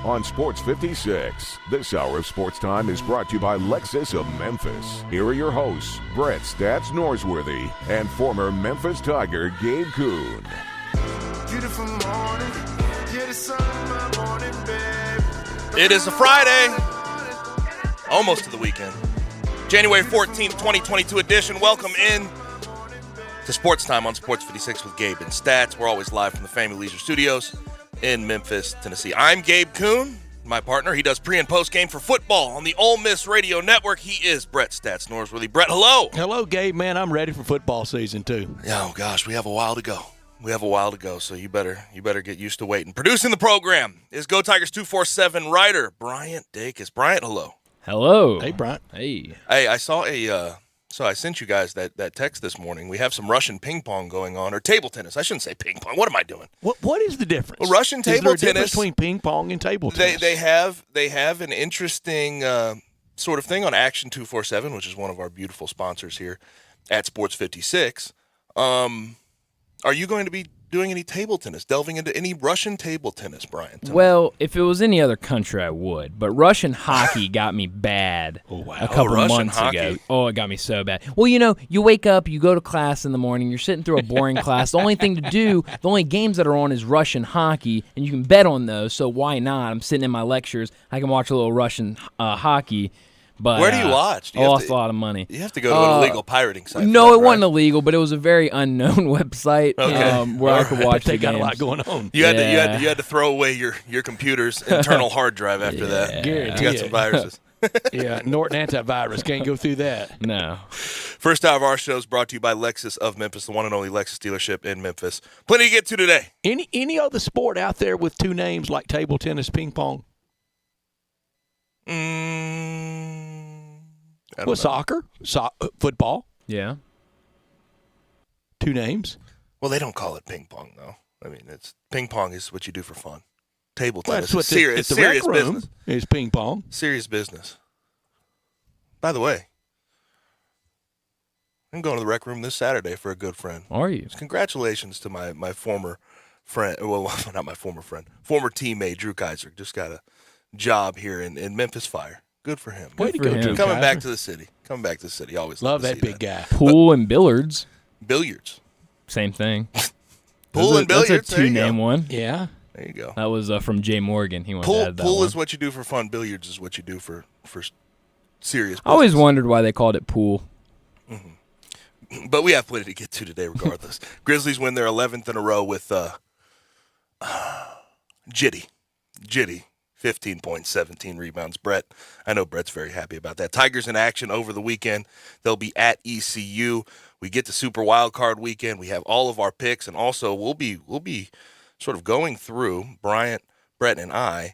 on Sports 56. This hour of Sports Time is brought to you by Lexus of Memphis. Here are your hosts, Brett Stats Norsworthy and former Memphis Tiger Gabe Kuhn. Beautiful morning, yeah, the sun in my morning, babe. It is a Friday, almost to the weekend. January 14th, 2022 edition. Welcome in to Sports Time on Sports 56 with Gabe and Stats. We're always live from the Family Leisure Studios in Memphis, Tennessee. I'm Gabe Kuhn, my partner. He does pre- and post-game for football on the Ole Miss Radio Network. He is Brett Stats Norsworthy. Brett, hello. Hello, Gabe, man. I'm ready for football season, too. Oh, gosh, we have a while to go. So you better get used to waiting. Producing the program is Go Tigers 247 writer Bryant Dacus. Bryant, hello. Hello. Hey, Bryant. Hey, I saw so I sent you guys that text this morning. We have some Russian ping pong going on, or table tennis. I shouldn't say ping pong. What am I doing? What is the difference? Well, Russian table is there a tennis difference between ping pong and table tennis? They have an interesting sort of thing on Action 247, which is one of our beautiful sponsors here at Sports 56. Are you going to be doing any table tennis, delving into any Russian table tennis, Brian? well, if it was any other country, I would. But Russian hockey got me bad a couple Russian months hockey. ago. Oh, it got me so bad. Well, you wake up, you go to class in the morning, you're sitting through a boring class. The only thing to do, the only games that are on is Russian hockey, and you can bet on those, so why not? I'm sitting in my lectures. I can watch a little Russian hockey. But, Where do you watch? I lost a lot of money. You have to go to an illegal pirating site. No, it right? wasn't illegal, but it was a very unknown website where I could watch They the got games. a lot going on. You had to throw away your computer's internal hard drive after that. Guaranteed. You got some viruses. Yeah, Norton antivirus can't go through that. No. First hour of our show is brought to you by Lexus of Memphis, the one and only Lexus dealership in Memphis. Plenty to get to today. Any other sport out there with two names like table tennis, ping pong? Well, soccer, football, Yeah. two names. Well, they don't call it ping pong, though. I mean, it's ping pong is what you do for fun. Table Well, tennis that's what is serious, the serious rec room business. is ping pong. Serious business. By the way, I'm going to the rec room this Saturday for a good friend. Are you? Congratulations to my former friend. Well, not my former friend. Former teammate, Drew Kaiser. Just got a job here in Memphis Fire. Good for him. Way to for go, him. Drew Coming Kaiser. back to the city. Always Love to that see big guy. Pool and billiards. Billiards. Same thing. Pool and billiards. That's a There you go. two-name one. Yeah. There you go. That was from Jay Morgan. He wanted to add that Pool one. is what you do for fun. Billiards is what you do for serious business. I always wondered why they called it pool. But we have plenty to get to today regardless. Grizzlies win their 11th in a row with Jitty. 15 points, 17 rebounds. Brett, I know Brett's very happy about that. Tigers in action over the weekend. They'll be at ECU. We get to Super Wild Card weekend. We have all of our picks, and also we'll be sort of going through, Bryant, Brett, and I,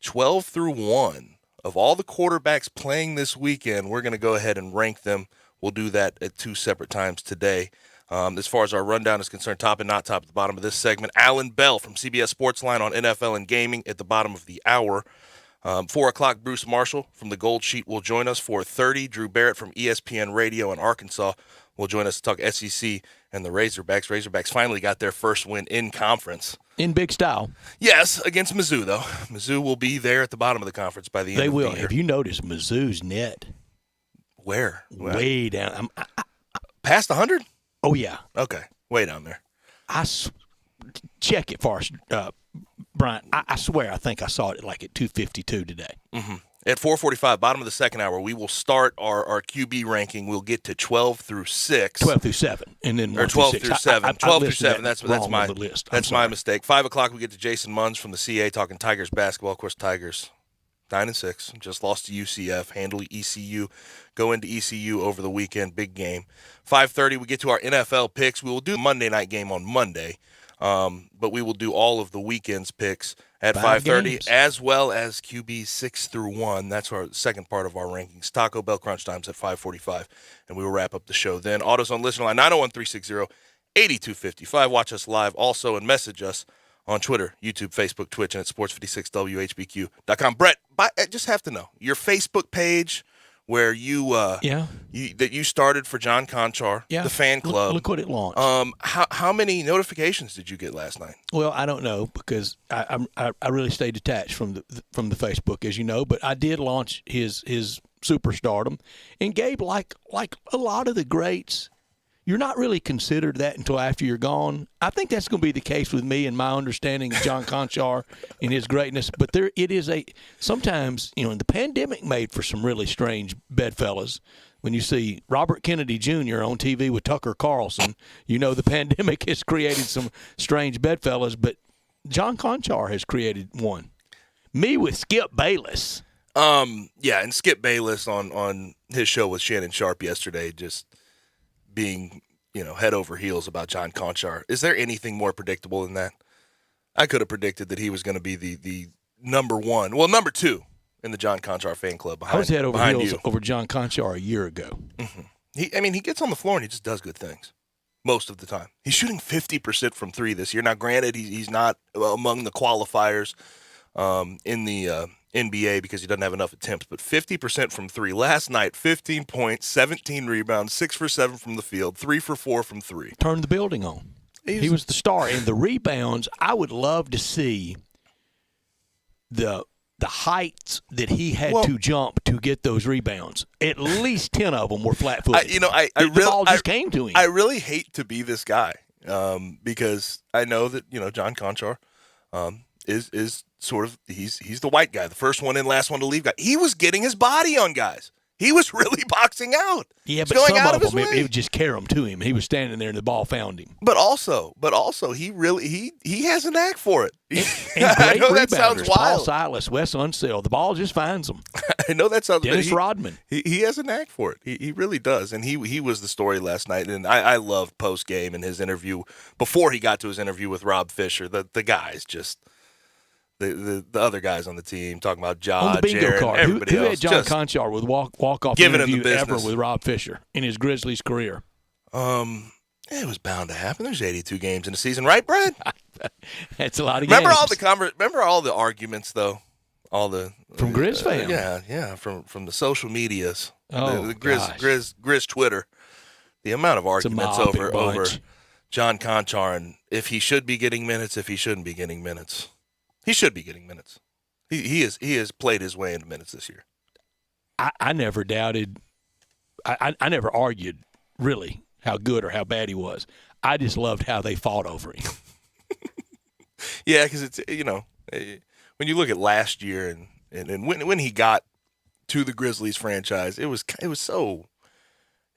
12 through 1 of all the quarterbacks playing this weekend. We're going to go ahead and rank them. We'll do that at two separate times today. As far as our rundown is concerned, top and not top at the bottom of this segment, Alan Bell from CBS Sportsline on NFL and Gaming at the bottom of the hour. 4 o'clock, Bruce Marshall from the Gold Sheet will join us. 4:30, Drew Barrett from ESPN Radio in Arkansas will join us to talk SEC and the Razorbacks. Razorbacks finally got their first win in conference. In big style. Yes, against Mizzou, though. Mizzou will be there at the bottom of the conference by the end They of will. the year. Have you noticed Mizzou's net? Where? Way down. Past 100? Oh, yeah. Okay, way down there. Check it for us, Brian. I swear I think I saw it like at 252 today. Mm-hmm. At 4:45, bottom of the second hour, we will start our QB ranking. We'll get to 12 through 6. 12 through 7. And then Or 12 through 7. 12 through 7. That's wrong my on the list. That's my mistake. 5 o'clock, we get to Jason Munns from the CA talking Tigers basketball. Of course, Tigers 9-6, just lost to UCF, handily ECU. Go into ECU over the weekend, big game. 5:30, we get to our NFL picks. We will do the Monday night game on Monday, but we will do all of the weekend's picks at 5:30, as well as QB 6 through 1. That's our second part of our rankings. Taco Bell Crunch Times at 5:45, and we will wrap up the show then. Autos on listener line 901-360-8255. Watch us live also and message us on Twitter, YouTube, Facebook, Twitch, and at sports56whbq.com. Brett, I just have to know, your Facebook page, where you started for John Conchar, the fan club. Look what it launched. How many notifications did you get last night? Well, I don't know because I really stayed detached from the Facebook, as you know. But I did launch his superstardom, and Gabe, like a lot of the greats, you're not really considered that until after you're gone. I think that's going to be the case with me and my understanding of John Conchar and his greatness. But it is sometimes, the pandemic made for some really strange bedfellas. When you see Robert Kennedy Jr. on TV with Tucker Carlson, the pandemic has created some strange bedfellas. But John Conchar has created one. Me with Skip Bayless. And Skip Bayless on his show with Shannon Sharp yesterday, just being, head over heels about John Conchar. Is there anything more predictable than that? I could have predicted that he was going to be the number two in the John Conchar fan club behind you. I was head over heels over John Conchar a year ago. Mm-hmm. He gets on the floor and he just does good things most of the time. He's shooting 50% from three this year. Now, granted, he's not among the qualifiers in the NBA because he doesn't have enough attempts, but 50% from three. Last night, 15 points, 17 rebounds, 6 for 7 from the field, 3 for 4 from three. Turned the building on. He was the star. And the rebounds, I would love to see the heights that he had to jump to get those rebounds. At least 10 of them were flat-footed. The ball just came to him. I really hate to be this guy because I know that, John Conchar is sort of he's the white guy, the first one in, last one to leave guy. He was getting his body on guys. He was really boxing out. Yeah, but some of them, it would just carry them to him. He was standing there and the ball found him. But also, he really he has a knack for it. And I know great that sounds Paul wild. Silas, Wes Unseld, the ball just finds them. I know that sounds. Dennis Rodman. He has a knack for it. He really does. And he was the story last night. And I loved post game and his interview before he got to his interview with Rob Fisher. The guys just. The other guys on the team talking about Josh, on the bingo Jared, card. everybody Who else. had John Conchar with walk-off interview ever with Rob Fisher in his Grizzlies career? It was bound to happen. There's 82 games in a season, right, Brad? That's a lot of remember games. Remember all the arguments, though? All the from Grizz fans. Yeah, from the social medias. Oh, the Grizz Twitter. The amount of arguments over John Conchar and if he should be getting minutes, if he shouldn't be getting minutes. He should be getting minutes. He has played his way into minutes this year. I never doubted. I never argued really how good or how bad he was. I just loved how they fought over him. Yeah, because it's when you look at last year and when he got to the Grizzlies franchise, it was so.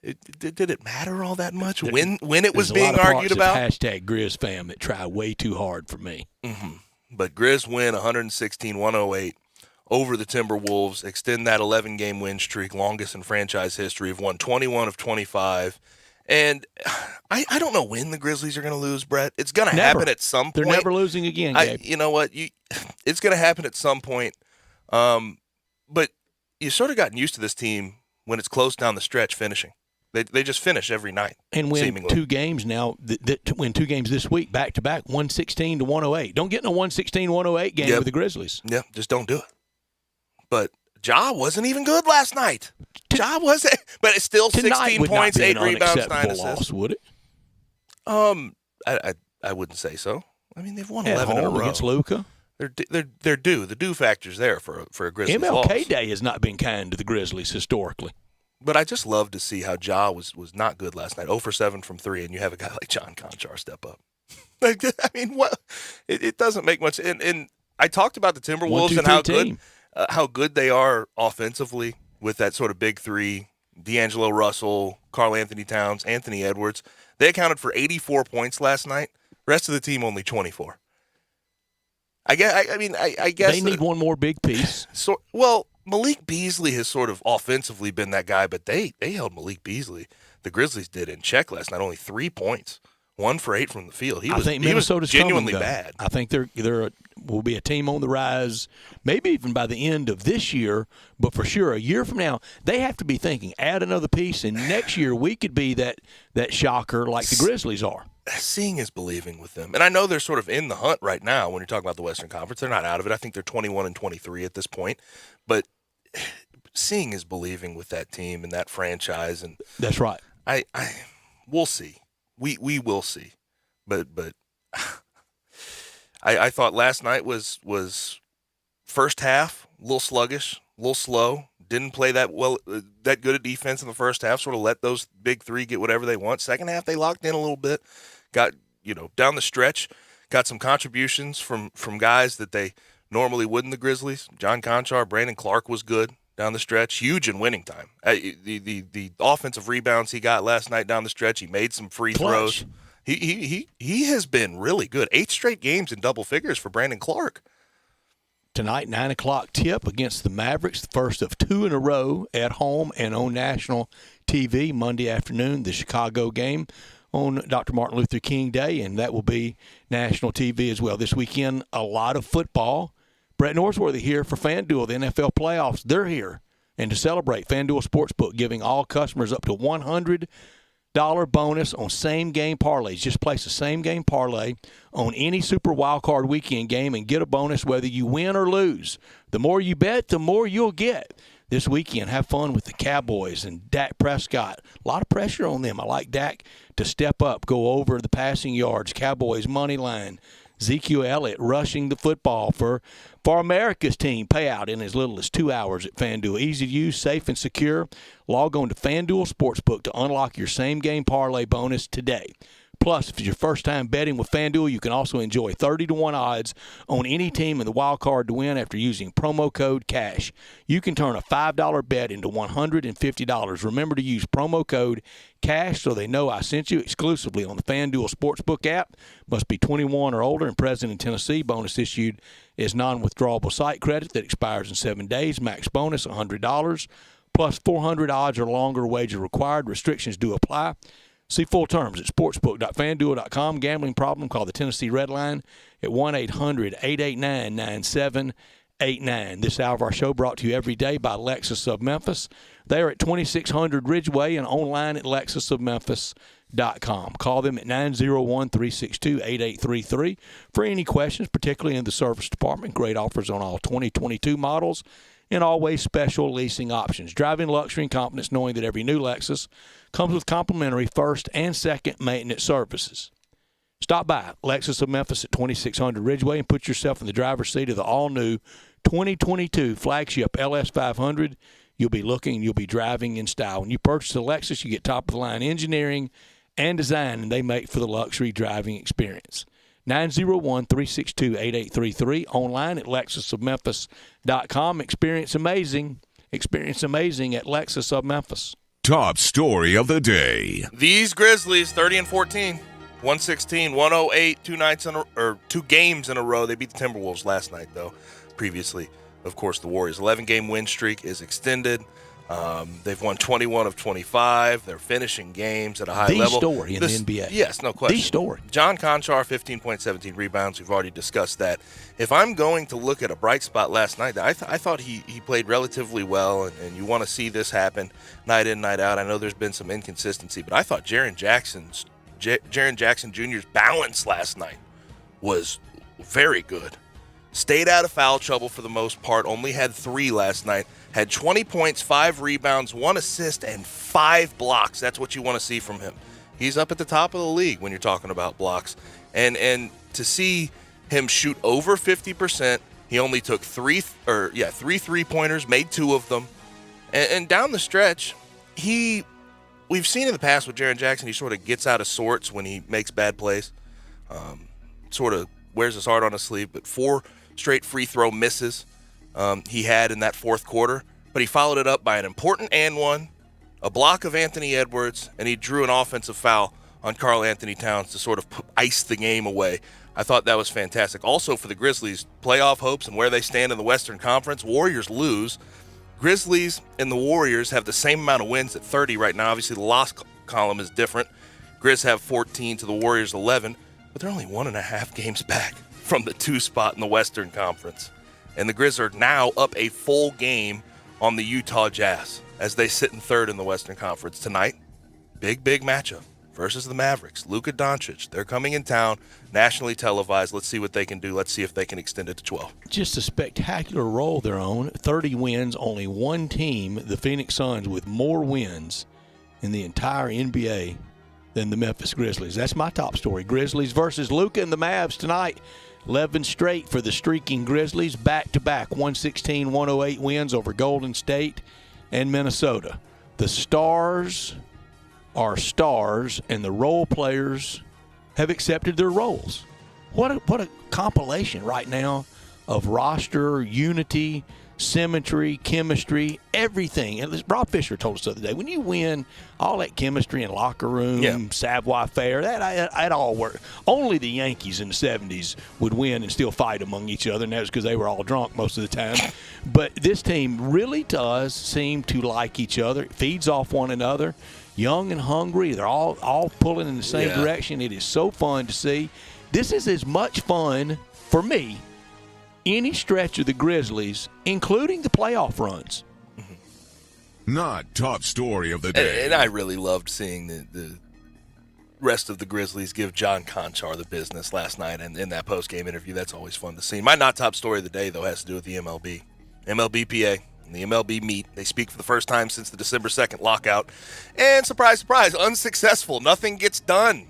Did it matter all that much when it was being argued about? Hashtag Grizz fam that tried way too hard for me. Mm-hmm. But Grizz win 116-108 over the Timberwolves, extend that 11-game win streak, longest in franchise history, have won 21 of 25. And I don't know when the Grizzlies are going to lose, Brett. It's going to happen at some point. They're never losing again, Gabe. You know what? It's going to happen at some point. But you sort of gotten used to this team when it's close down the stretch finishing. They just finish every night. And win seemingly. 2 games now, win 2 games this week, back-to-back, 116-108. Don't get in a 116-108 game with the Grizzlies. Yeah, just don't do it. But Ja wasn't even good last night. Ja wasn't, but it's still 16 points, 8 rebounds, 9 assists. Loss, would it? I wouldn't say so. I mean, they've won 11 in a row against Luka. They're due. The due factor's there for a Grizzlies MLK loss. Day has not been kind to the Grizzlies historically. But I just love to see how Ja was not good last night. 0 for 7 from 3, and you have a guy like John Conchar step up. I mean, what? It doesn't make much. And I talked about the Timberwolves and how good they are offensively with that sort of big three: D'Angelo Russell, Karl Anthony Towns, Anthony Edwards. They accounted for 84 points last night. Rest of the team only 24. I guess they need one more big piece. Malik Beasley has sort of offensively been that guy, but they held Malik Beasley. The Grizzlies did in check last night. Only 3 points, 1 for 8 from the field. I think Minnesota's genuinely coming, bad. I think there will be a team on the rise, maybe even by the end of this year, but for sure a year from now, they have to be thinking, add another piece, and next year we could be that shocker like the Grizzlies are. Seeing is believing with them. And I know they're sort of in the hunt right now when you're talking about the Western Conference. They're not out of it. I think they're 21-23 at this point. But seeing is believing with that team and that franchise, and That's right. we'll see. We will see, but I thought last night was first half a little sluggish, a little slow. Didn't play that good at defense in the first half. Sort of let those big three get whatever they want. Second half they locked in a little bit. Got down the stretch. Got some contributions from guys that they normally wouldn't. The Grizzlies. John Conchar, Brandon Clark was good down the stretch. Huge in winning time. The offensive rebounds he got last night down the stretch. He made some free throws. He has been really good. 8 straight games in double figures for Brandon Clark. Tonight, 9 o'clock tip against the Mavericks, the first of 2 in a row at home and on national TV. Monday afternoon, the Chicago game on Dr. Martin Luther King Day, and that will be national TV as well. This weekend, a lot of football. Brett Norsworthy here for FanDuel, the NFL playoffs. They're here. And to celebrate, FanDuel Sportsbook giving all customers up to $100 bonus on same-game parlays. Just place a same-game parlay on any Super Wildcard Weekend game and get a bonus whether you win or lose. The more you bet, the more you'll get. This weekend, have fun with the Cowboys and Dak Prescott. A lot of pressure on them. I like Dak to step up, go over the passing yards. Cowboys money line. Ezekiel Elliott rushing the football for America's team. Payout in as little as 2 hours at FanDuel. Easy to use, safe and secure. Log on to FanDuel Sportsbook to unlock your same-game parlay bonus today. Plus, if it's your first time betting with FanDuel, you can also enjoy 30-1 odds on any team in the wild card to win after using promo code CASH. You can turn a $5 bet into $150. Remember to use promo code CASH so they know I sent you exclusively on the FanDuel Sportsbook app. Must be 21 or older and present in Tennessee. Bonus issued is non-withdrawable site credit that expires in 7 days. Max bonus $100 plus 400 odds or longer wager required. Restrictions do apply. See full terms at sportsbook.fanduel.com. Gambling problem? Call the Tennessee Red Line at 1-800-889-9789. This hour of our show brought to you every day by Lexus of Memphis. They are at 2600 Ridgeway and online at lexusofmemphis.com. Call them at 901-362-8833 for any questions, particularly in the service department. Great offers on all 2022 models and always special leasing options. Driving luxury and confidence knowing that every new Lexus comes with complimentary first and second maintenance services. Stop by Lexus of Memphis at 2600 Ridgeway and put yourself in the driver's seat of the all-new 2022 flagship LS500. You'll be looking and you'll be driving in style. When you purchase a Lexus, you get top-of-the-line engineering and design, and they make for the luxury driving experience. 901-362-8833. Online at lexusofmemphis.com. Experience amazing at Lexus of Memphis. Top story of the day. These Grizzlies, 30-14, 116, 108, 2 games in a row. They beat the Timberwolves last night, though. Previously, of course, the Warriors' 11-game win streak is extended. They've won 21 of 25. They're finishing games at a high level. The story in the NBA. Yes, no question. The story. John Conchar, 15.17 rebounds. We've already discussed that. If I'm going to look at a bright spot last night, I thought he played relatively well, and you want to see this happen night in, night out. I know there's been some inconsistency, but I thought Jaren Jackson Jr.'s balance last night was very good. Stayed out of foul trouble for the most part. Only had 3 last night. Had 20 points, 5 rebounds, 1 assist, and 5 blocks. That's what you want to see from him. He's up at the top of the league when you're talking about blocks. And to see him shoot over 50%, he only took 3 3-pointers, made 2 of them. And down the stretch, we've seen in the past with Jaren Jackson, he sort of gets out of sorts when he makes bad plays. Sort of wears his heart on his sleeve, but 4 straight free throw misses he had in that fourth quarter, but he followed it up by an important and one, a block of Anthony Edwards, and he drew an offensive foul on Karl Anthony Towns to sort of ice the game away. I thought that was fantastic. Also for the Grizzlies, playoff hopes and where they stand in the Western Conference, Warriors lose. Grizzlies and the Warriors have the same amount of wins at 30 right now. Obviously, the loss column is different. Grizz have 14 to the Warriors 11, but they're only 1.5 games back from the 2 spot in the Western Conference. And the Grizz are now up a full game on the Utah Jazz as they sit in 3rd in the Western Conference tonight. Big matchup. versus the Mavericks. Luka Doncic, they're coming in town, nationally televised. Let's see what they can do. Let's see if they can extend it to 12. Just a spectacular role they're on. 30 wins, only one team, the Phoenix Suns, with more wins in the entire NBA than the Memphis Grizzlies. That's my top story. Grizzlies versus Luka and the Mavs tonight. 11 straight for the streaking Grizzlies, back-to-back 116-108 wins over Golden State and Minnesota. The stars are stars, and the role players have accepted their roles. What a compilation right now of roster unity, symmetry, chemistry, everything. And Rob Fisher told us the other day, when you win, all that chemistry in locker room, savoir faire, that all worked. Only the Yankees in the 70s would win and still fight among each other, and that was because they were all drunk most of the time. But this team really does seem to like each other. It feeds off one another. Young and hungry. They're all pulling in the same direction. It is so fun to see. This is as much fun, for me, any stretch of the Grizzlies, including the playoff runs. Not top story of the day. And I really loved seeing the rest of the Grizzlies give John Conchar the business last night and in that post-game interview. That's always fun to see. My not top story of the day, though, has to do with the MLB. MLBPA and the MLB meet. They speak for the first time since the December 2nd lockout. And surprise, surprise, unsuccessful. Nothing gets done.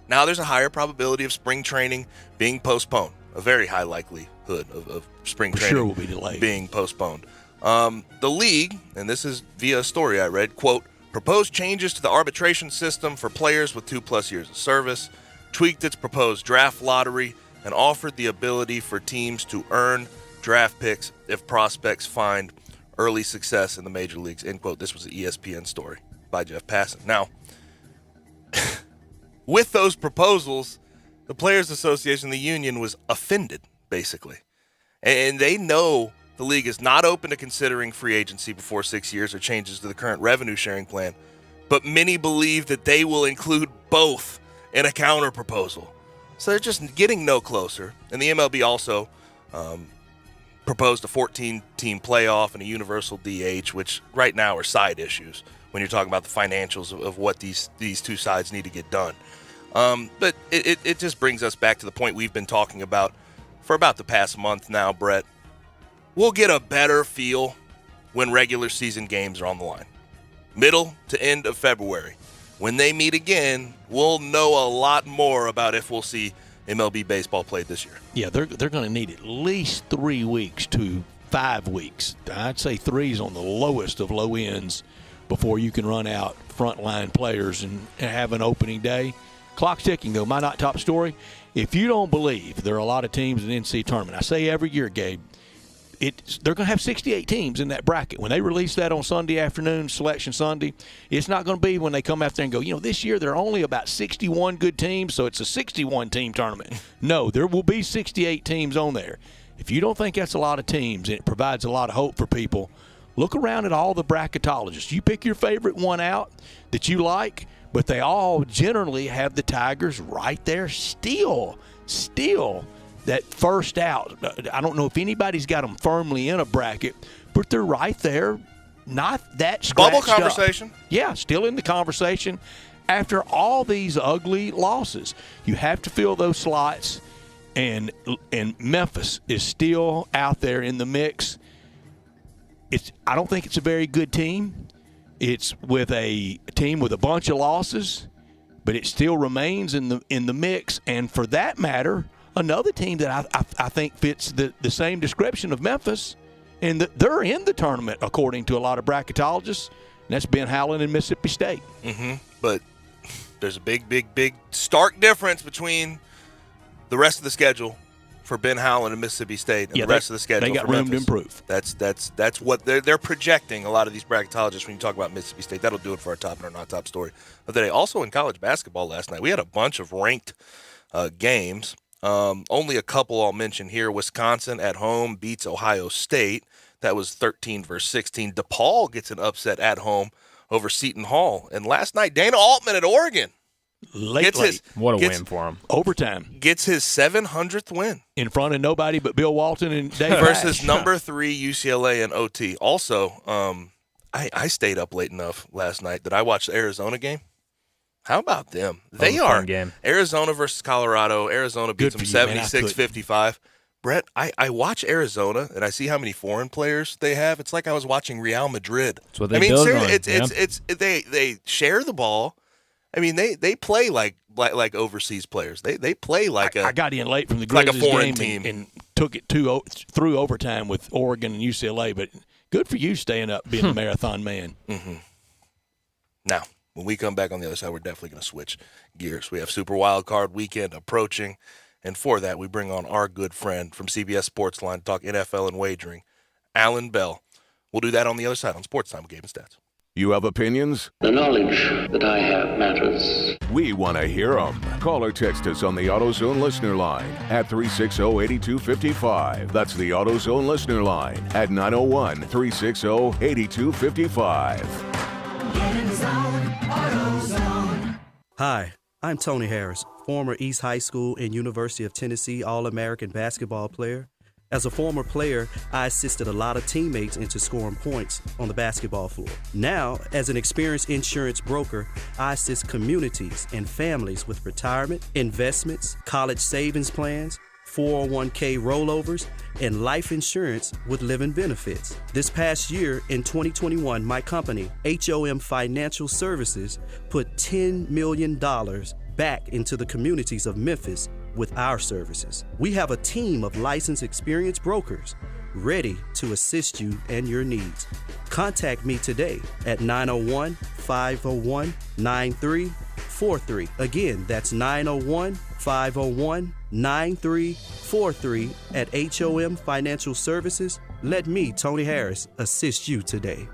Now there's a higher probability of spring training being postponed. A very high likelihood of spring training will be delayed. Being postponed. The league, and this is via a story I read, quote, proposed changes to the arbitration system for players with 2+ years of service, tweaked its proposed draft lottery, and offered the ability for teams to earn draft picks if prospects find early success in the major leagues, end quote. This was an ESPN story by Jeff Passan. Now, with those proposals, the Players Association, the union, was offended, basically. And they know the league is not open to considering free agency before 6 years or changes to the current revenue sharing plan, but many believe that they will include both in a counter proposal. So they're just getting no closer. And the MLB also proposed a 14-team playoff and a universal DH, which right now are side issues when you're talking about the financials of what these two sides need to get done. But it just brings us back to the point we've been talking about for about the past month now, Brett. We'll get a better feel when regular season games are on the line. Middle to end of February. When they meet again, we'll know a lot more about if we'll see MLB baseball played this year. Yeah, they're going to need at least 3 weeks to 5 weeks. I'd say 3 is on the lowest of low ends before you can run out frontline players and have an opening day. Clock's ticking, though. My not top story, if you don't believe there are a lot of teams in the NCAA tournament, I say every year, Gabe, they're going to have 68 teams in that bracket. When they release that on Sunday afternoon, Selection Sunday, it's not going to be when they come out there and go, this year there are only about 61 good teams, so it's a 61-team tournament. No, there will be 68 teams on there. If you don't think that's a lot of teams and it provides a lot of hope for people, look around at all the bracketologists. You pick your favorite one out that you like, but they all generally have the Tigers right there still that first out. I don't know if anybody's got them firmly in a bracket, but they're right there, not that scratched Bubble conversation. up. Yeah, still in the conversation after all these ugly losses. You have to fill those slots, and Memphis is still out there in the mix. I don't think it's a very good team. It's with a team with a bunch of losses, but it still remains in the mix. And for that matter, another team that I think fits the same description of Memphis, and they're in the tournament according to a lot of bracketologists, and that's Ben Howland and Mississippi State. Mm-hmm. But there's a big stark difference between the rest of the schedule for Ben Howland and Mississippi State and the rest of the schedule. They got for room Memphis. to improve. That's what they're projecting. A lot of these bracketologists, when you talk about Mississippi State, that'll do it for our top and our not top story of the day. Also in college basketball last night, we had a bunch of ranked games. Only a couple I'll mention here. Wisconsin at home beats Ohio State. That was 13-16. DePaul gets an upset at home over Seton Hall. And last night, Dana Altman at Oregon Late. What a win for him. Overtime. Gets his 700th win. In front of nobody but Bill Walton and Dave Versus Hatch. number 3 UCLA and OT. Also, I stayed up late enough last night that I watched the Arizona game. How about them? That They was a fun are. game. Arizona versus Colorado. Arizona beats Good them for you, man. I 76-55. Brett, I watch Arizona, and I see how many foreign players they have. It's like I was watching Real Madrid. That's what they build on. They share the ball. I mean, they play like overseas players. They play like I got in late from the like a Grizzlies foreign game team. and took it through overtime with Oregon and UCLA. But good for you staying up, being a marathon man. Mm-hmm. Now, when we come back on the other side, we're definitely going to switch gears. We have Super Wild Card Weekend approaching, and for that, we bring on our good friend from CBS Sportsline to talk NFL and wagering, Alan Bell. We'll do that on the other side on Sports Time with Gabe and Stats. You have opinions? The knowledge that I have matters. We want to hear them. Call or text us on the AutoZone listener line at 360-8255. That's the AutoZone listener line at 901-360-8255. Hi, I'm Tony Harris, former East High School and University of Tennessee All-American basketball player. As a former player, I assisted a lot of teammates into scoring points on the basketball floor. Now, as an experienced insurance broker, I assist communities and families with retirement, investments, college savings plans, 401k rollovers, and life insurance with living benefits. This past year, in 2021, my company, HOM Financial Services, put $10 million back into the communities of Memphis with our services. We have a team of licensed experienced brokers ready to assist you and your needs. Contact me today at 901-501-9343. Again, that's 901-501-9343 at HOM Financial Services. Let me, Tony Harris, assist you today.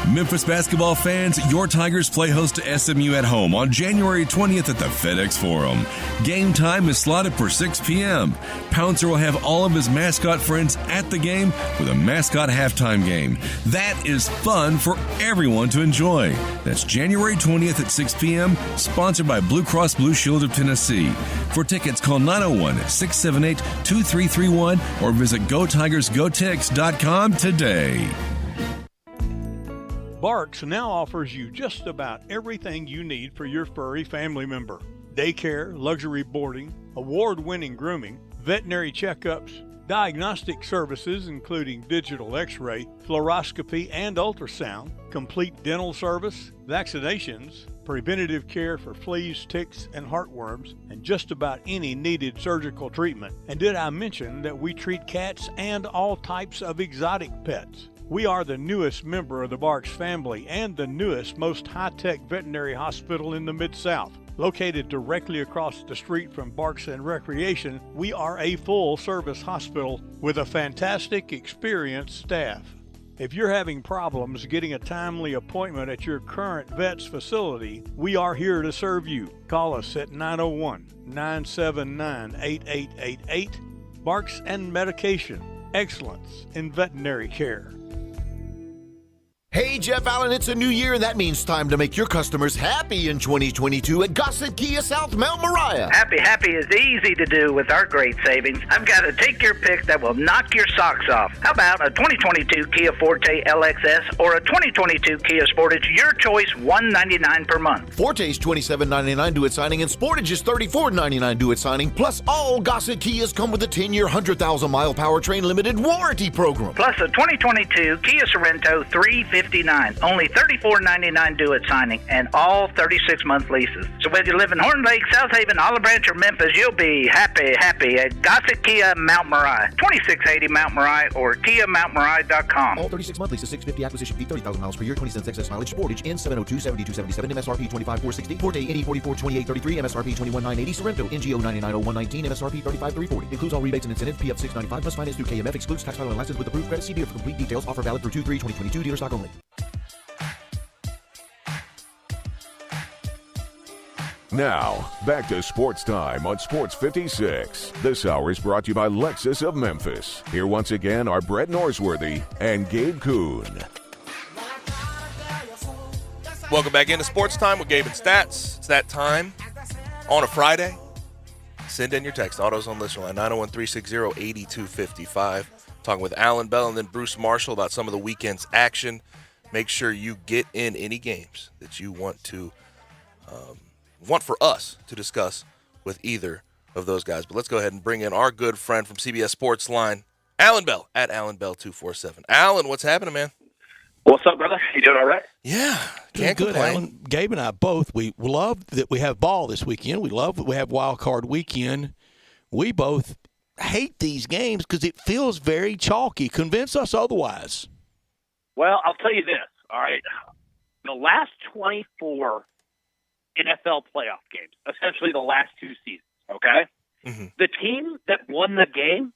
Memphis basketball fans, your Tigers play host to SMU at home on January 20th at the FedEx Forum. Game time is slotted for 6 p.m. Pouncer will have all of his mascot friends at the game with a mascot halftime game. That is fun for everyone to enjoy. That's January 20th at 6 p.m., sponsored by Blue Cross Blue Shield of Tennessee. For tickets, call 901-678-2331 or visit GoTigersGoTix.com today. Barks now offers you just about everything you need for your furry family member. Daycare, luxury boarding, award-winning grooming, veterinary checkups, diagnostic services including digital x-ray, fluoroscopy and ultrasound, complete dental service, vaccinations, preventative care for fleas, ticks, and heartworms, and just about any needed surgical treatment. And did I mention that we treat cats and all types of exotic pets? We are the newest member of the Barks family and the newest, most high-tech veterinary hospital in the Mid-South. Located directly across the street from Barks and Recreation, we are a full-service hospital with a fantastic, experienced staff. If you're having problems getting a timely appointment at your current vet's facility, we are here to serve you. Call us at 901-979-8888. Barks and Medication. Excellence in veterinary care. Hey, Jeff Allen, it's a new year, and that means time to make your customers happy in 2022 at Gossett Kia South Mount Moriah. Happy is easy to do with our great savings. I've got a take your pick that will knock your socks off. How about a 2022 Kia Forte LXS or a 2022 Kia Sportage, your choice, $199 per month. Forte's $27.99 due at signing, and Sportage is $34.99 due at signing. Plus, all Gossett Kias come with a 10-year, 100,000-mile powertrain limited warranty program. Plus a 2022 Kia Sorento $359, only $34.99 due at signing, and all 36-month leases. So whether you live in Horn Lake, South Haven, Olive Branch, or Memphis, you'll be happy at Gossett Kia Mount Moriah, 2680 Mount Moriah, or KiaMountMoriah.com. All 36-month leases, $650 acquisition fee, 30,000 miles per year, 20 cents excess mileage. Sportage N702 7277, MSRP 25460. Forte NE44 2833, MSRP 21980. Sorrento NGO 990119, MSRP 35340. Includes all rebates and incentives. PF 695 plus finance through KMF. Excludes tax title and license with approved credit. See dealer for complete details. Offer valid through 2/3/2022. Dealer stock only. Now, back to Sports Time on Sports 56. This hour is brought to you by Lexus of Memphis. Here once again are Brett Norsworthy and Gabe Kuhn. Welcome back into Sports Time with Gabe and Stats. It's that time on a Friday. Send in your text. Autos on listener line 901-360-8255. Talking with Alan Bell and then Bruce Marshall about some of the weekend's action. Make sure you get in any games that you want for us to discuss with either of those guys. But let's go ahead and bring in our good friend from CBS Sports Line, Alan Bell, at Alan Bell 247. Alan, what's happening, man? What's up, brother? You doing all right? Yeah, can't good, complain. Alan. Gabe and I both, we love that we have ball this weekend. We love that we have wild card weekend. We both hate these games because it feels very chalky. Convince us otherwise. Well, I'll tell you this, all right? The last 24 NFL playoff games, essentially the last two seasons, okay? Mm-hmm. The team that won the game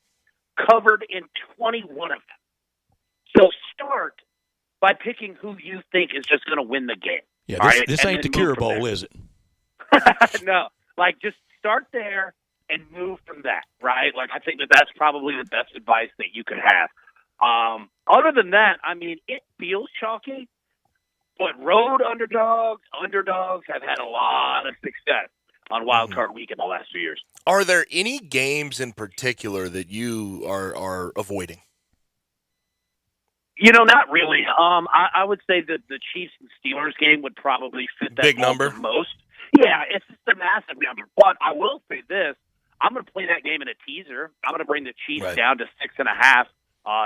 covered in 21 of them. So start by picking who you think is just going to win the game. Yeah, right? this ain't the Cure Bowl, is it? No, like just start there and move from that, right? Like I think that's probably the best advice that you could have. Other than that, I mean, it feels chalky, but road underdogs have had a lot of success on Wild Card Week in the last few years. Are there any games in particular that you are avoiding? You know, not really. I would say that the Chiefs and Steelers game would probably fit that big number the most. Yeah, it's just a massive number. But I will say this: I'm going to play that game in a teaser. I'm going to bring the Chiefs down to 6.5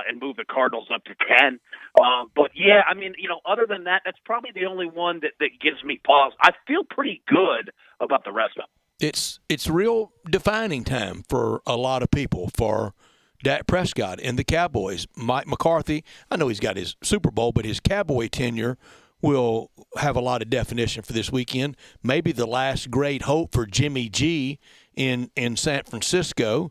and move the Cardinals up to 10. But yeah, I mean, you know, other than that, that's probably the only one that gives me pause. I feel pretty good about the rest of them. It's real defining time for a lot of people for Dak Prescott and the Cowboys. Mike McCarthy, I know he's got his Super Bowl, but his Cowboy tenure will have a lot of definition for this weekend. Maybe the last great hope for Jimmy G in San Francisco.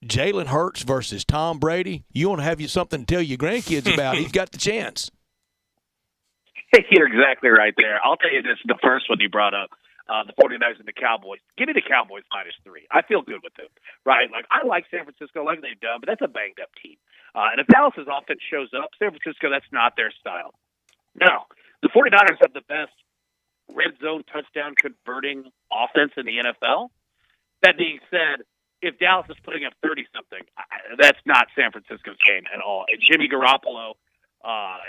Jalen Hurts versus Tom Brady. You want to have something to tell your grandkids about. He's got the chance. You're exactly right there. I'll tell you this, the first one you brought up. The 49ers and the Cowboys. Give me the Cowboys -3. I feel good with them, right? Like, I like San Francisco, like they've done, but that's a banged-up team. And if Dallas's offense shows up, San Francisco, that's not their style. Now, the 49ers have the best red zone touchdown converting offense in the NFL. That being said, if Dallas is putting up 30-something, that's not San Francisco's game at all. And Jimmy Garoppolo,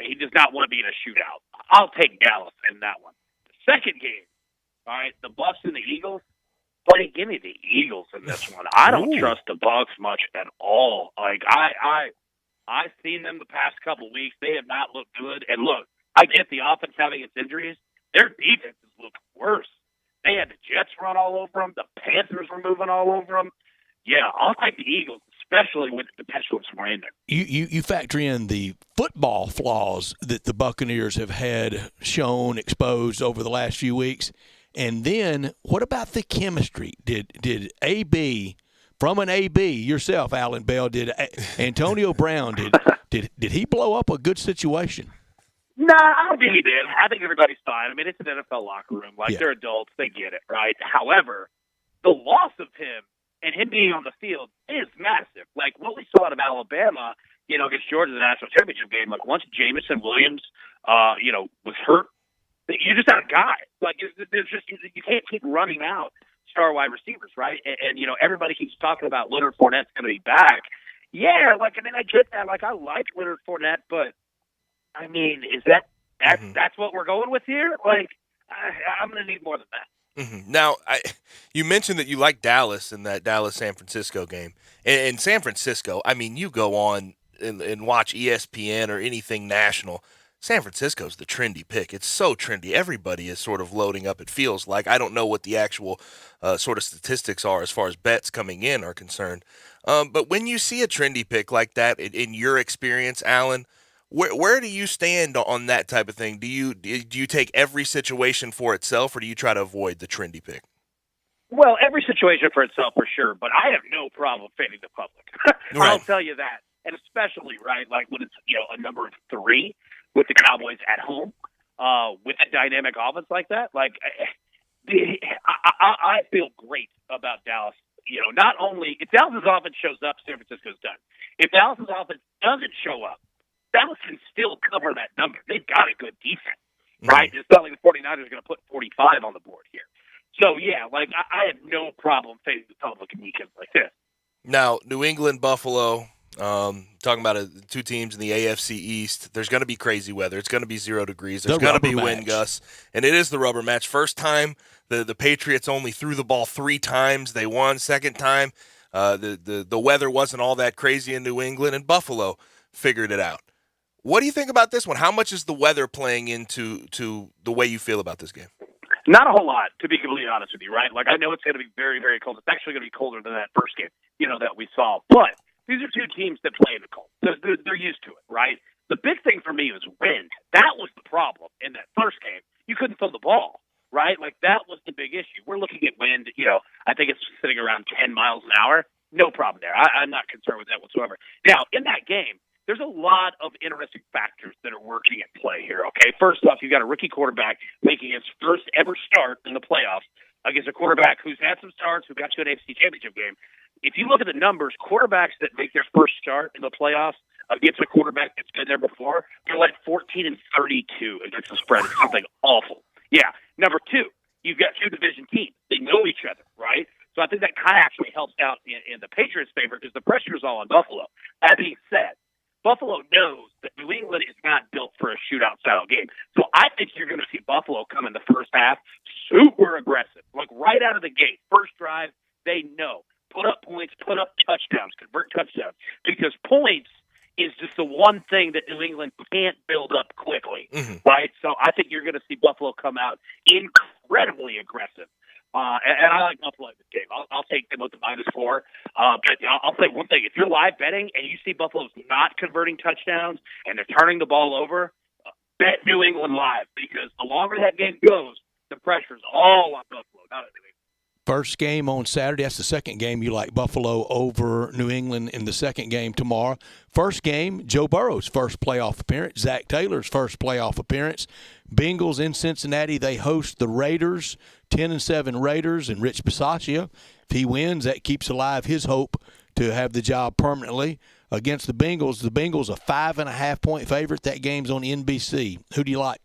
he does not want to be in a shootout. I'll take Dallas in that one. The second game, all right, the Bucs and the Eagles. Buddy, give me the Eagles in this one. I don't trust the Bucs much at all. Like I've seen them the past couple weeks. They have not looked good. And look, I get the offense having its injuries. Their defenses look worse. They had the Jets run all over them. The Panthers were moving all over them. Yeah, I'll take the Eagles, especially with the potential of some rain there. You factor in the football flaws that the Buccaneers have had shown, exposed over the last few weeks. And then what about the chemistry? Did AB, from an AB yourself, Alan Bell, did Antonio Brown, did he blow up a good situation? Nah, I don't think he did. I think everybody's fine. I mean, it's an NFL locker room. Like, they're adults. They get it, right? However, the loss of him and him being on the field is massive. Like, what we saw out of Alabama, against Georgia in the national championship game, like, once Jamison Williams, was hurt, you just had a guy. Like, there's just you can't keep running out star wide receivers, right? And everybody keeps talking about Leonard Fournette's going to be back. Yeah, I get that. Like, I like Leonard Fournette, but I mean, is that's what we're going with here? Like, I'm going to need more than that. Mm-hmm. Now, you mentioned that you like Dallas in that Dallas-San Francisco game. In San Francisco, I mean, you go on and watch ESPN or anything national. San Francisco's the trendy pick. It's so trendy. Everybody is sort of loading up, it feels like. I don't know what the actual sort of statistics are as far as bets coming in are concerned. But when you see a trendy pick like that, in your experience, Alan, where do you stand on that type of thing? Do you take every situation for itself, or do you try to avoid the trendy pick? Well, every situation for itself, for sure. But I have no problem fading the public. Right. I'll tell you that. And especially, right, like when it's, a number of 3 with the Cowboys at home, with a dynamic offense like that. Like, I feel great about Dallas. Not only if Dallas's offense shows up, San Francisco's done. If Dallas's offense doesn't show up, Dallas can still cover that number. They've got a good defense, right? It's not like the 49ers are going to put 45 on the board here. So, yeah, like, I have no problem facing the public in weekends like this. Now, New England, Buffalo, talking about two teams in the AFC East. There's going to be crazy weather. It's going to be 0 degrees. There's going to be wind gusts, and it is the rubber match. First time, the Patriots only threw the ball 3 times. They won. Second time, the weather wasn't all that crazy in New England, and Buffalo figured it out. What do you think about this one? How much is the weather playing into the way you feel about this game? Not a whole lot, to be completely honest with you, right? Like, I know it's going to be very, very cold. It's actually going to be colder than that first game, that we saw. But these are two teams that play in the cold. They're used to it, right? The big thing for me was wind. That was the problem in that first game. You couldn't throw the ball, right? Like, that was the big issue. We're looking at wind, I think it's sitting around 10 miles an hour. No problem there. I'm not concerned with that whatsoever. Now, in that game, there's a lot of interesting factors that are working at play here, okay? First off, you've got a rookie quarterback making his first ever start in the playoffs against a quarterback who's had some starts, who got to an AFC Championship game. If you look at the numbers, quarterbacks that make their first start in the playoffs against a quarterback that's been there before, they're like 14-32 against the spread. It's something awful. Yeah. Number 2, you've got 2 division teams. They know each other, right? So I think that kind of actually helps out in the Patriots' favor because the pressure is all on Buffalo. That being said, Buffalo knows that New England is not built for a shootout-style game. So I think you're going to see Buffalo come in the first half super aggressive. Like right out of the gate, first drive, they know. Put up points, put up touchdowns, convert touchdowns. Because points is just the one thing that New England can't build up quickly, right? So I think you're going to see Buffalo come out incredibly aggressive. And I like Buffalo in this game. I'll take them with the -4. But I'll say one thing. If you're live betting and you see Buffalo's not converting touchdowns and they're turning the ball over, bet New England live because the longer that game goes, the pressure's all on Buffalo, not on New England. First game on Saturday. That's the second game you like Buffalo over New England in the second game tomorrow. First game, Joe Burrow's first playoff appearance. Zach Taylor's first playoff appearance. Bengals in Cincinnati. They host the Raiders, 10-7 Raiders, and Rich Bisaccia. If he wins, that keeps alive his hope to have the job permanently. Against the Bengals a 5.5-point favorite. That game's on NBC. Who do you like?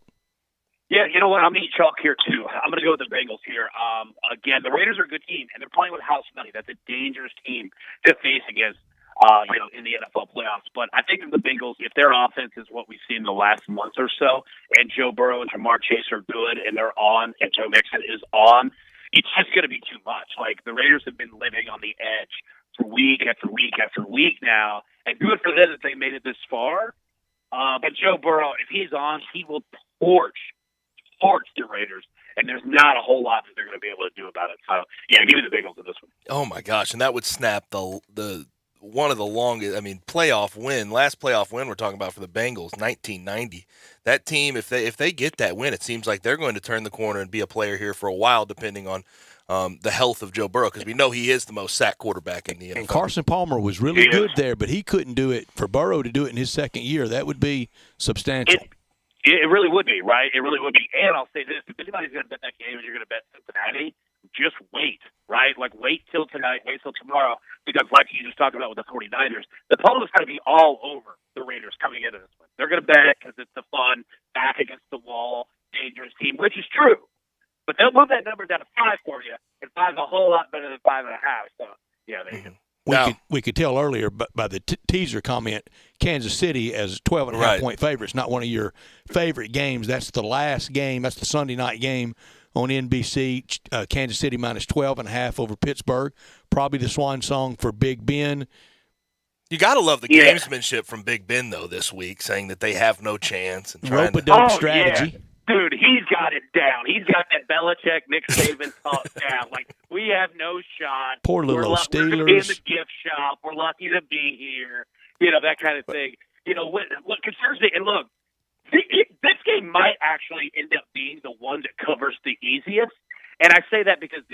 Yeah, you know what? I'm eating chalk here, too. I'm going to go with the Bengals here. Again, the Raiders are a good team, and they're playing with house money. That's a dangerous team to face against, in the NFL playoffs. But I think the Bengals, if their offense is what we've seen the last month or so, and Joe Burrow and Jamar Chase are good, and they're on, and Joe Mixon is on, it's just going to be too much. Like, the Raiders have been living on the edge for week after week after week now, and good for them that they made it this far. But Joe Burrow, if he's on, he will torch the Raiders, and there's not a whole lot that they're going to be able to do about it. So, yeah, give me the Bengals in this one. Oh, my gosh, and that would snap the one of the longest, playoff win, last playoff win we're talking about for the Bengals, 1990. That team, if they get that win, it seems like they're going to turn the corner and be a player here for a while, depending on the health of Joe Burrow, because we know he is the most sacked quarterback in the NFL. And Carson Palmer was really good there, but he couldn't do it. For Burrow to do it in his second year, that would be substantial. It really would be, right? It really would be. And I'll say this, if anybody's going to bet that game and you're going to bet Cincinnati, just wait, right? Like, wait till tonight, wait till tomorrow, because like you just talked about with the 49ers, the public's going to be all over the Raiders coming into this one. They're going to bet it because it's the fun, back against the wall, dangerous team, which is true. But they'll move that number down to 5 for you, and 5's a whole lot better than 5.5. So, yeah, there you go. We could tell earlier by the teaser comment, Kansas City as 12.5-point favorites, not one of your favorite games. That's the last game. That's the Sunday night game on NBC. Kansas City minus 12.5 over Pittsburgh. Probably the swan song for Big Ben. You got to love the gamesmanship from Big Ben, though, this week, saying that they have no chance. And rope-a-dope strategy. Yeah. Dude, he's got it down. He's got that Belichick, Nick Saban thought down. Like, we have no shot. Poor little Steelers. We're in the gift shop. We're lucky to be here. That kind of thing. What concerns me, and look, this game might actually end up being the one that covers the easiest. And I say that because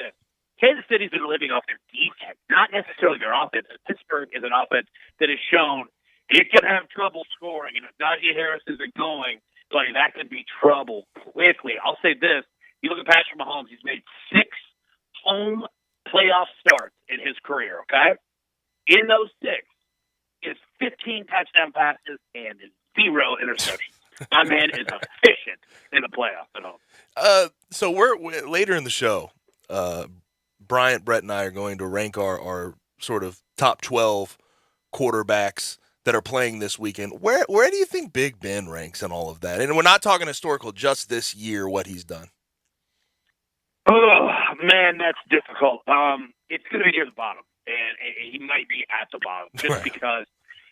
Kansas City's been living off their defense, not necessarily their offense. Pittsburgh is an offense that has shown it can have trouble scoring. And if Najee Harris isn't going, that could be trouble quickly. I'll say this. You look at Patrick Mahomes, he's made 6 home playoff starts in his career, okay? In those 6, he has 15 touchdown passes and 0 interceptions. My man is efficient in the playoffs at home. So we're later in the show. Bryant, Brett, and I are going to rank our sort of top 12 quarterbacks that are playing this weekend. Where do you think Big Ben ranks in all of that? And we're not talking historical, just this year, what he's done. Oh, man, that's difficult. It's going to be near the bottom, and he might be at the bottom just because,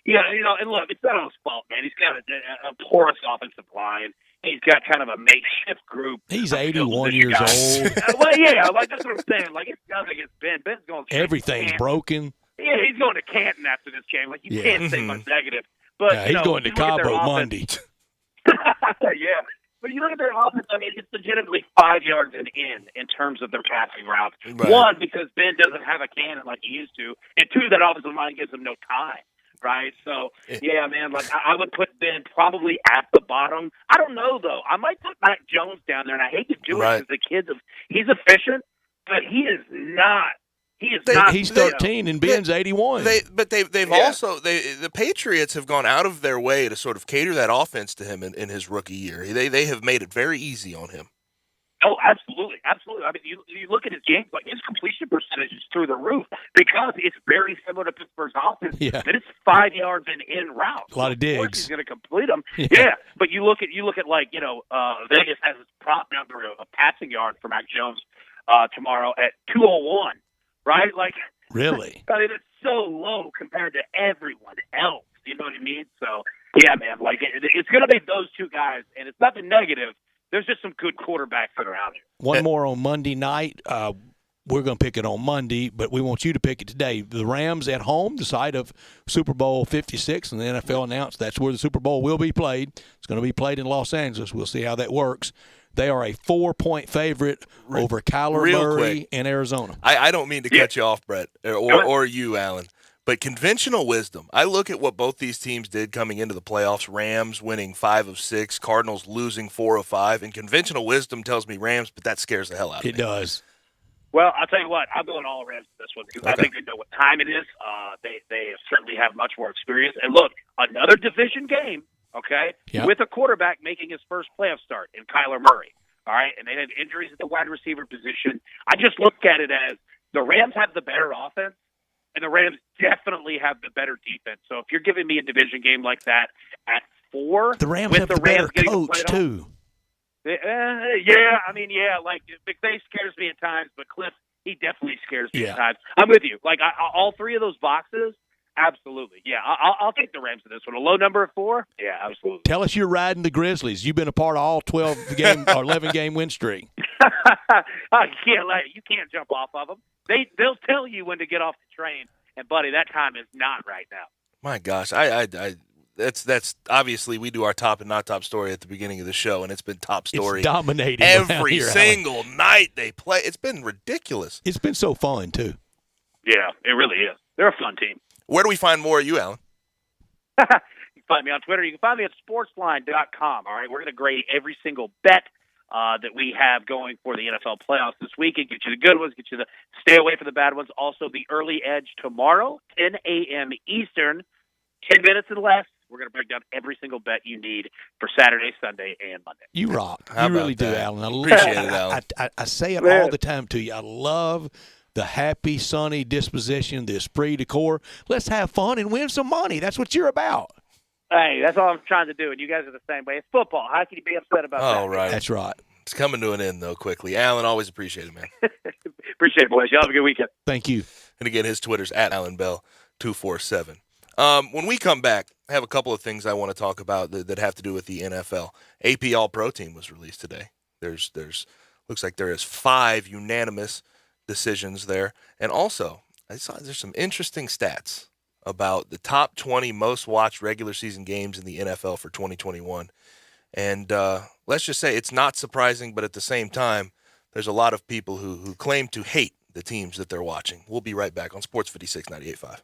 and look, it's not his fault, man. He's got a porous offensive line. He's got kind of a makeshift group. He's 81 years old. Well, yeah, that's what I'm saying. Like, it's nothing against Ben. Ben's going to everything's broken. Yeah, he's going to Canton after this game. Like, you can't say much negative. But he's going to Cabo Monday. Yeah. But you look at their offense, I mean, it's legitimately 5 yards and in terms of their passing routes. Right. One, because Ben doesn't have a cannon like he used to. And two, that offensive line gives him no time. Right? So, yeah, man, like I would put Ben probably at the bottom. I don't know, though. I might put Mac Jones down there, and I hate to do it because the kid's he's efficient, but he is not. He's 13 and Ben's 81. They've also the Patriots have gone out of their way to sort of cater that offense to him in his rookie year. They have made it very easy on him. Oh, absolutely. I mean, you look at his games, like his completion percentage is through the roof because it's very similar to Pittsburgh's offense. Yeah. And it's 5 yards and in routes. A lot of digs. Of course he's going to complete them. Yeah. But you look at like, Vegas has this prop number of passing yards for Mac Jones tomorrow at 201. Right? Like, really? I mean, it's so low compared to everyone else. You know what I mean? So, yeah, man, like, it's going to be those two guys, and it's nothing negative. There's just some good quarterbacks that are out here. One more on Monday night. We're going to pick it on Monday, but we want you to pick it today. The Rams at home, the site of Super Bowl 56, and the NFL announced that's where the Super Bowl will be played. It's going to be played in Los Angeles. We'll see how that works. They are a 4-point favorite over Kyler Murray in Arizona. I don't mean to cut you off, Brett, or you, Alan, but conventional wisdom. I look at what both these teams did coming into the playoffs, Rams winning 5 of 6, Cardinals losing 4 of 5, and conventional wisdom tells me Rams, but that scares the hell out of me. It does. Well, I'll tell you what, I'm going all Rams for this one because I think they know what time it is. They certainly have much more experience. And look, another division game. Okay, with a quarterback making his first playoff start in Kyler Murray. All right, and they had injuries at the wide receiver position. I just look at it as the Rams have the better offense, and the Rams definitely have the better defense. So if you're giving me a division game like that at 4, the Rams have the better coach too. Like McVay scares me at times, but Cliff, he definitely scares me at times. I'm with you. Like all three of those boxes. Absolutely. Yeah, I'll take the Rams in this one. A low number of 4? Yeah, absolutely. Tell us you're riding the Grizzlies. You've been a part of all 12-game or 11-game win streak. You can't jump off of them. They'll tell you when to get off the train, and, buddy, that time is not right now. My gosh, that's obviously we do our top and not top story at the beginning of the show, and it's been top story. It's dominating every single night they play. It's been ridiculous. It's been so fun, too. Yeah, it really is. They're a fun team. Where do we find more of you, Alan? You can find me on Twitter. You can find me at sportsline.com. All right, we're going to grade every single bet that we have going for the NFL playoffs this week and get you the good ones, get you the stay away from the bad ones. Also, the early edge tomorrow, 10 a.m. Eastern, 10 minutes and less. We're going to break down every single bet you need for Saturday, Sunday, and Monday. You rock. You really do, Alan. I appreciate it, Alan. I say it all the time to you. I love the happy, sunny disposition, the esprit de corps. Let's have fun and win some money. That's what you're about. Hey, that's all I'm trying to do, and you guys are the same way. It's football. How can you be upset about that? Oh, right. That's right. It's coming to an end, though, quickly. Alan, always appreciate it, man. Appreciate it, boys. Y'all have a good weekend. Thank you. And again, his Twitter's at AlanBell247. When we come back, I have a couple of things I want to talk about that have to do with the NFL. AP All-Pro team was released today. There's looks like there is 5 unanimous decisions there. And also, I saw there's some interesting stats about the top 20 most watched regular season games in the NFL for 2021. And let's just say it's not surprising, but at the same time, there's a lot of people who claim to hate the teams that they're watching. We'll be right back on Sports 56 98.5.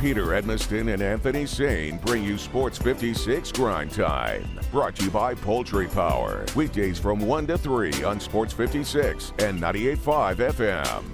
Peter Edmiston and Anthony Sane bring you Sports 56 Grind Time. Brought to you by Poultry Power. Weekdays from 1 to 3 on Sports 56 and 98.5 FM.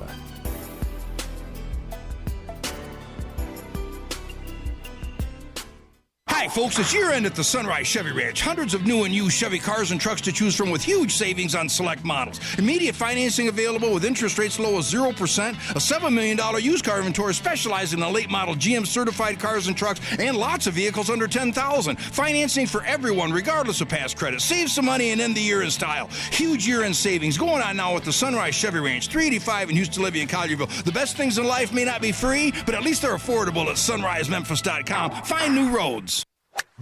Hey, Hi, folks. It's year-end at the Sunrise Chevy Ranch. Hundreds of new and used Chevy cars and trucks to choose from with huge savings on select models. Immediate financing available with interest rates low as 0%. A $7 million used car inventory specializing in late model GM certified cars and trucks, and lots of vehicles under $10,000. Financing for everyone, regardless of past credit. Save some money and end the year in style. Huge year-end savings going on now at the Sunrise Chevy Ranch, 385 in Houston, Levy, and Collierville. The best things in life may not be free, but at least they're affordable at sunrisememphis.com. Find new roads.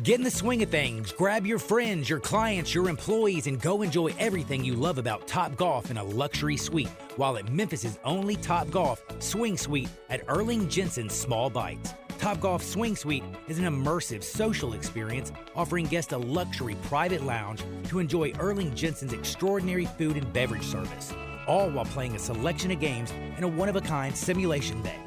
Get in the swing of things. Grab your friends, your clients, your employees, and go enjoy everything you love about Topgolf in a luxury suite. While at Memphis' only Topgolf Swing Suite at Erling Jensen's Small Bites. Topgolf Swing Suite is an immersive social experience offering guests a luxury private lounge to enjoy Erling Jensen's extraordinary food and beverage service, all while playing a selection of games in a one-of-a-kind simulation day.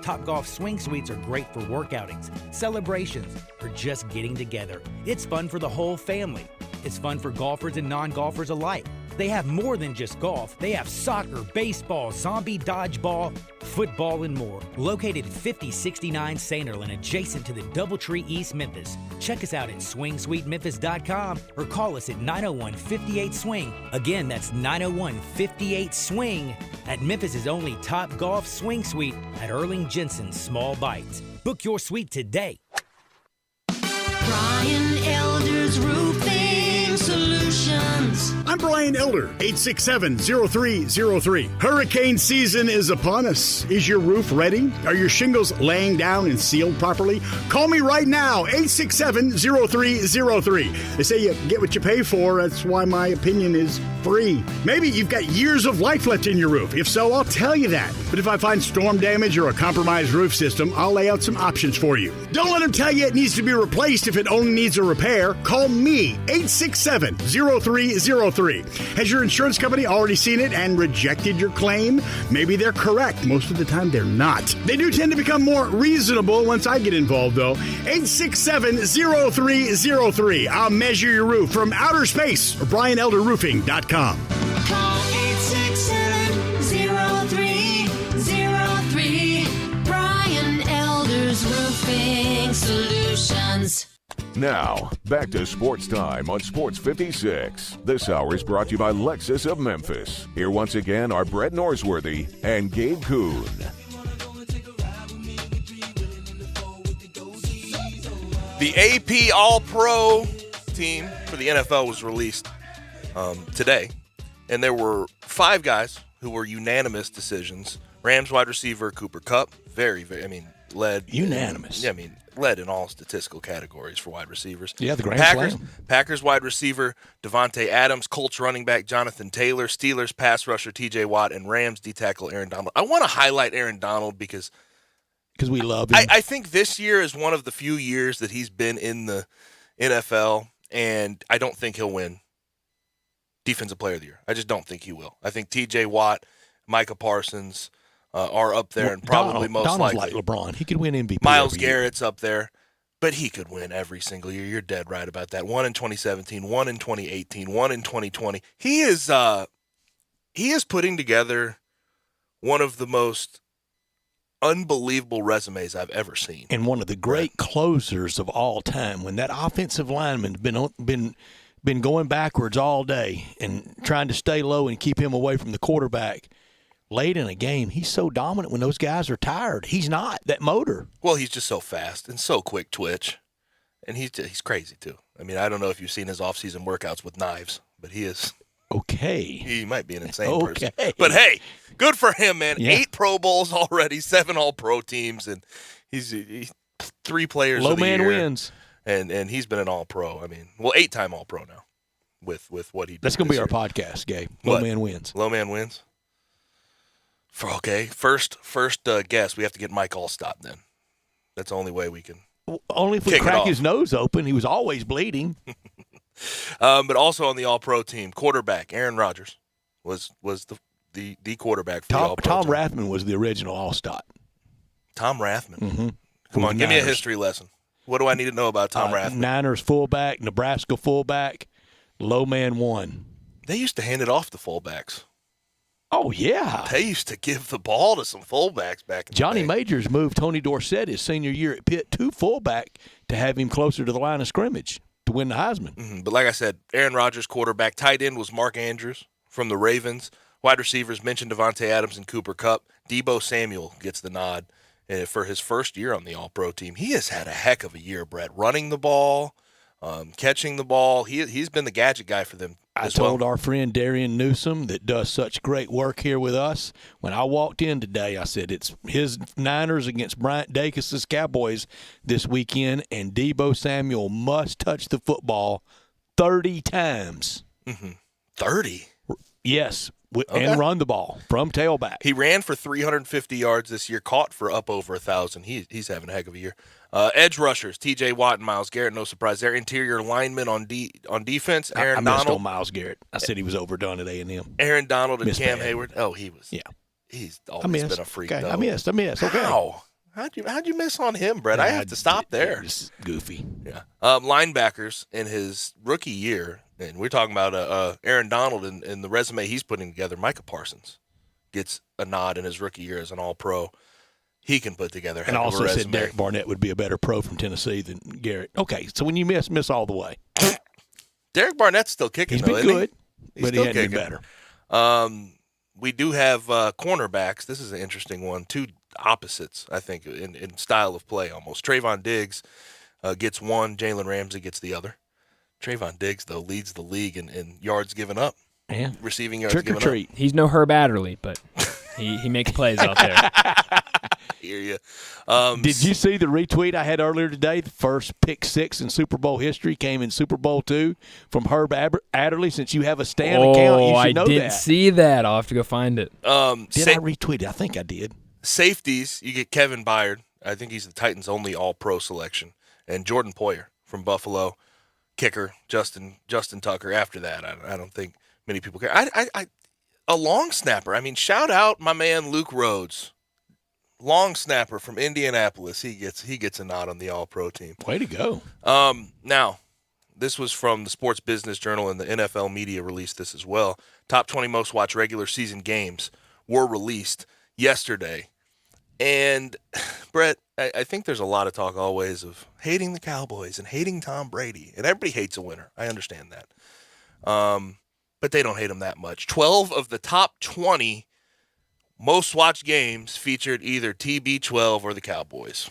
Topgolf Swing Suites are great for workoutings, celebrations, or just getting together. It's fun for the whole family. It's fun for golfers and non-golfers alike. They have more than just golf. They have soccer, baseball, zombie dodgeball, football, and more. Located at 5069 Sanderlin, adjacent to the Doubletree East Memphis. Check us out at swingsuitememphis.com or call us at 901-58-SWING. Again, that's 901-58-SWING at Memphis' only Topgolf Swing Suite at Erling Jensen's Small Bites. Book your suite today. Brian Elder's Roofing Solutions. I'm Brian Elder, 867-0303. Hurricane season is upon us. Is your roof ready? Are your shingles laying down and sealed properly? Call me right now, 867-0303. They say you get what you pay for. That's why my opinion is free. Maybe you've got years of life left in your roof. If so, I'll tell you that. But if I find storm damage or a compromised roof system, I'll lay out some options for you. Don't let them tell you it needs to be replaced if it only needs a repair. Call me, 867-0303. Has your insurance company already seen it and rejected your claim? Maybe they're correct. Most of the time, they're not. They do tend to become more reasonable once I get involved, though. 867-0303. I'll measure your roof from outer space or BrianElderRoofing.com. Call 867-0303. Brian Elder's Roofing Solutions. Now, back to Sports Time on Sports 56. This hour is brought to you by Lexus of Memphis. Here once again are Brett Norsworthy and Gabe Kuhn. The AP All-Pro team for the NFL was released today, and there were 5 guys who were unanimous decisions. Rams wide receiver Cooper Kupp, led. Unanimous. Led in all statistical categories for wide receivers. Yeah, the Grand Slam. Packers wide receiver Devontae Adams, Colts running back Jonathan Taylor, Steelers pass rusher TJ Watt, and Rams D-tackle Aaron Donald. I want to highlight Aaron Donald because we love him. I think this year is one of the few years that he's been in the NFL, and I don't think he'll win Defensive Player of the Year. I just don't think he will. I think TJ Watt, Micah Parsons are up there, and probably most likely. like LeBron. He could win MVP. Myles Garrett's up there, but he could win every single year. You're dead right about that. 1 in 2017, 1 in 2018, 1 in 2020. He is putting together one of the most unbelievable resumes I've ever seen. And one of the great closers of all time. When that offensive lineman's been going backwards all day and trying to stay low and keep him away from the quarterback. Late in a game, he's so dominant when those guys are tired. He's not that motor. Well, he's just so fast and so quick twitch, and he's crazy too. I don't know if you've seen his off-season workouts with knives, but he is okay. He might be an insane person, but hey, good for him, man. Yeah. 8 Pro Bowls already, 7 All-Pro teams, and he's 3 players. Low man wins, and he's been an All-Pro. 8-time All-Pro now with what he did. That's going to be our podcast, Gabe. Low man wins. Low man wins. First guess, we have to get Mike Allstott then. That's the only way we can. Only if we crack his nose open. He was always bleeding. But also on the All-Pro team, quarterback Aaron Rodgers was the quarterback for the All-Pro Tom team. Rathman was the original Allstott. Tom Rathman. Mm-hmm. Come on, give me a history lesson. What do I need to know about Tom Rathman? Niners fullback, Nebraska fullback, low man won. They used to hand it off to fullbacks. Oh, yeah. They used to give the ball to some fullbacks back in Johnny the day. Majors moved Tony Dorsett his senior year at Pitt to fullback to have him closer to the line of scrimmage to win the Heisman. But like I said, Aaron Rodgers quarterback. Tight end was Mark Andrews from the Ravens. Wide receivers mentioned Devontae Adams and Cooper Kupp. Debo Samuel gets the nod for his first year on the All-Pro team. He has had a heck of a year, Brett, running the ball, catching the ball. He's been the gadget guy for them. I told our friend Darian Newsom that does such great work here with us, when I walked in today, I said it's his Niners against Bryant Dacus' Cowboys this weekend, and Debo Samuel must touch the football 30 times. 30? Yes, Okay. and run the ball from tailback. He ran for 350 yards this year, caught for up over 1,000. He's having a heck of a year. Edge rushers, T.J. Watt and Myles Garrett, no surprise. Their interior linemen on defense, Aaron I missed Donald. on Myles Garrett. I said he was overdone at A&M. Aaron Donald and Missed Cam bad. Hayward. Oh, he was. Yeah. He's always been a freak, Okay, though. I missed. Okay. How? How'd you miss on him, Brett? I have to stop there. It's goofy. Yeah. Linebackers in his rookie year, and we're talking about Aaron Donald and the resume he's putting together. Micah Parsons gets a nod in his rookie year as an All-Pro. He can put together a heck And of a also resume. said Derek Barnett would be a better pro from Tennessee than Garrett. Okay, so when you miss all the way. Derek Barnett's still kicking, He's though, been isn't good, he? but he still hadn't been kicking. better. We do have cornerbacks. This is an interesting one. Two opposites, I think, in style of play almost. Trayvon Diggs gets one. Jalen Ramsey gets the other. Trayvon Diggs, though, leads the league in yards given up. Yeah. Receiving yards Trick or given treat. up. He's no Herb Adderley, but he makes plays out there. Hear you. Did you see the retweet I had earlier today? The first pick six in Super Bowl history came in Super Bowl II from Herb Adderley. Since you have a Stan account, you should know I didn't that. see that. I'll have to go find it. Did I retweet it? I think I did. Safeties, you get Kevin Byard. I think he's the Titans' only All-Pro selection. And Jordan Poyer from Buffalo. Kicker, Justin Tucker. After that, I don't think many people care. A long snapper. I mean, shout out my man Luke Rhodes. Long snapper from Indianapolis. He gets a nod on the All-Pro team. Way to go. Now, this was from the Sports Business Journal, and the NFL media released this as well. Top 20 most watched regular season games were released yesterday. And, Brett, I think there's a lot of talk always of hating the Cowboys and hating Tom Brady. And everybody hates a winner. I understand that. But they don't hate him that much. 12 of the top 20 most watched games featured either TB12 or the Cowboys.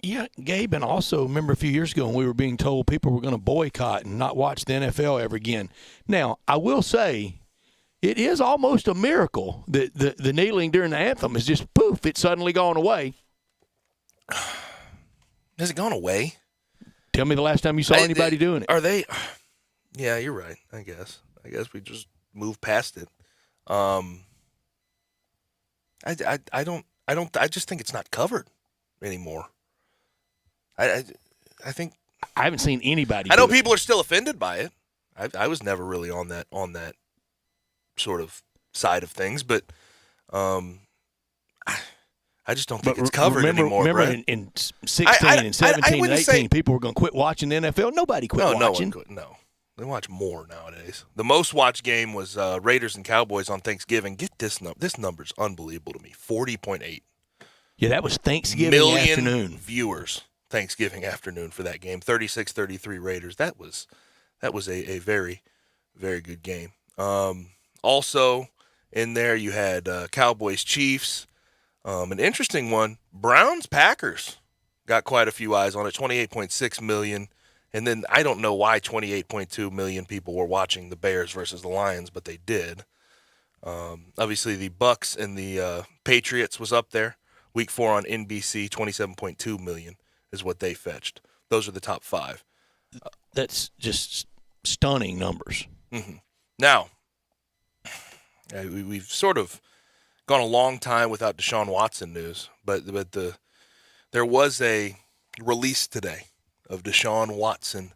Yeah, Gabe, and also remember a few years ago when we were being told people were going to boycott and not watch the NFL ever again. Now, I will say it is almost a miracle that the kneeling during the anthem is just poof, it's suddenly gone away. Has it gone away? Tell me the last time you saw anybody doing it. Are they? Yeah, you're right. I guess we just moved past it. I just think it's not covered anymore. I think I haven't seen anybody. I know do it. people are still offended by it. I was never really on that sort of side of things, but I just don't think it's covered anymore. Remember Brett. in 16 and 17 and 18, people were going to quit watching the NFL. Nobody quit watching. No. They watch more nowadays. The most watched game was Raiders and Cowboys on Thanksgiving. Get this number. This number's unbelievable to me. 40.8. Yeah, that was Thanksgiving million afternoon. Viewers Thanksgiving afternoon for that game. 36-33 Raiders. That was a very, very good game. Also in there you had Cowboys Chiefs. An interesting one. Browns Packers got quite a few eyes on it. 28.6 million. And then I don't know why 28.2 million people were watching the Bears versus the Lions, but they did. Obviously, the Bucks and the Patriots was up there. Week 4 on NBC, 27.2 million is what they fetched. Those are the top 5. That's just stunning numbers. Mm-hmm. Now, we've sort of gone a long time without Deshaun Watson news, but there was a release today of Deshaun Watson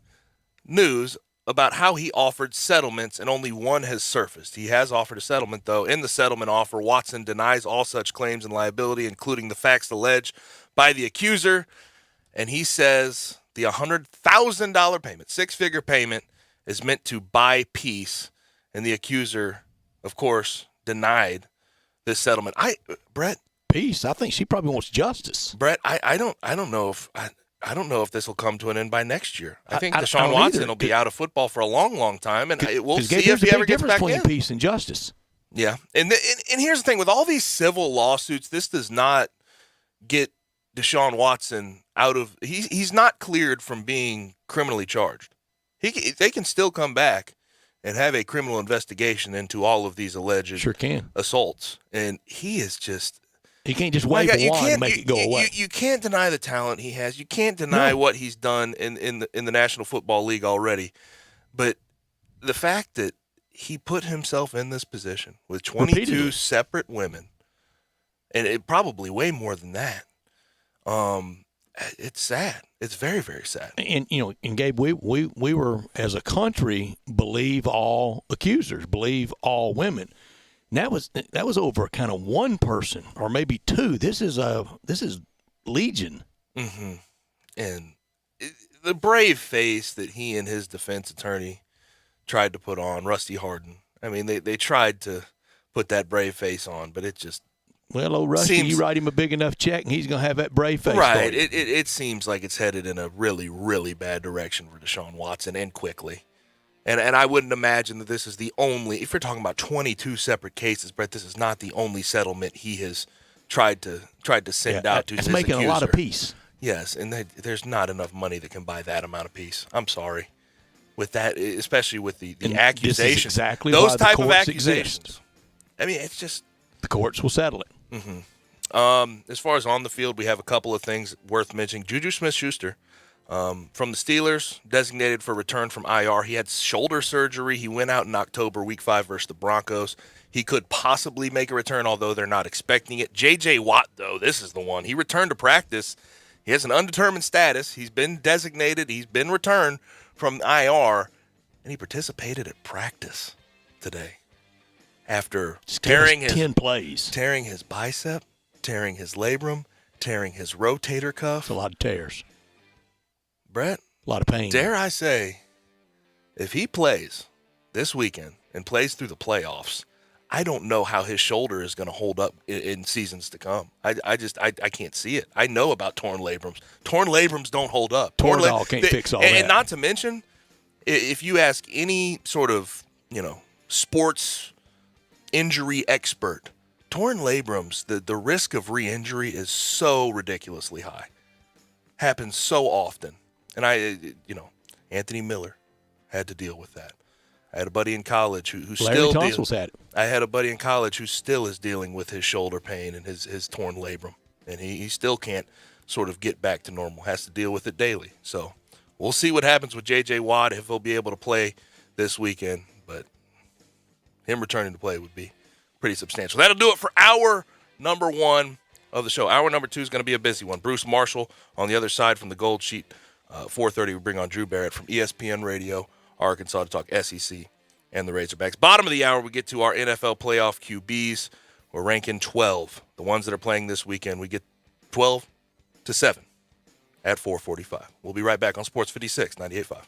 news about how he offered settlements, and only one has surfaced. He has offered a settlement, though. In the settlement offer, Watson denies all such claims and liability, including the facts alleged by the accuser, and he says the $100,000 payment, 6-figure payment, is meant to buy peace, and the accuser, of course, denied this settlement. Brett, peace. I think she probably wants justice. Brett, I don't know if this will come to an end by next year. I think I Deshaun don't Watson either. will be out of football for a long, long time, and we'll see Gabe, if he ever gets difference back between in. peace and justice. Yeah, and here's the thing: with all these civil lawsuits, this does not get Deshaun Watson out of. He's not cleared from being criminally charged. They can still come back and have a criminal investigation into all of these alleged assaults, and he is just. He can't just wave a wand and make it go away. You can't deny the talent he has. You can't deny what he's done in the National Football League already. But the fact that he put himself in this position with 22 Repeatedly. separate women, and it probably way more than that, it's sad. It's very, very sad. And Gabe, we were as a country believe all accusers, believe all women. And that was over kind of one person or maybe two. This is legion. Mm-hmm. And the brave face that he and his defense attorney tried to put on, Rusty Hardin. I mean, they tried to put that brave face on, but it just old Rusty, you write him a big enough check, and he's going to have that brave face. Right. It seems like it's headed in a really, really bad direction for Deshaun Watson, and quickly. And I wouldn't imagine that this is the only. If you're talking about 22 separate cases, Brett, this is not the only settlement he has tried to send out to his accuser. It's making a lot of peace. Yes, and there's not enough money that can buy that amount of peace. I'm sorry. With that, especially with the accusations. This is exactly those why type the of courts accusations. exist. I mean, it's just the courts will settle it. Mm-hmm. As far as on the field, we have a couple of things worth mentioning. Juju Smith-Schuster from the Steelers, designated for return from IR. He had shoulder surgery. He went out in October, Week 5 versus the Broncos. He could possibly make a return, although they're not expecting it. J.J. Watt, though, this is the one. He returned to practice. He has an undetermined status. He's been designated. He's been returned from IR, and he participated at practice today after tearing his 10 plays, tearing his bicep, tearing his labrum, tearing his rotator cuff. It's a lot of tears. Brett, a lot of pain. Dare I say, if he plays this weekend and plays through the playoffs, I don't know how his shoulder is going to hold up in seasons to come. I can't see it. I know about torn labrums. Torn labrums don't hold up. Toradol can't fix all that. And not to mention, if you ask any sort of sports injury expert, torn labrums, the risk of re-injury is so ridiculously high. Happens so often. And Anthony Miller had to deal with that. I had a buddy in college who still Tonsils had it. I had a buddy in college who still is dealing with his shoulder pain and his torn labrum. And he still can't sort of get back to normal, has to deal with it daily. So we'll see what happens with J.J. Watt, if he'll be able to play this weekend. But him returning to play would be pretty substantial. That'll do it for hour number 1 of the show. Hour number 2 is going to be a busy one. Bruce Marshall on the other side from the Gold Sheet. 4:30, we bring on Drew Barrett from ESPN Radio, Arkansas, to talk SEC and the Razorbacks. Bottom of the hour, we get to our NFL playoff QBs. We're ranking 12. The ones that are playing this weekend, we get 12 to 7 at 4:45. We'll be right back on Sports 56, 98.5.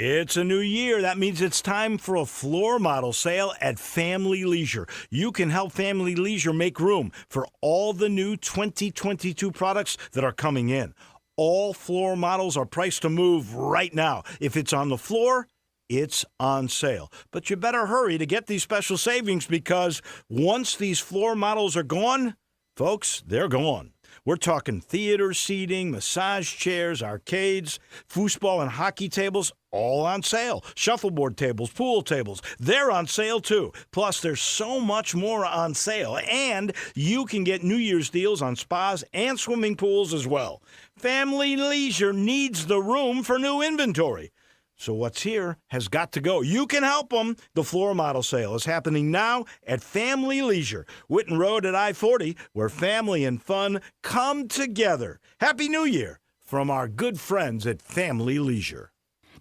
It's a new year. That means it's time for a floor model sale at Family Leisure. You can help Family Leisure make room for all the new 2022 products that are coming in. All floor models are priced to move right now. If it's on the floor, it's on sale. But you better hurry to get these special savings, because once these floor models are gone, folks, they're gone. We're talking theater seating, massage chairs, arcades, foosball and hockey tables, all on sale. Shuffleboard tables, pool tables, they're on sale too. Plus, there's so much more on sale. And you can get New Year's deals on spas and swimming pools as well. Family Leisure needs the room for new inventory. So what's here has got to go. You can help them. The floor model sale is happening now at Family Leisure, Whitten Road at I-40, where family and fun come together. Happy New Year from our good friends at Family Leisure.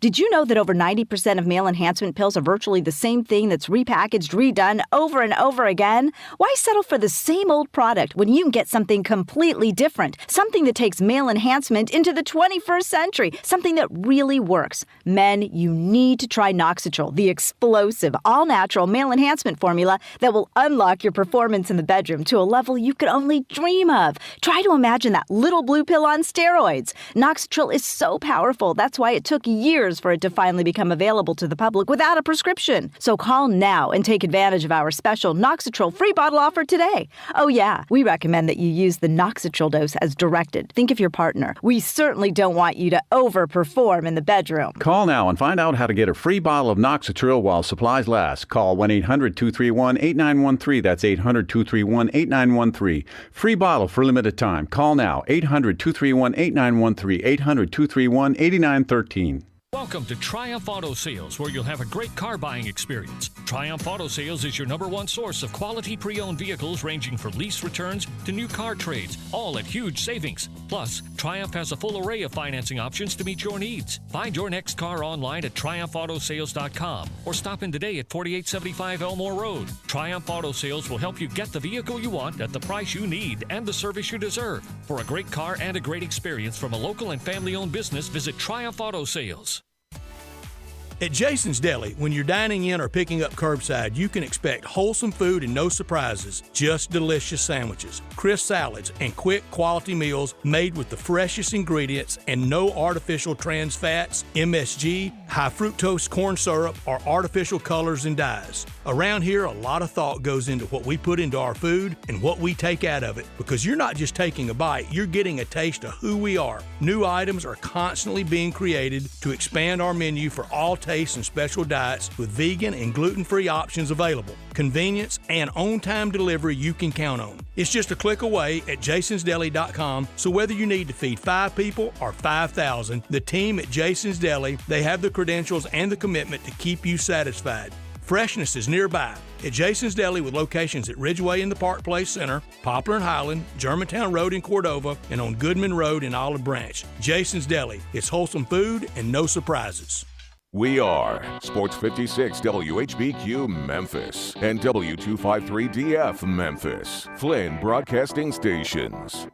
Did you know that over 90% of male enhancement pills are virtually the same thing that's repackaged, redone over and over again? Why settle for the same old product when you can get something completely different? Something that takes male enhancement into the 21st century. Something that really works. Men, you need to try Noxitrol, the explosive, all-natural male enhancement formula that will unlock your performance in the bedroom to a level you could only dream of. Try to imagine that little blue pill on steroids. Noxitrol is so powerful. That's why it took years for it to finally become available to the public without a prescription. So call now and take advantage of our special Noxitrol free bottle offer today. Oh yeah, we recommend that you use the Noxitrol dose as directed. Think of your partner. We certainly don't want you to overperform in the bedroom. Call now and find out how to get a free bottle of Noxitril while supplies last. Call 1-800-231-8913. That's 800-231-8913. Free bottle for limited time. Call now. 800-231-8913. 800-231-8913. Welcome to Triumph Auto Sales, where you'll have a great car buying experience. Triumph Auto Sales is your #1 source of quality pre-owned vehicles ranging from lease returns to new car trades, all at huge savings. Plus, Triumph has a full array of financing options to meet your needs. Find your next car online at triumphautosales.com or stop in today at 4875 Elmore Road. Triumph Auto Sales will help you get the vehicle you want at the price you need and the service you deserve. For a great car and a great experience from a local and family-owned business, visit Triumph Auto Sales. At Jason's Deli, when you're dining in or picking up curbside, you can expect wholesome food and no surprises, just delicious sandwiches, crisp salads, and quick quality meals made with the freshest ingredients and no artificial trans fats, MSG, high fructose corn syrup, or artificial colors and dyes. Around here, a lot of thought goes into what we put into our food and what we take out of it, because you're not just taking a bite, you're getting a taste of who we are. New items are constantly being created to expand our menu for all tastes and special diets with vegan and gluten-free options available. Convenience and on-time delivery you can count on. It's just a click away at jasonsdeli.com, so whether you need to feed 5 people or 5,000, the team at Jason's Deli, they have the credentials and the commitment to keep you satisfied. Freshness is nearby at Jason's Deli with locations at Ridgeway in the Park Place Center, Poplar and Highland, Germantown Road in Cordova, and on Goodman Road in Olive Branch. Jason's Deli. It's wholesome food and no surprises. We are Sports 56 WHBQ Memphis and W253DF Memphis, Flynn Broadcasting Stations.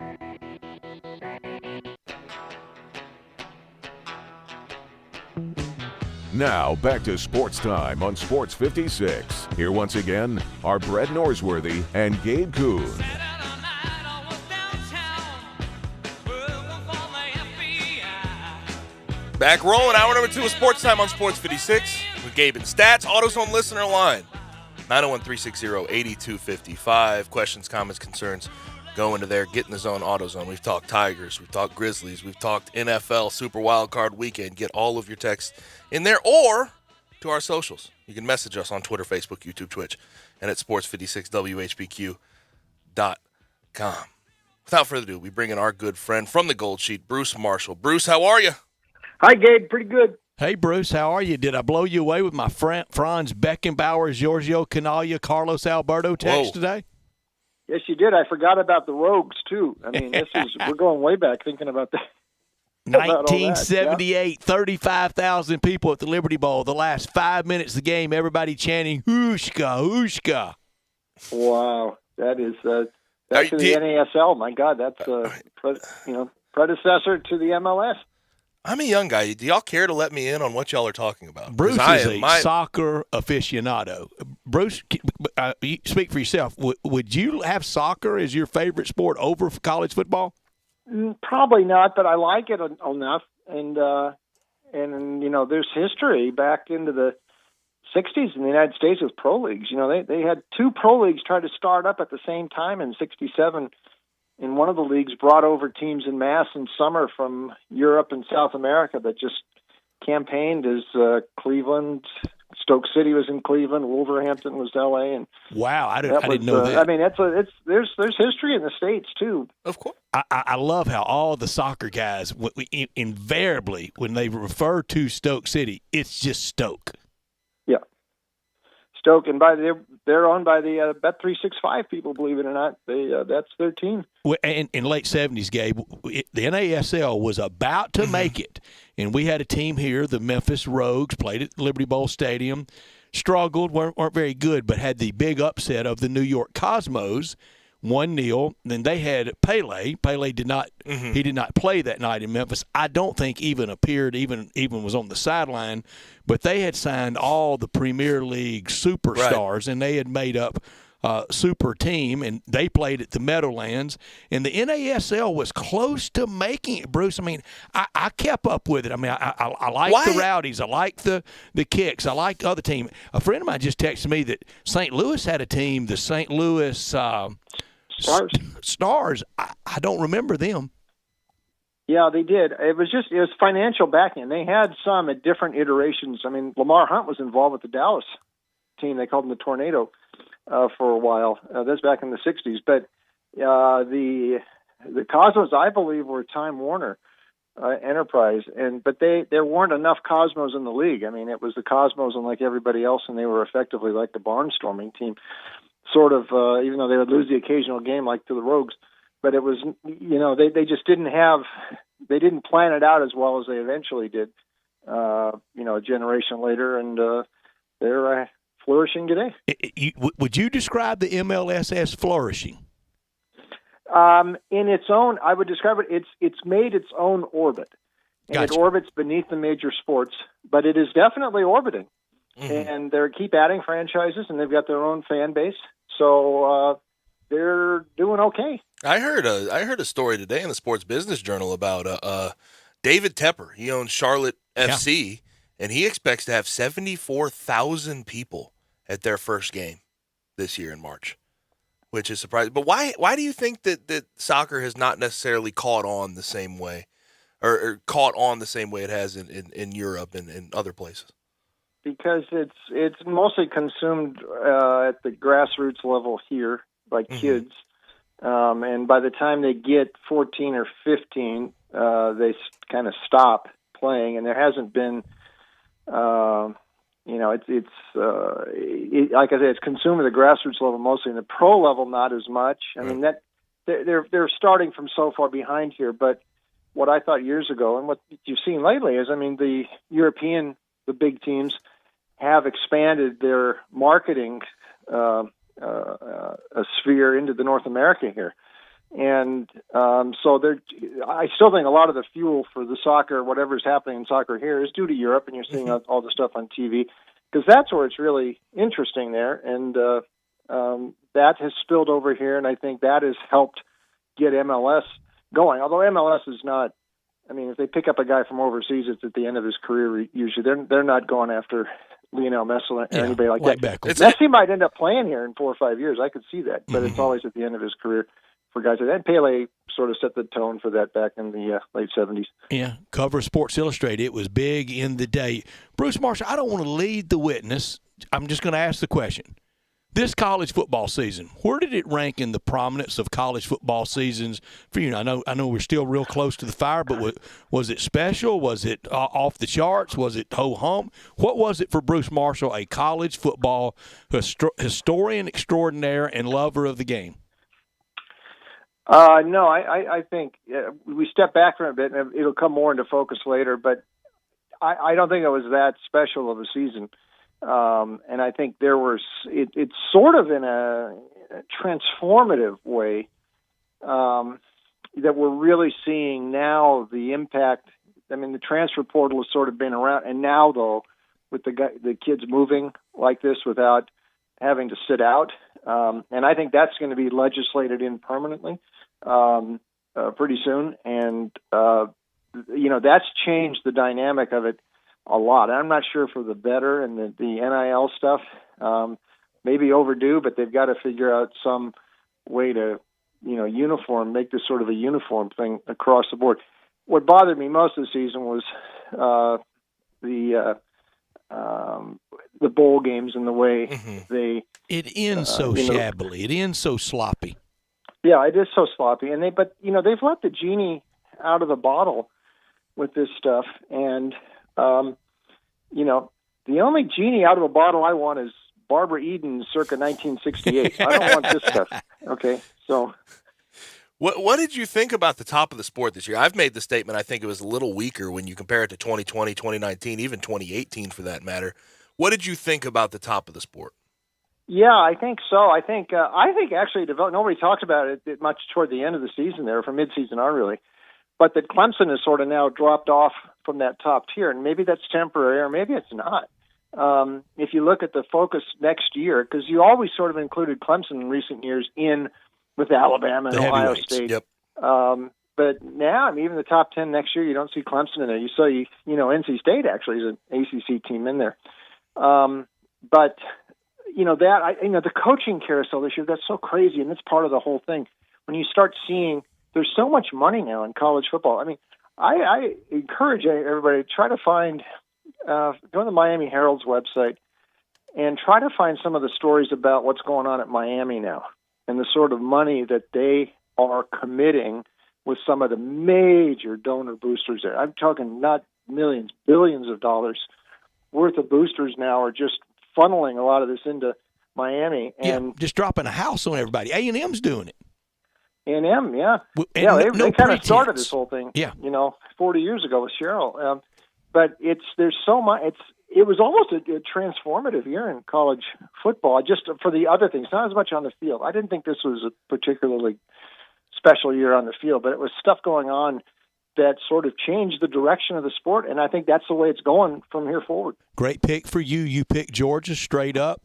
Now, back to Sports Time on Sports 56. Here once again are Brett Norsworthy and Gabe Kuhn. Back rolling, hour number 2 of Sports Time on Sports 56 with Gabe and Stats. AutoZone listener line, 901-360-8255. Questions, comments, concerns, go into there. Get in the zone, AutoZone. We've talked Tigers, we've talked Grizzlies, we've talked NFL, Super Wild Card Weekend. Get all of your texts in there or to our socials. You can message us on Twitter, Facebook, YouTube, Twitch, and at sports56whbq.com. Without further ado, we bring in our good friend from the Gold Sheet, Bruce Marshall. Bruce, how are you? Hi, Gabe. Pretty good. Hey, Bruce, how are you? Did I blow you away with my Franz Beckenbauer, Giorgio Canaglia, Carlos Alberto text today? Yes, you did. I forgot about the Rogues, too. I mean, we're going way back thinking about that. 1978, 35,000 people at the Liberty Bowl. The last 5 minutes of the game, everybody chanting, "Hushka, Hushka." Wow. That is that's the NASL. My God, that's predecessor to the MLS. I'm a young guy. Do y'all care to let me in on what y'all are talking about? Bruce is a soccer aficionado. Bruce, you speak for yourself. Would you have soccer as your favorite sport over college football? Probably not, but I like it enough. And there's history back into the 60s in the United States with pro leagues. You know, they had 2 pro leagues try to start up at the same time in 67. And one of the leagues brought over teams en masse in summer from Europe and South America that just campaigned as Cleveland. Stoke City was in Cleveland. Wolverhampton was L.A. And wow, I didn't know that. I mean, there's history in the States too. Of course. I love how all the soccer guys invariably, when they refer to Stoke City, it's just Stoke. Yeah, Stoke, and they're owned by the Bet365 people. Believe it or not, that's their team. In late 70s, Gabe, the NASL was about to make it, and we had a team here, the Memphis Rogues, played at Liberty Bowl Stadium, struggled, weren't very good, but had the big upset of the New York Cosmos, 1-0. Then they had Pele. Pele did not he did not play that night in Memphis. I don't think even appeared, even was on the sideline. But they had signed all the Premier League superstars, and they had made up super team, and they played at the Meadowlands. And the NASL was close to making it, Bruce. I mean, I kept up with it. I mean, I like the Rowdies. I like the Kicks. I like the other team. A friend of mine just texted me that St. Louis had a team, the St. Louis Stars. I don't remember them. Yeah, they did. It was financial backing. They had some at different iterations. I mean, Lamar Hunt was involved with the Dallas team. They called them the Tornado for a while. That's back in the 60s. But the Cosmos, I believe, were Time Warner Enterprise, but there weren't enough Cosmos in the league. I mean, it was the Cosmos and like everybody else, and they were effectively like the barnstorming team, sort of. Even though they would lose the occasional game, like to the Rogues. But it was, they just didn't plan it out as well as they eventually did, a generation later, and they're flourishing today. Would you describe the MLS as flourishing? In its own, I would describe it, it's made its own orbit. And It orbits beneath the major sports, but it is definitely orbiting. And they keep adding franchises, and they've got their own fan base. So they're doing okay. I heard a story today in the Sports Business Journal about David Tepper. He owns Charlotte FC, and he expects to have 74,000 people at their first game this year in March, which is surprising. But why do you think that soccer has not necessarily caught on the same way, or caught on the same way it has in Europe and in other places? Because it's mostly consumed at the grassroots level here by kids. And by the time they get 14 or 15, they kind of stop playing, and there hasn't been, like I said, it's consumed at the grassroots level mostly. In the pro level, not as much. I mean, that they're starting from so far behind here. But what I thought years ago, and what you've seen lately, is, I mean, the big teams have expanded their marketing a sphere into the North America here. And so I still think a lot of the fuel for the soccer, whatever's happening in soccer here, is due to Europe, and you're seeing all the stuff on TV, because that's where it's really interesting there. And that has spilled over here, and I think that has helped get MLS going. Although MLS is not, I mean, if they pick up a guy from overseas, it's at the end of his career usually. They're not going after Lionel Messi or anybody like that. Messi might end up playing here in 4 or 5 years. I could see that, but it's always at the end of his career for guys like that. And Pele sort of set the tone for that back in the late 70s. Yeah, cover of Sports Illustrated. It was big in the day. Bruce Marshall, I don't want to lead the witness. I'm just going to ask the question. This college football season, where did it rank in the prominence of college football seasons for you? I know we're still real close to the fire, but was it special? Was it off the charts? Was it ho-hum? What was it for Bruce Marshall, a college football historian extraordinaire and lover of the game? No, I think we step back from it a bit, and it'll come more into focus later, but I don't think it was that special of a season. And I think it's sort of in a transformative way that we're really seeing now the impact. I mean, the transfer portal has sort of been around, and now, though, with the kids moving like this without having to sit out, and I think that's going to be legislated in permanently pretty soon. And, that's changed the dynamic of it a lot. I'm not sure for the better, and the NIL stuff maybe overdue, but they've got to figure out some way to, make this sort of a uniform thing across the board. What bothered me most of the season was the bowl games and the way it ends so shabbily. It ends so sloppy. Yeah, it is so sloppy, and they've let the genie out of the bottle with this stuff, and the only genie out of a bottle I want is Barbara Eden circa 1968. I don't want this stuff. Okay, so. What did you think about the top of the sport this year? I've made the statement I think it was a little weaker when you compare it to 2020, 2019, even 2018 for that matter. What did you think about the top of the sport? Yeah, I think so. I think actually nobody talked about it much toward the end of the season there, from midseason on really, but that Clemson has sort of now dropped off from that top tier, and maybe that's temporary or maybe it's not. If you look at the focus next year, because you always sort of included Clemson in recent years with Alabama and Ohio State. Yep. But now, I mean, even the top 10 next year, you don't see Clemson in there. You saw, NC State actually is an ACC team in there. But the coaching carousel this year, that's so crazy, and that's part of the whole thing. When you start seeing there's so much money now in college football. I mean, I encourage everybody to try to find, go to the Miami Herald's website and try to find some of the stories about what's going on at Miami now and the sort of money that they are committing with some of the major donor boosters there. I'm talking not millions, billions of dollars worth of boosters now are just funneling a lot of this into Miami. And just dropping a house on everybody. A&M's doing it. A&M, yeah. They kind of started this whole thing, 40 years ago with Cheryl. But there's so much. It was almost a transformative year in college football, just for the other things, not as much on the field. I didn't think this was a particularly special year on the field, but it was stuff going on that sort of changed the direction of the sport, and I think that's the way it's going from here forward. Great pick for you. You picked Georgia straight up,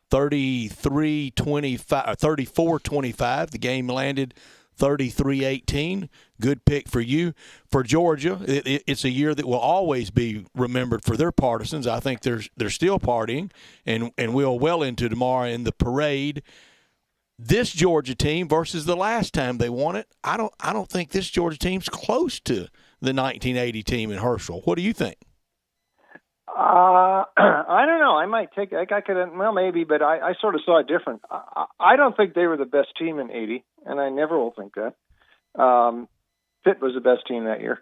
34-25. The game landed 33-18. Good pick for you. For Georgia, it's a year that will always be remembered for their partisans. I think they're still partying, and we'll well into tomorrow in the parade. This Georgia team versus the last time they won it, I don't think this Georgia team's close to the 1980 team in Herschel. What do you think? I don't know. I might take. Maybe, but I sort of saw it different. I don't think they were the best team in '80, and I never will think that. Pitt was the best team that year,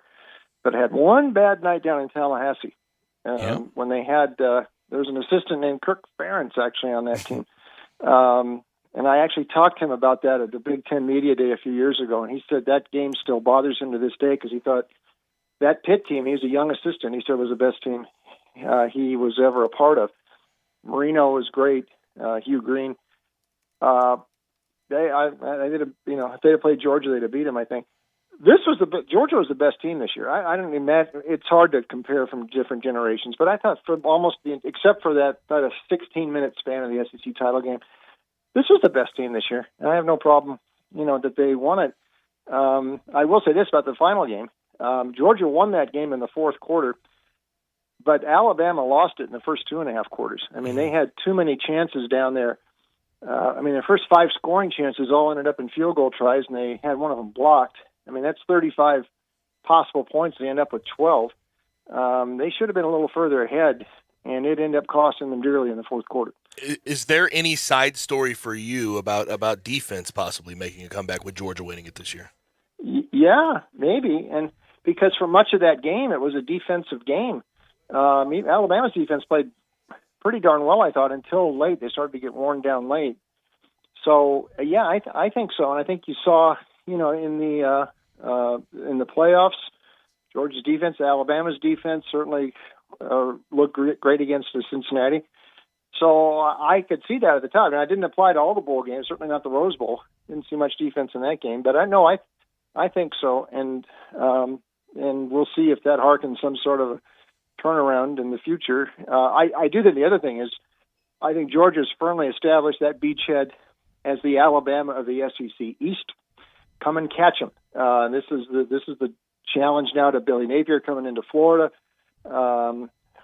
but had one bad night down in Tallahassee when they had. There was an assistant named Kirk Ferentz actually on that team. And I actually talked to him about that at the Big Ten Media Day a few years ago, and he said that game still bothers him to this day because he thought that Pitt team, he was a young assistant, he said was the best team he was ever a part of. Marino was great, Hugh Green. If they'd have played Georgia, they'd have beat him, I think. Georgia was the best team this year. I don't imagine, it's hard to compare from different generations, but I thought except for that 16-minute span of the SEC title game, this was the best team this year, and I have no problem, that they won it. I will say this about the final game. Georgia won that game in the fourth quarter, but Alabama lost it in the first 2.5 quarters. I mean, they had too many chances down there. Their first 5 scoring chances all ended up in field goal tries, and they had one of them blocked. I mean, that's 35 possible points. They end up with 12. They should have been a little further ahead, and it ended up costing them dearly in the fourth quarter. Is there any side story for you about defense possibly making a comeback with Georgia winning it this year? Yeah, maybe. And because for much of that game, it was a defensive game. Alabama's defense played pretty darn well, I thought, until late. They started to get worn down late. So, yeah, I think so. And I think you saw, in the playoffs, Georgia's defense, Alabama's defense certainly looked great against Cincinnati. So I could see that at the time. And I didn't apply to all the bowl games, certainly not the Rose Bowl. Didn't see much defense in that game. But I think so. And we'll see if that harkens some sort of turnaround in the future. I do think the other thing is I think Georgia's firmly established that beachhead as the Alabama of the SEC East. Come and catch them. This is the challenge now to Billy Napier coming into Florida.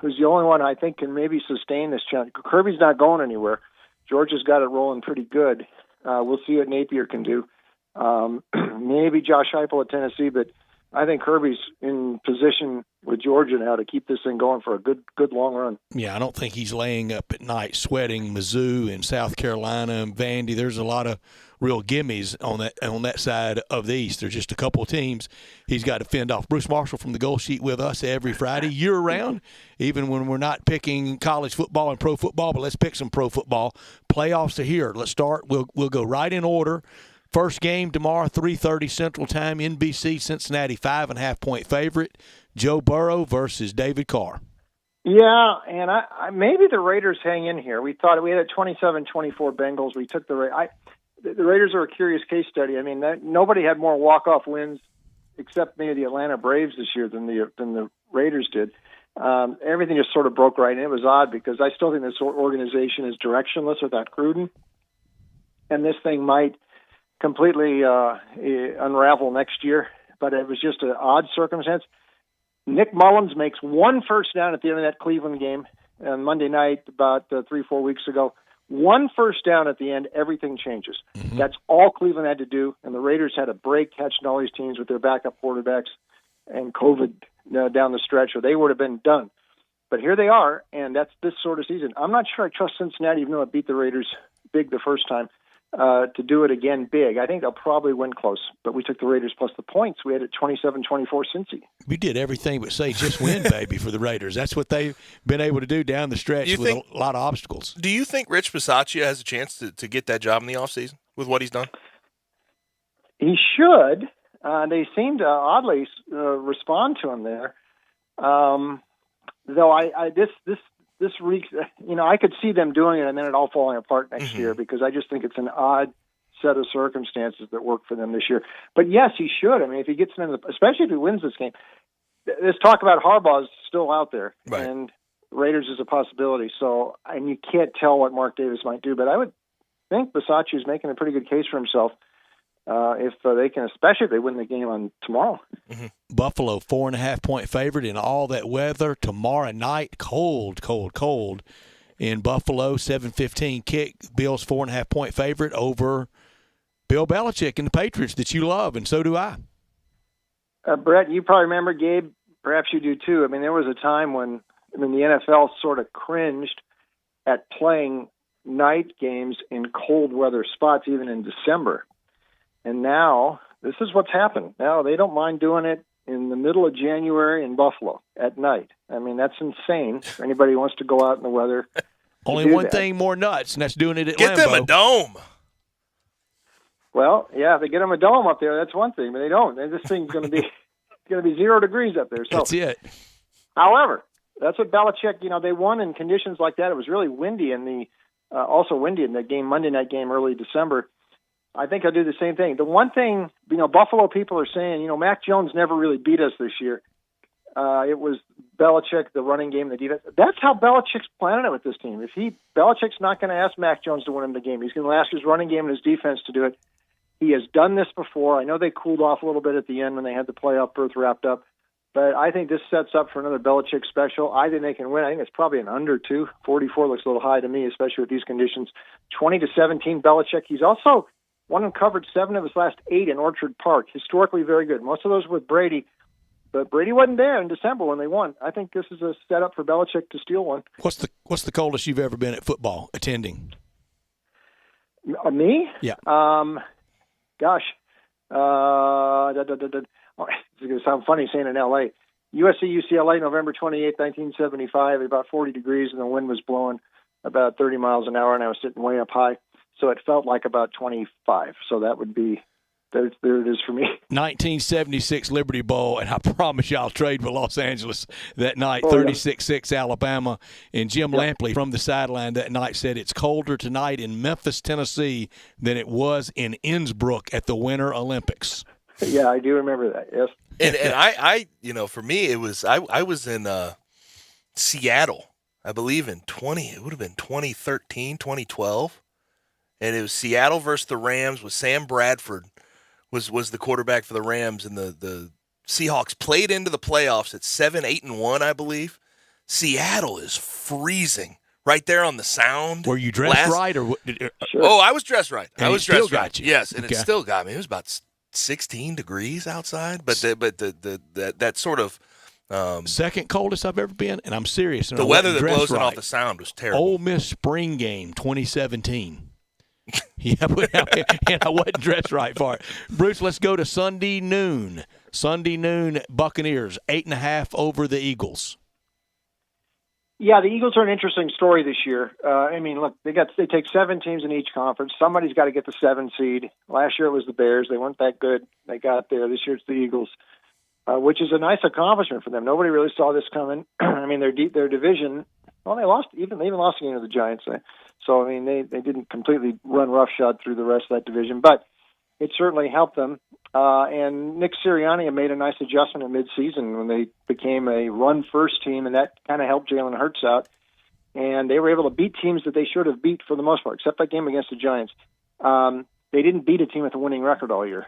Who's the only one I think can maybe sustain this challenge. Kirby's not going anywhere. Georgia's got it rolling pretty good. We'll see what Napier can do. Maybe Josh Heupel at Tennessee, but I think Kirby's in position with Georgia now to keep this thing going for a good long run. Yeah, I don't think he's laying up at night sweating Mizzou and South Carolina and Vandy. There's a lot of real gimmies on that side of the East. There's just a couple of teams he's got to fend off. Bruce Marshall from the Goal Sheet with us every Friday, year-round, even when we're not picking college football and pro football, but let's pick some pro football. Playoffs are here. Let's start. We'll go right in order. First game tomorrow, 3:30 Central Time, NBC, Cincinnati, 5.5-point favorite. Joe Burrow versus David Carr. Yeah, and I maybe the Raiders hang in here. We thought we had a 27-24 Bengals. We took the Raiders are a curious case study. I mean, nobody had more walk-off wins except maybe the Atlanta Braves this year than the Raiders did. Everything just sort of broke right, and it was odd because I still think this organization is directionless without Gruden, and this thing might completely unravel next year, but it was just an odd circumstance. Nick Mullins makes one first down at the end of that Cleveland game on Monday night about 3-4 weeks ago. One first down at the end, everything changes. Mm-hmm. That's all Cleveland had to do, and the Raiders had a break catching all these teams with their backup quarterbacks and COVID down the stretch, or they would have been done. But here they are, and that's this sort of season. I'm not sure I trust Cincinnati, even though it beat the Raiders big the first time, to do it again big. I think they'll probably win close, but we took the Raiders plus the points. We had it 27-24 Cincy. We did everything but say just win, baby, for the Raiders. That's what they've been able to do down the stretch with a lot of obstacles. Do you think Rich Bisaccia has a chance to get that job in the offseason with what he's done? He should. They seem to oddly respond to him there. Though this week, I could see them doing it and then it all falling apart next year because I just think it's an odd set of circumstances that work for them this year. But yes, he should. I mean, if he gets them especially if he wins this game, this talk about Harbaugh is still out there, right. And Raiders is a possibility. So, and you can't tell what Mark Davis might do, but I would think Bisaccia is making a pretty good case for himself. If they can, especially if they win the game on tomorrow. Mm-hmm. Buffalo, 4.5-point favorite in all that weather tomorrow night. Cold in Buffalo. 7:15 kick. Bills 4.5-point favorite over Bill Belichick and the Patriots that you love, and so do I. Brett, you probably remember, Gabe. Perhaps you do too. I mean, there was a time when the NFL sort of cringed at playing night games in cold weather spots, even in December. And now, this is what's happened. Now, they don't mind doing it in the middle of January in Buffalo at night. I mean, that's insane for anybody who wants to go out in the weather. Only one thing more nuts, and that's doing it at Lambeau. Get them a dome. Well, yeah, if they get them a dome up there, that's one thing, but they don't. This thing's going to be 0 degrees up there. So, that's it. However, that's what Belichick, they won in conditions like that. It was really windy also windy in the game, Monday night game, early December. I think I'll do the same thing. The one thing, Buffalo people are saying, Mac Jones never really beat us this year. It was Belichick, the running game, the defense. That's how Belichick's planning it with this team. Belichick's not going to ask Mac Jones to win him the game. He's going to ask his running game and his defense to do it. He has done this before. I know they cooled off a little bit at the end when they had the playoff berth wrapped up, but I think this sets up for another Belichick special. I think they can win. I think it's probably an under 2. 44 looks a little high to me, especially with these conditions. 20-17 Belichick. He's also won and covered 7 of his last 8 in Orchard Park. Historically very good. Most of those with Brady, but Brady wasn't there in December when they won. I think this is a setup for Belichick to steal one. What's the coldest you've ever been at football attending? Me? Yeah. Gosh. It's going to sound funny saying in L.A. USC, UCLA, November 28, 1975, about 40 degrees, and the wind was blowing about 30 miles an hour, and I was sitting way up high. So it felt like about 25. So that would be, there it is for me. 1976 Liberty Bowl, and I promise you I'll trade with Los Angeles that night, 36-6 Alabama. And Jim Lampley from the sideline that night said it's colder tonight in Memphis, Tennessee than it was in Innsbruck at the Winter Olympics. Yeah, I do remember that, yes. And I for me, it was, I was in Seattle, I believe it would have been 2013, 2012. And it was Seattle versus the Rams with Sam Bradford was the quarterback for the Rams, and the Seahawks played into the playoffs at 7-8-1, I believe. Seattle is freezing right there on the Sound. Were you dressed right, or what? Sure. Oh, I was dressed right. And I was dressed got right. You. Yes, and okay. It still got me. It was about 16 degrees outside, but that sort of second coldest I've ever been, and I'm serious. And the weather that blows it off the sound was terrible. Ole Miss spring game 2017. Yeah, but and I wasn't dressed right for it. Bruce, let's go to Sunday noon. Sunday noon, Buccaneers 8.5 over the Eagles. Yeah, the Eagles are an interesting story this year. I mean, look, they take 7 teams in each conference. Somebody's got to get the 7 seed. Last year it was the Bears. They weren't that good. They got there. This year it's the Eagles, which is a nice accomplishment for them. Nobody really saw this coming. I mean, their division. Well, they even lost a game to the Giants. So I mean, they didn't completely run roughshod through the rest of that division, but it certainly helped them. And Nick Sirianni made a nice adjustment at midseason when they became a run-first team, and that kind of helped Jalen Hurts out. And they were able to beat teams that they should have beat for the most part, except that game against the Giants. They didn't beat a team with a winning record all year,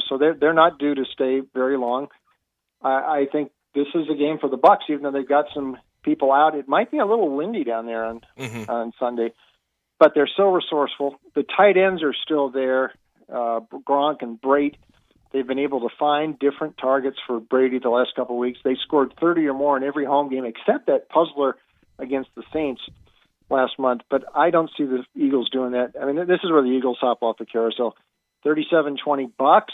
so they're not due to stay very long. I think this is a game for the Bucs, even though they've got some people out. It might be a little windy down there on Sunday, but they're so resourceful. The tight ends are still there, Gronk and Brate. They've been able to find different targets for Brady the last couple of weeks. They scored 30 or more in every home game except that puzzler against the Saints last month. But I don't see the Eagles doing that. I mean, this is where the Eagles hop off the carousel. 37-20 Bucs,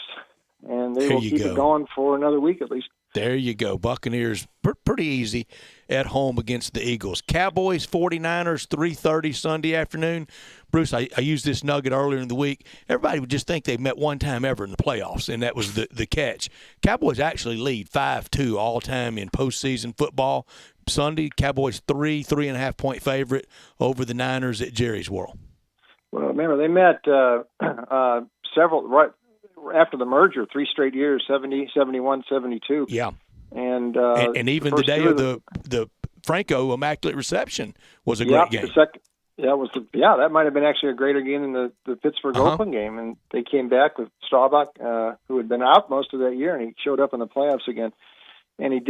and they will keep it going for another week at least. There you go. Buccaneers pretty easy at home against the Eagles. Cowboys, 49ers, 3:30 Sunday afternoon. Bruce, I used this nugget earlier in the week. Everybody would just think they've met one time ever in the playoffs, and that was the catch. Cowboys actually lead 5-2 all-time in postseason football. Sunday, Cowboys 3.5 point favorite over the Niners at Jerry's World. Well, remember, they met several right after the merger, 3 straight years, 70, 71, 72. Yeah. And even the day of the Franco Immaculate Reception was a great game. That might have been actually a greater game than the Pittsburgh Oakland game. And they came back with Staubach, who had been out most of that year, and he showed up in the playoffs again. And he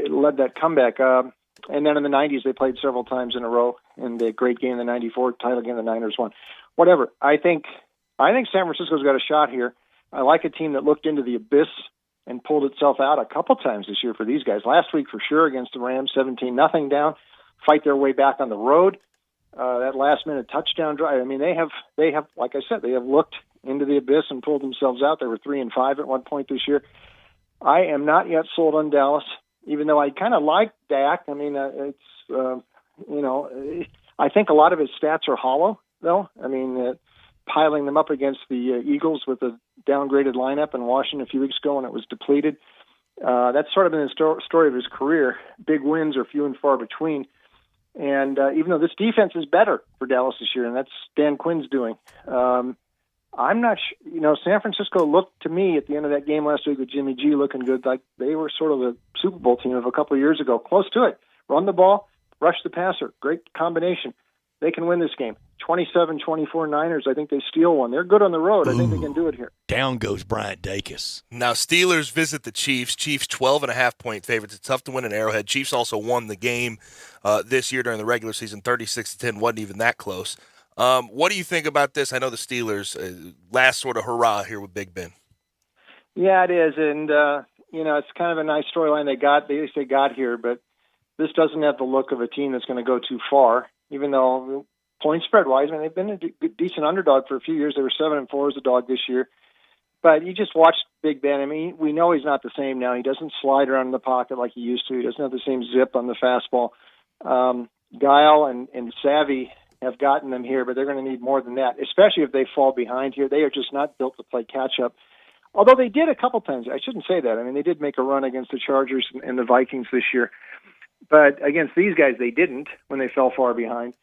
led that comeback. And then in the 90s, they played several times in a row. And the great game in the 94 title game, the Niners won. Whatever. I think San Francisco's got a shot here. I like a team that looked into the abyss and pulled itself out a couple times this year for these guys. Last week, for sure, against the Rams, 17-0 down, fight their way back on the road. That last-minute touchdown drive. I mean, they have, like I said, they have looked into the abyss and pulled themselves out. They were 3-5 at one point this year. I am not yet sold on Dallas, even though I kind of like Dak. I mean, I think a lot of his stats are hollow, though. I mean, piling them up against the Eagles with a downgraded lineup in Washington a few weeks ago when it was depleted. That's sort of been the story of his career. Big wins are few and far between. And even though this defense is better for Dallas this year, and that's Dan Quinn's doing, I'm not sure. San Francisco looked to me at the end of that game last week with Jimmy G looking good, like they were sort of a Super Bowl team of a couple of years ago, close to it. Run the ball, rush the passer, great combination. They can win this game. 27-24 Niners, I think they steal one. They're good on the road. I think they can do it here. Down goes Bryant Dacus. Now, Steelers visit the Chiefs. Chiefs 12.5 point favorites. It's tough to win in Arrowhead. Chiefs also won the game this year during the regular season, 36-10. Wasn't even that close. What do you think about this? I know the Steelers, last sort of hurrah here with Big Ben. Yeah, it is. And, it's kind of a nice storyline they got here, but this doesn't have the look of a team that's going to go too far, even though point spread-wise, I mean, they've been a decent underdog for a few years. They were 7-4 as a dog this year. But you just watched Big Ben. I mean, we know he's not the same now. He doesn't slide around in the pocket like he used to. He doesn't have the same zip on the fastball. Guile and savvy have gotten them here, but they're going to need more than that, especially if they fall behind here. They are just not built to play catch-up. Although they did a couple times. I shouldn't say that. I mean, they did make a run against the Chargers and the Vikings this year. But against these guys, they didn't when they fell far behind.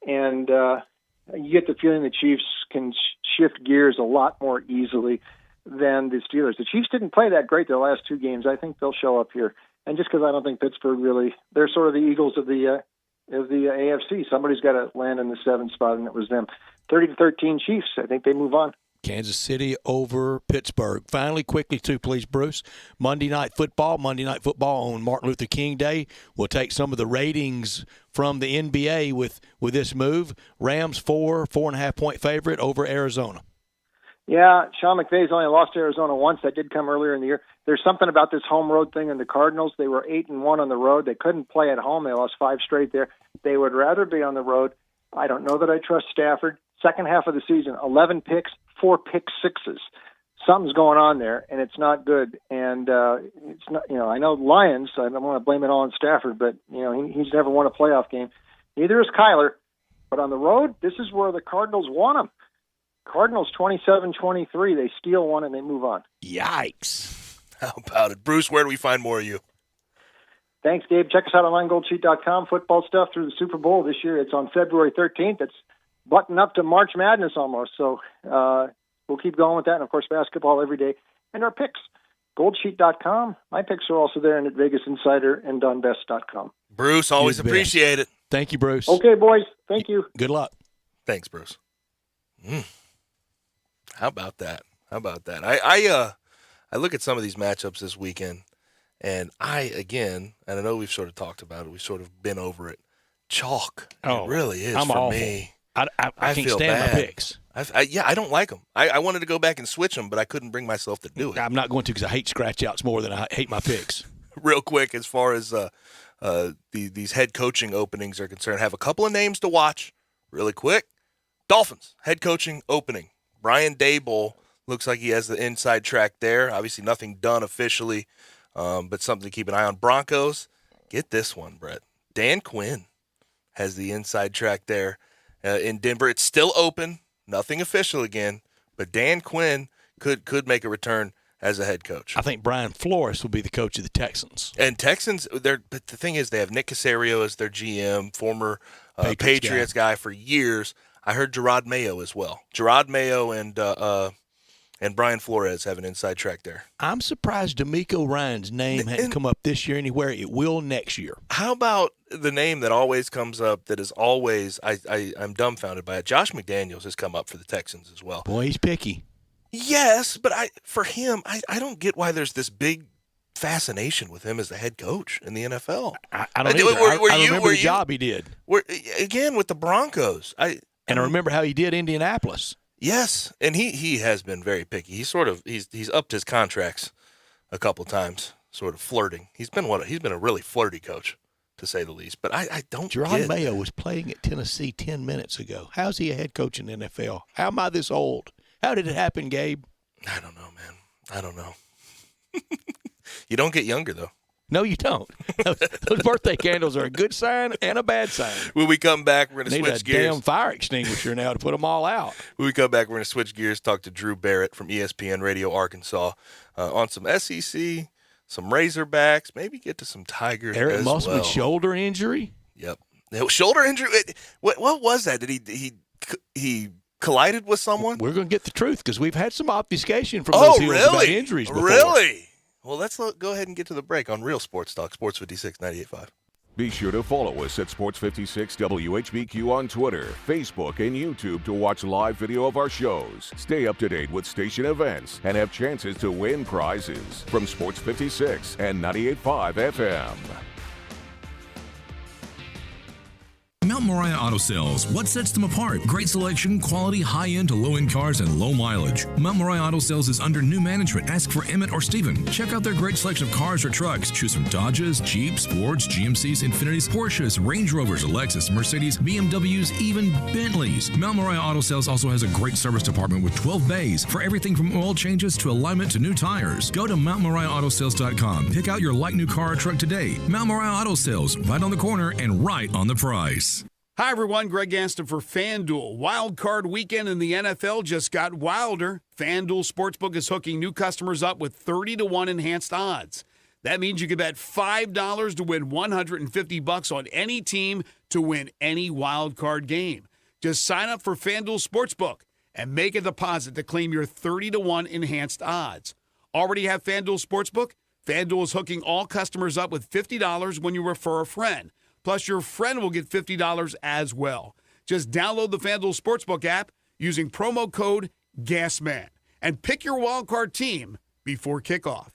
And you get the feeling the Chiefs can shift gears a lot more easily than the Steelers. The Chiefs didn't play that great their last 2 games. I think they'll show up here. And just because I don't think Pittsburgh really, they're sort of the Eagles of the AFC. Somebody's got to land in the 7th spot, and it was them. 30-13 Chiefs. I think they move on. Kansas City over Pittsburgh. Finally, quickly, too, please, Bruce. Monday Night Football on Martin Luther King Day. We'll take some of the ratings from the NBA with this move. Rams 4.5 point favorite over Arizona. Yeah, Sean McVay's only lost to Arizona once. That did come earlier in the year. There's something about this home road thing in the Cardinals. They were 8-1 on the road. They couldn't play at home. They lost 5 straight there. They would rather be on the road. I don't know that I trust Stafford. Second half of the season, 11 picks, 4 pick sixes. Something's going on there, and it's not good. And it's not. I know Lions. I don't want to blame it all on Stafford, but he's never won a playoff game. Neither is Kyler. But on the road, this is where the Cardinals want him. Cardinals 27-23. They steal one and they move on. Yikes. How about it? Bruce, where do we find more of you? Thanks, Gabe. Check us out on LineGoldSheet.com. Football stuff through the Super Bowl this year. It's on February 13th. It's buttoned up to March Madness almost. So we'll keep going with that. And, of course, basketball every day. And our picks, goldsheet.com. My picks are also there and at Vegas Insider and DonBest.com. Bruce, always appreciate it. Thank you, Bruce. Okay, boys. Thank you. Good luck. Thanks, Bruce. How about that? I look at some of these matchups this weekend, and and I know we've sort of talked about it. We've sort of been over it. Chalk. It really is for me. I can't feel stand bad. my picks. I don't like them. I wanted to go back and switch them, but I couldn't bring myself to do it. I'm not going to because I hate scratch outs more than I hate my picks. Real quick, as far as these head coaching openings are concerned, have a couple of names to watch really quick. Dolphins head coaching opening. Brian Daboll looks like he has the inside track there. Obviously nothing done officially, but something to keep an eye on. Broncos, get this one, Brett. Dan Quinn has the inside track there in Denver. It's still open, nothing official again, but Dan Quinn could make a return as a head coach. I think Brian Flores will be the coach of the Texans. And Texans, but the thing is, they have Nick Caserio as their GM, former Patriots guy for years. I heard Gerard Mayo as well. Gerard Mayo and Brian Flores have an inside track there. I'm surprised D'Amico Ryan's name hadn't come up this year anywhere. It will next year. How about the name that always comes up that is always I'm dumbfounded by it? Josh McDaniels has come up for the Texans as well. Boy, he's picky. Yes, but for him, I don't get why there's this big fascination with him as the head coach in the NFL. I don't either. I remember the job he did. Again, with the Broncos. And I remember how he did Indianapolis. Yes, and he has been very picky. He's upped his contracts a couple times, sort of flirting. He's been a really flirty coach, to say the least. But I don't Gerard get Mayo was playing at Tennessee 10 minutes ago. How's he a head coach in the NFL? How am I this old? How did it happen, Gabe? I don't know, man. I don't know. You don't get younger, though. No, you don't. Those birthday candles are a good sign and a bad sign. When we come back, we're going to switch gears. Need a damn fire extinguisher now to put them all out. When we come back, we're going to switch gears, talk to Drew Barrett from ESPN Radio Arkansas on some SEC, some Razorbacks, maybe get to some Tigers Eric as Musselman well. Shoulder injury? Yep. Shoulder injury? What was that? Did he collided with someone? We're going to get the truth because we've had some obfuscation from those heels about injuries before. Really? Well, let's go ahead and get to the break on Real Sports Talk, Sports 56 98.5. Be sure to follow us at Sports 56 WHBQ on Twitter, Facebook, and YouTube to watch live video of our shows. Stay up to date with station events and have chances to win prizes from Sports 56 and 98.5 FM. Mount Moriah Auto Sales. What sets them apart? Great selection, quality, high-end to low-end cars, and low mileage. Mount Moriah Auto Sales is under new management. Ask for Emmett or Steven. Check out their great selection of cars or trucks. Choose from Dodges, Jeeps, Fords, GMCs, Infinitis, Porsches, Range Rovers, Lexus, Mercedes, BMWs, even Bentleys. Mount Moriah Auto Sales also has a great service department with 12 bays for everything from oil changes to alignment to new tires. Go to MountMoriahAutoSales.com. Pick out your like new car or truck today. Mount Moriah Auto Sales, right on the corner and right on the price. Hi, everyone. Greg Gaston for FanDuel. Wild card weekend in the NFL just got wilder. FanDuel Sportsbook is hooking new customers up with 30-1 enhanced odds. That means you can bet $5 to win $150 on any team to win any wild card game. Just sign up for FanDuel Sportsbook and make a deposit to claim your 30-1 enhanced odds. Already have FanDuel Sportsbook? FanDuel is hooking all customers up with $50 when you refer a friend. Plus, your friend will get $50 as well. Just download the FanDuel Sportsbook app using promo code GASMAN and pick your wildcard team before kickoff.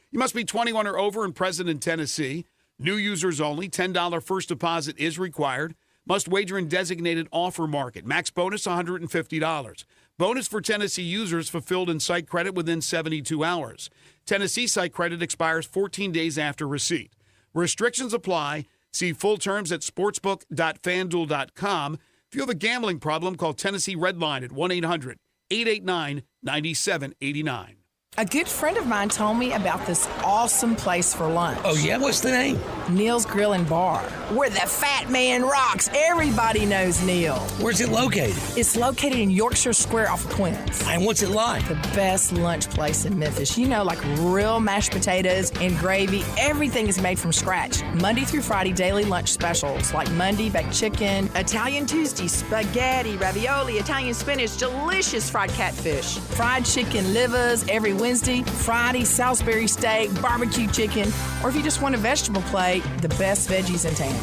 You must be 21 or over and present in Tennessee. New users only. $10 first deposit is required. Must wager in designated offer market. Max bonus $150. Bonus for Tennessee users fulfilled in site credit within 72 hours. Tennessee site credit expires 14 days after receipt. Restrictions apply. See full terms at sportsbook.fanduel.com. If you have a gambling problem, call Tennessee Redline at 1-800-889-9789. A good friend of mine told me about this awesome place for lunch. Oh, yeah? What's the name? Neil's Grill and Bar, where the fat man rocks. Everybody knows Neil. Where's it located? It's located in Yorkshire Square off Quince. And what's it like? The best lunch place in Memphis. You know, like real mashed potatoes and gravy. Everything is made from scratch. Monday through Friday, daily lunch specials like Monday baked chicken, Italian Tuesday spaghetti, ravioli, Italian spinach, delicious fried catfish, fried chicken livers every Wednesday, Friday, Salisbury steak, barbecue chicken, or if you just want a vegetable plate, the best veggies in town.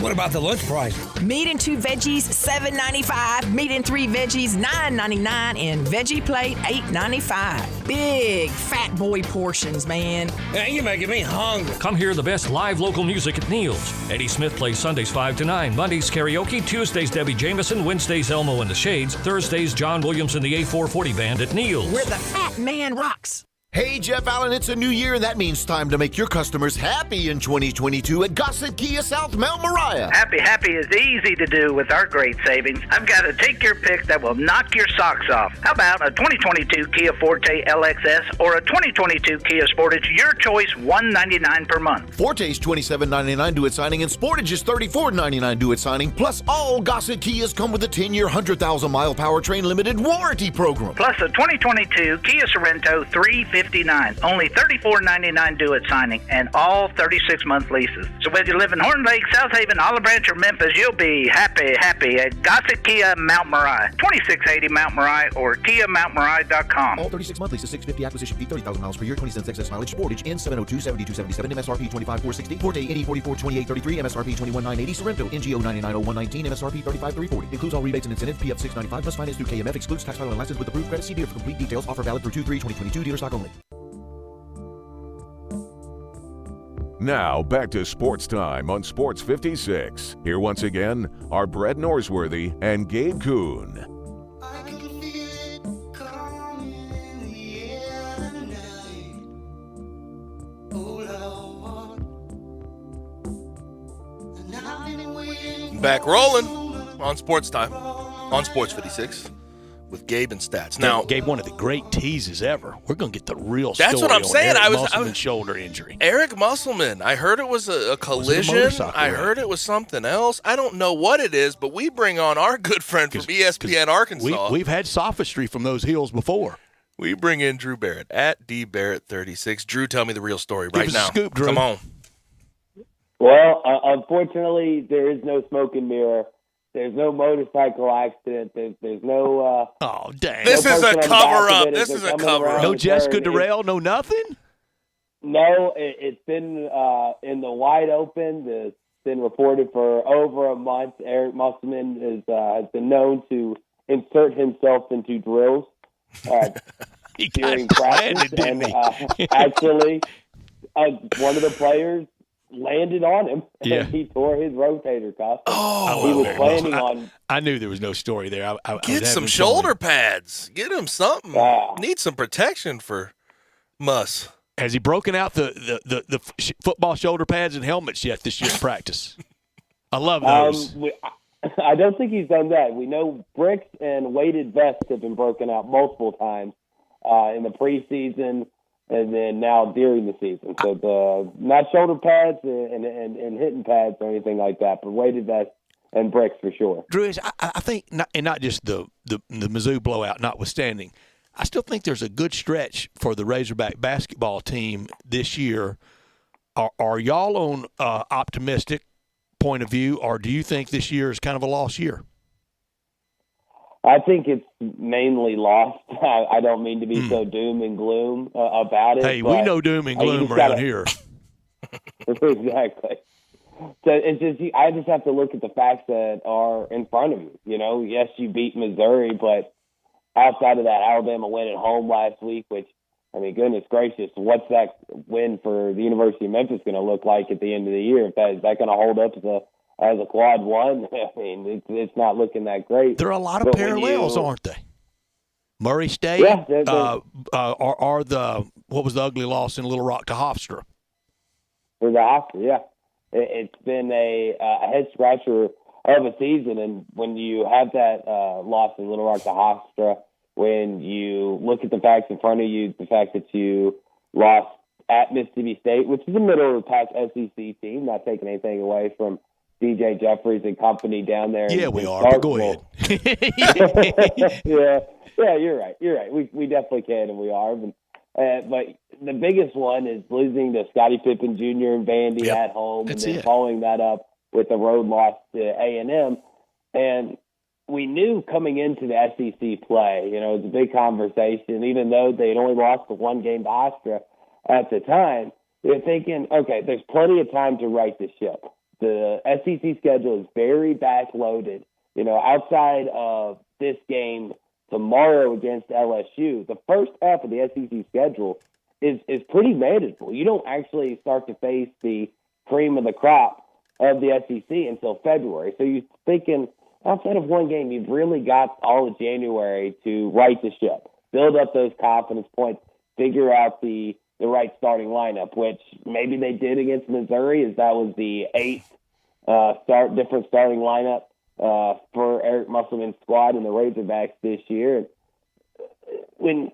What about the lunch price? Meat and 2 veggies, $7.95. Meat and 3 veggies, $9.99. And veggie plate, $8.95. Big fat boy portions, man. Man, you're making me hungry. Come hear the best live local music at Neil's. Eddie Smith plays Sundays 5 to 9, Mondays karaoke, Tuesdays Debbie Jameson, Wednesdays Elmo and the Shades, Thursdays John Williams and the A440 Band at Neil's. Where the fat man rocks. Hey, Jeff Allen, it's a new year, and that means time to make your customers happy in 2022 at Gossett Kia South Mount Moriah. Happy is easy to do with our great savings. I've got to take your pick that will knock your socks off. How about a 2022 Kia Forte LXS or a 2022 Kia Sportage? Your choice, $199 per month. Forte's $27.99 due at signing, and Sportage is $34.99 due at signing. Plus, all Gossett Kias come with a 10-year, 100,000-mile powertrain limited warranty program. Plus a 2022 Kia Sorento 350. Only $34.99 due at signing, and all 36-month leases. So whether you live in Horn Lake, South Haven, Olive Branch, or Memphis, you'll be happy at Gossett Kia Mount Moriah, 2680 Mount Moriah, or KiaMountMoriah.com. All 36-month leases, $650 acquisition fee, 30,000 miles per year, 20 cents excess mileage. Sportage in 702-7277, MSRP 25,460. Forte 8044-2833, MSRP 21,980. Sorrento NGO 990119, MSRP 35,340. Includes all rebates and incentives. PF 695 plus finance through KMF. Excludes tax file and license with approved credit. See dealer for complete details. Offer valid through 2/3/2022. Dealer stock only. Now, back to Sports Time on Sports 56. Here once again are Brett Norsworthy and Gabe Kuhn. Back rolling on Sports Time on Sports 56 with Gabe and Stats. Now, Gabe, one of the great teases ever. We're going to get the real story. That's what I'm saying. Eric I was Musselman's shoulder injury. Eric Musselman. I heard it was a collision. I heard it was something else. I don't know what it is, but we bring on our good friend from ESPN Arkansas. We've had sophistry from those hills before. We bring in Drew Barrett at dbarrett36. Drew, tell me the real story right now. Scoop, Drew. Come on. Well, unfortunately, there is no smoke and mirror. There's no motorcycle accident. There's no. Oh, dang. This is a cover-up. This is a cover-up. No Jessica Durrell, no nothing? No, it's been in the wide open. It's been reported for over a month. Eric Musselman has been known to insert himself into drills during practice. And actually, one of the players landed on him, and he tore his rotator cuff. He was planning on. I knew there was no story there. Get some shoulder pads. Get him something. Need some protection for Muss. Has he broken out the football shoulder pads and helmets yet this year in practice? I love those. I don't think he's done that. We know bricks and weighted vests have been broken out multiple times in the preseason. And then now during the season. So not shoulder pads and hitting pads or anything like that, but weighted vests and bricks for sure. Drew, I think, not just the Mizzou blowout notwithstanding, I still think there's a good stretch for the Razorback basketball team this year. Are y'all on optimistic point of view, or do you think this year is kind of a lost year? I think it's mainly lost. I don't mean to be so doom and gloom about it. Hey, we know doom and gloom around here. Exactly. So it's just I just have to look at the facts that are in front of you. You know, yes, you beat Missouri, but outside of that Alabama win at home last week, which, I mean, goodness gracious, what's that win for the University of Memphis going to look like at the end of the year? Is that going to hold up as as a quad one. I mean, it's not looking that great. There are a lot of parallels, aren't they? Murray State, Yeah, or the what was the ugly loss in Little Rock to Hofstra? For the Hofstra, yeah. It's been a head scratcher of a season, and when you have that loss in Little Rock to Hofstra, when you look at the facts in front of you, the fact that you lost at Mississippi State, which is a middle-of-the-pack SEC team, not taking anything away from DJ Jeffries and company down there. Yeah, we are, but go ahead. Yeah, you're right. We definitely can, and we are. But the biggest one is losing to Scottie Pippen Jr. and Vandy at home, and then following that up with a road loss to A&M. And we knew coming into the SEC play, it was a big conversation, even though they had only lost the one game to Hofstra at the time. They're thinking, okay, there's plenty of time to right the ship. The SEC schedule is very backloaded. Outside of this game tomorrow against LSU, the first half of the SEC schedule is pretty manageable. You don't actually start to face the cream of the crop of the SEC until February. So you're thinking, outside of one game, you've really got all of January to right the ship, build up those confidence points, figure out the right starting lineup, which maybe they did against Missouri, as that was the 8th different starting lineup for Eric Musselman's squad and the Razorbacks this year. When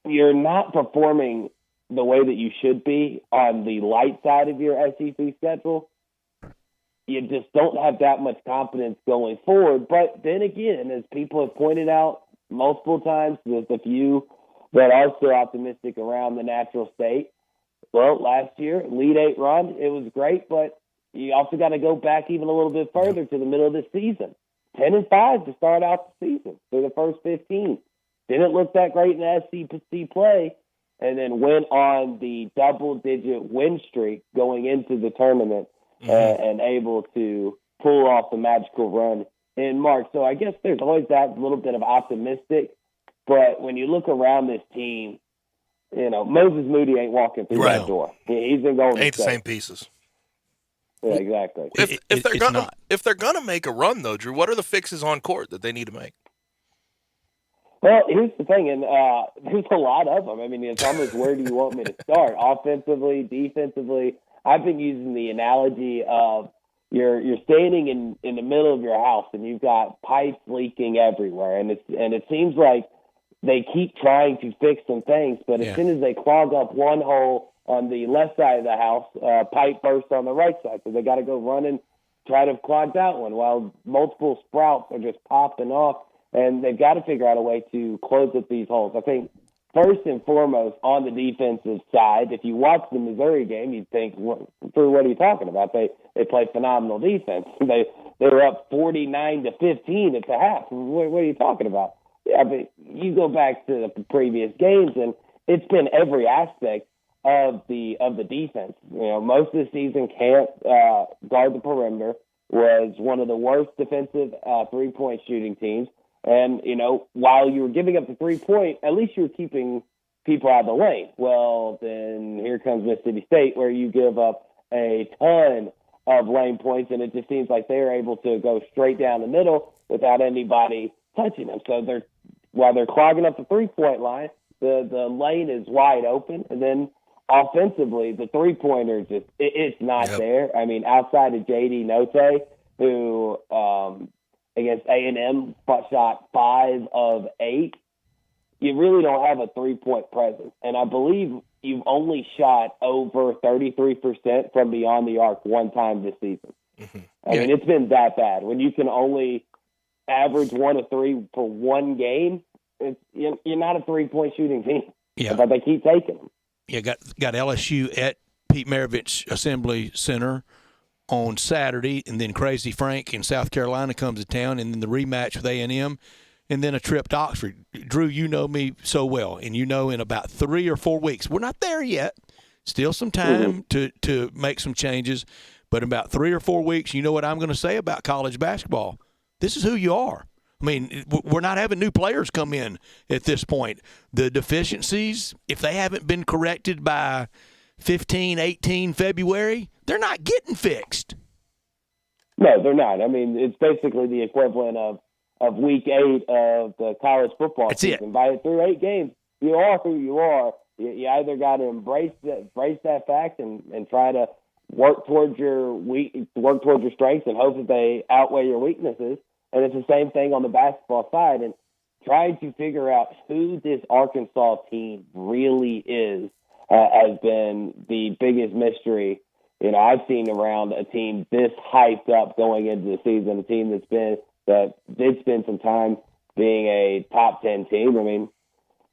you're not performing the way that you should be on the light side of your SEC schedule, you just don't have that much confidence going forward. But then again, as people have pointed out multiple times, there's a few that are still optimistic around the natural state. Well, last year, Elite 8 run, it was great, but you also got to go back even a little bit further to the middle of the season. 10-5 to start out the season for the first 15. Didn't look that great in the SEC play, and then went on the double-digit win streak going into the tournament and able to pull off the magical run in March. So I guess there's always that little bit of optimistic, but when you look around this team, Moses Moody ain't walking through that door. He's in Golden Ain't the State. same pieces. Yeah, exactly. If they're gonna make a run though, Drew, what are the fixes on court that they need to make? Well, here's the thing, and there's a lot of them. I mean, it's almost where do you want me to start? Offensively, defensively. I've been using the analogy of you're standing in the middle of your house and you've got pipes leaking everywhere, and it seems like they keep trying to fix some things, but as soon as they clog up one hole on the left side of the house, pipe bursts on the right side, so they got to go run and try to clog that one while multiple sprouts are just popping off, and they've got to figure out a way to close up these holes. I think first and foremost on the defensive side, if you watch the Missouri game, you'd think, Drew, what are you talking about? They play phenomenal defense. They were up 49-15 at the half. What are you talking about? Yeah, but you go back to the previous games, and it's been every aspect of the defense. Most of the season can't guard the perimeter, was one of the worst defensive three-point shooting teams. And, while you were giving up the 3-point, at least you were keeping people out of the lane. Well, then here comes Mississippi State, where you give up a ton of lane points, and it just seems like they're able to go straight down the middle without anybody touching them. So while they're clogging up the 3-point line, the lane is wide open, and then offensively, the 3-pointer it's not there. I mean, outside of J.D. Note, who against A&M shot 5 of 8, you really don't have a 3-point presence. And I believe you've only shot over 33% from beyond the arc one time this season. I mean, it's been that bad. When you can only average 1 of 3 for one game, you're not a 3-point shooting team. Yeah. But they keep taking them. Yeah, got LSU at Pete Maravich Assembly Center on Saturday, and then Crazy Frank in South Carolina comes to town, and then the rematch with A&M, and then a trip to Oxford. Drew, you know me so well, and in about 3 or 4 weeks, we're not there yet, still some time to make some changes, but in about 3 or 4 weeks, you know what I'm going to say about college basketball. This is who you are. I mean, we're not having new players come in at this point. The deficiencies, if they haven't been corrected by 15, 18 February, they're not getting fixed. No, they're not. I mean, it's basically the equivalent of week 8 of the college football season. Through 8 games, you are who you are. You either got to embrace that fact and try to work towards your strengths and hope that they outweigh your weaknesses. And it's the same thing on the basketball side. And trying to figure out who this Arkansas team really is has been the biggest mystery I've seen around a team this hyped up going into the season. A team that did spend some time being a top 10 team. I mean,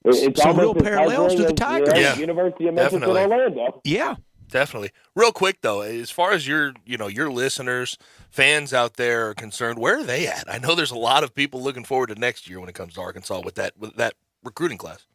it's some real almost as parallels to the puzzling as, Tigers. University of Memphis Definitely. and Orlando. Yeah. Definitely. Real quick though, as far as your listeners, fans out there are concerned, where are they at? I know there's a lot of people looking forward to next year when it comes to Arkansas with that recruiting class.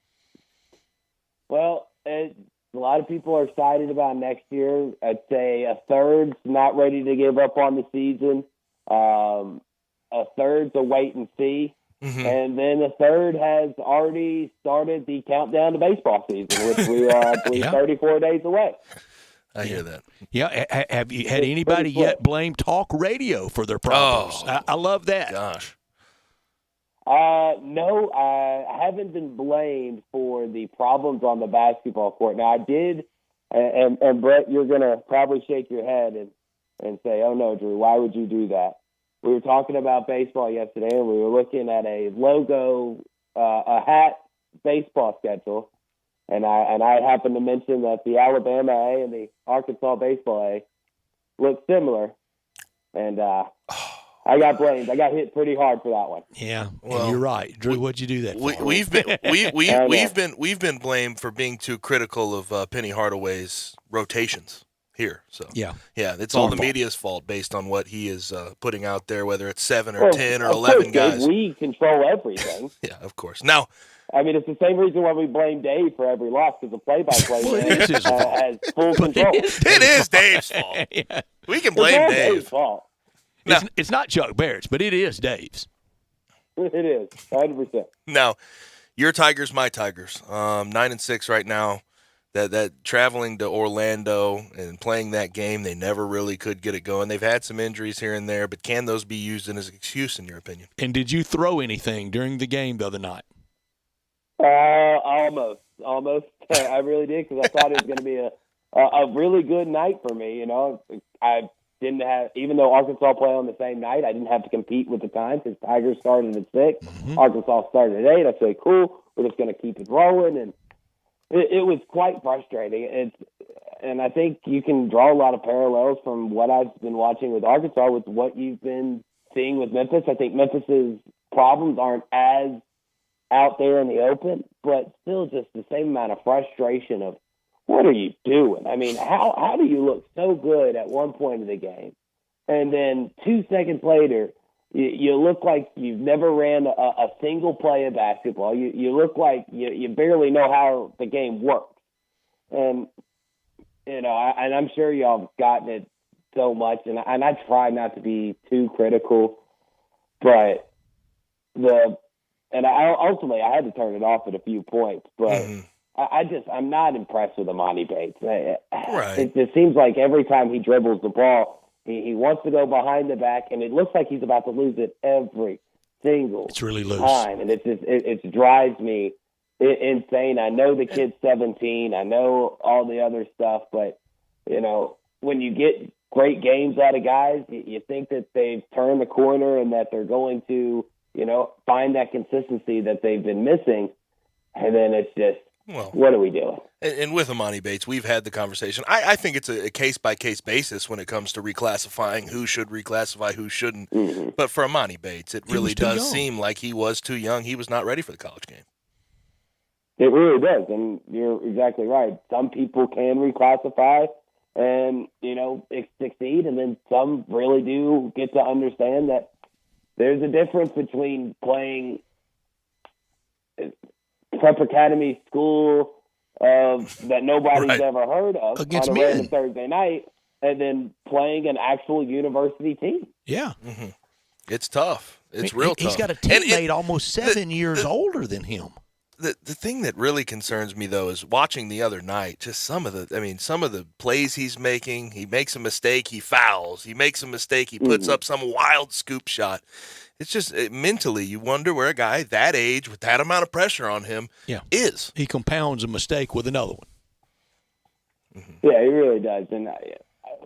Well, a lot of people are excited about next year. I'd say a third's not ready to give up on the season. A third's a wait and see. Mm-hmm. And then a third has already started the countdown to baseball season, which we are, I believe, 34 days away. I hear that. Yeah. Have you had anybody yet blame talk radio for their problems? I love that. Gosh. No, I haven't been blamed for the problems on the basketball court. Now, I did, and Brett, you're going to probably shake your head and say, oh, no, Drew, why would you do that? We were talking about baseball yesterday, and we were looking at a logo, a hat baseball schedule, and I happened to mention that the Alabama A and the Arkansas baseball A look similar, and I got blamed. I got hit pretty hard for that one. Yeah, well, you're right, Drew. What'd you do that for? We've been blamed for being too critical of Penny Hardaway's rotations here. So yeah, it's all the media's fault based on what he is putting out there, whether it's 7 or 10 or 11 guys. We control everything. Yeah, of course. Now, I mean, it's the same reason why we blame Dave for every loss, because the play-by-play man has full control. It is Dave's fault. Yeah. We can blame Dave. Dave's fault. It's not Chuck Barrett's, but it is Dave's. It is 100%. Now, your Tigers, my Tigers, 9-6 right now. That traveling to Orlando and playing that game, they never really could get it going. They've had some injuries here and there, but can those be used as an excuse in your opinion? And did you throw anything during the game the other night? Almost. I really did, because I thought it was going to be a really good night for me. I didn't have, even though Arkansas played on the same night, I didn't have to compete with the time because Tigers started at 6, Arkansas started at 8. I said, cool, we're just going to keep it rolling, and it was quite frustrating. And I think you can draw a lot of parallels from what I've been watching with Arkansas with what you've been seeing with Memphis. I think Memphis's problems aren't as out there in the open, but still just the same amount of frustration of, what are you doing? I mean, how do you look so good at one point of the game, and then 2 seconds later, you look like you've never ran a single play of basketball. You look like you barely know how the game works. And, and I'm sure y'all have gotten it so much, and I try not to be too critical, but ultimately I had to turn it off at a few points, but I'm not impressed with Amani Bates. Right. It just seems like every time he dribbles the ball, he wants to go behind the back, and it looks like he's about to lose it every single time. And it drives me insane. I know the kid's 17. I know all the other stuff, but, when you get great games out of guys, you think that they've turned the corner and that they're going to, find that consistency that they've been missing, and then it's just, what are we doing? And with Amani Bates, we've had the conversation. I think it's a case-by-case basis when it comes to reclassifying who should reclassify, who shouldn't. Mm-hmm. But for Amani Bates, it really does seem like he was too young. He was not ready for the college game. It really does, and you're exactly right. Some people can reclassify and, succeed, and then some really do get to understand that there's a difference between playing prep academy school that nobody's ever heard of against on a random Thursday night, and then playing an actual university team. Yeah. It's tough. It's real tough. He's got a teammate almost 7 years older than him. The thing that really concerns me, though, is watching the other night, just some of the plays he's making. He makes a mistake, he fouls. He makes a mistake, he puts up some wild scoop shot. It's just mentally, you wonder where a guy that age with that amount of pressure on him is. He compounds a mistake with another one. Yeah, he really does. And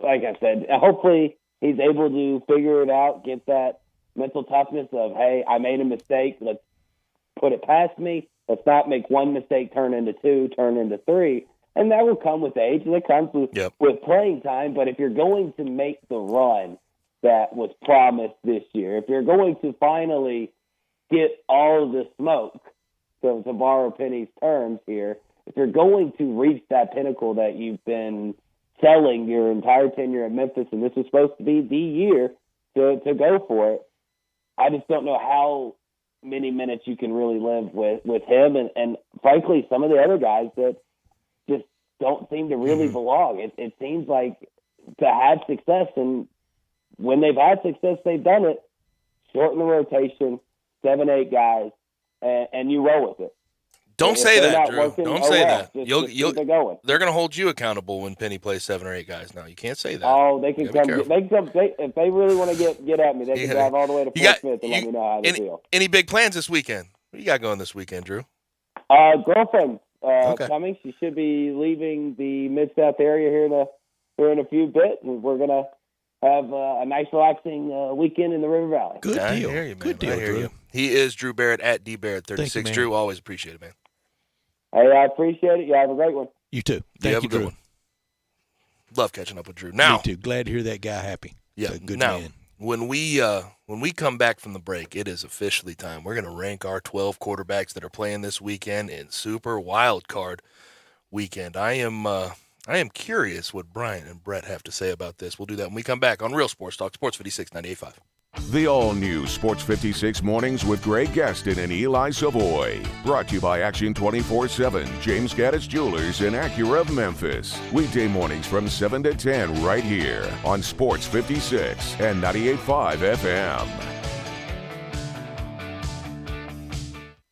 like I said, hopefully he's able to figure it out, get that mental toughness of, hey, I made a mistake. Let's put it past me. Let's not make one mistake turn into two, turn into three. And that will come with age, and it comes with playing time. But if you're going to make the run that was promised this year, if you're going to finally get all of the smoke, to borrow Penny's terms here, if you're going to reach that pinnacle that you've been selling your entire tenure at Memphis, and this is supposed to be the year to go for it, I just don't know how many minutes you can really live with him and frankly, some of the other guys that just don't seem to really belong. It seems like to have success, and when they've had success, they've done it, shorten the rotation, 7-8 guys, and you roll with it. Don't say that, Drew. Don't say that. They're going to hold you accountable when Penny plays 7 or 8 guys now. You can't say that. Oh, they can come. If they really want to get at me, they can drive all the way to Fort Smith and let me know how they feel. Any big plans this weekend? What you got going this weekend, Drew? Girlfriend coming. She should be leaving the Mid-South area here in a few bits, and we're going to have a nice, relaxing weekend in the River Valley. Good deal. I hear you, man. Good deal, Drew. He is Drew Barrett at DBarrett36. Drew, always appreciate it, man. Hey, I appreciate it. You have a great one. You too. Thank you, Drew. One. Love catching up with Drew. Now, me too. Glad to hear that guy happy. Yeah. Good now, man. when we come back from the break, it is officially time. We're going to rank our 12 quarterbacks that are playing this weekend in Super Wild Card Weekend. I am curious what Brian and Brett have to say about this. We'll do that when we come back on Real Sports Talk, Sports 56 98.5. The all-new Sports 56 Mornings with Greg Gaston and Eli Savoy. Brought to you by Action 24/7, James Gaddis Jewelers, and Acura of Memphis. Weekday mornings from 7 to 10 right here on Sports 56 and 98.5 FM.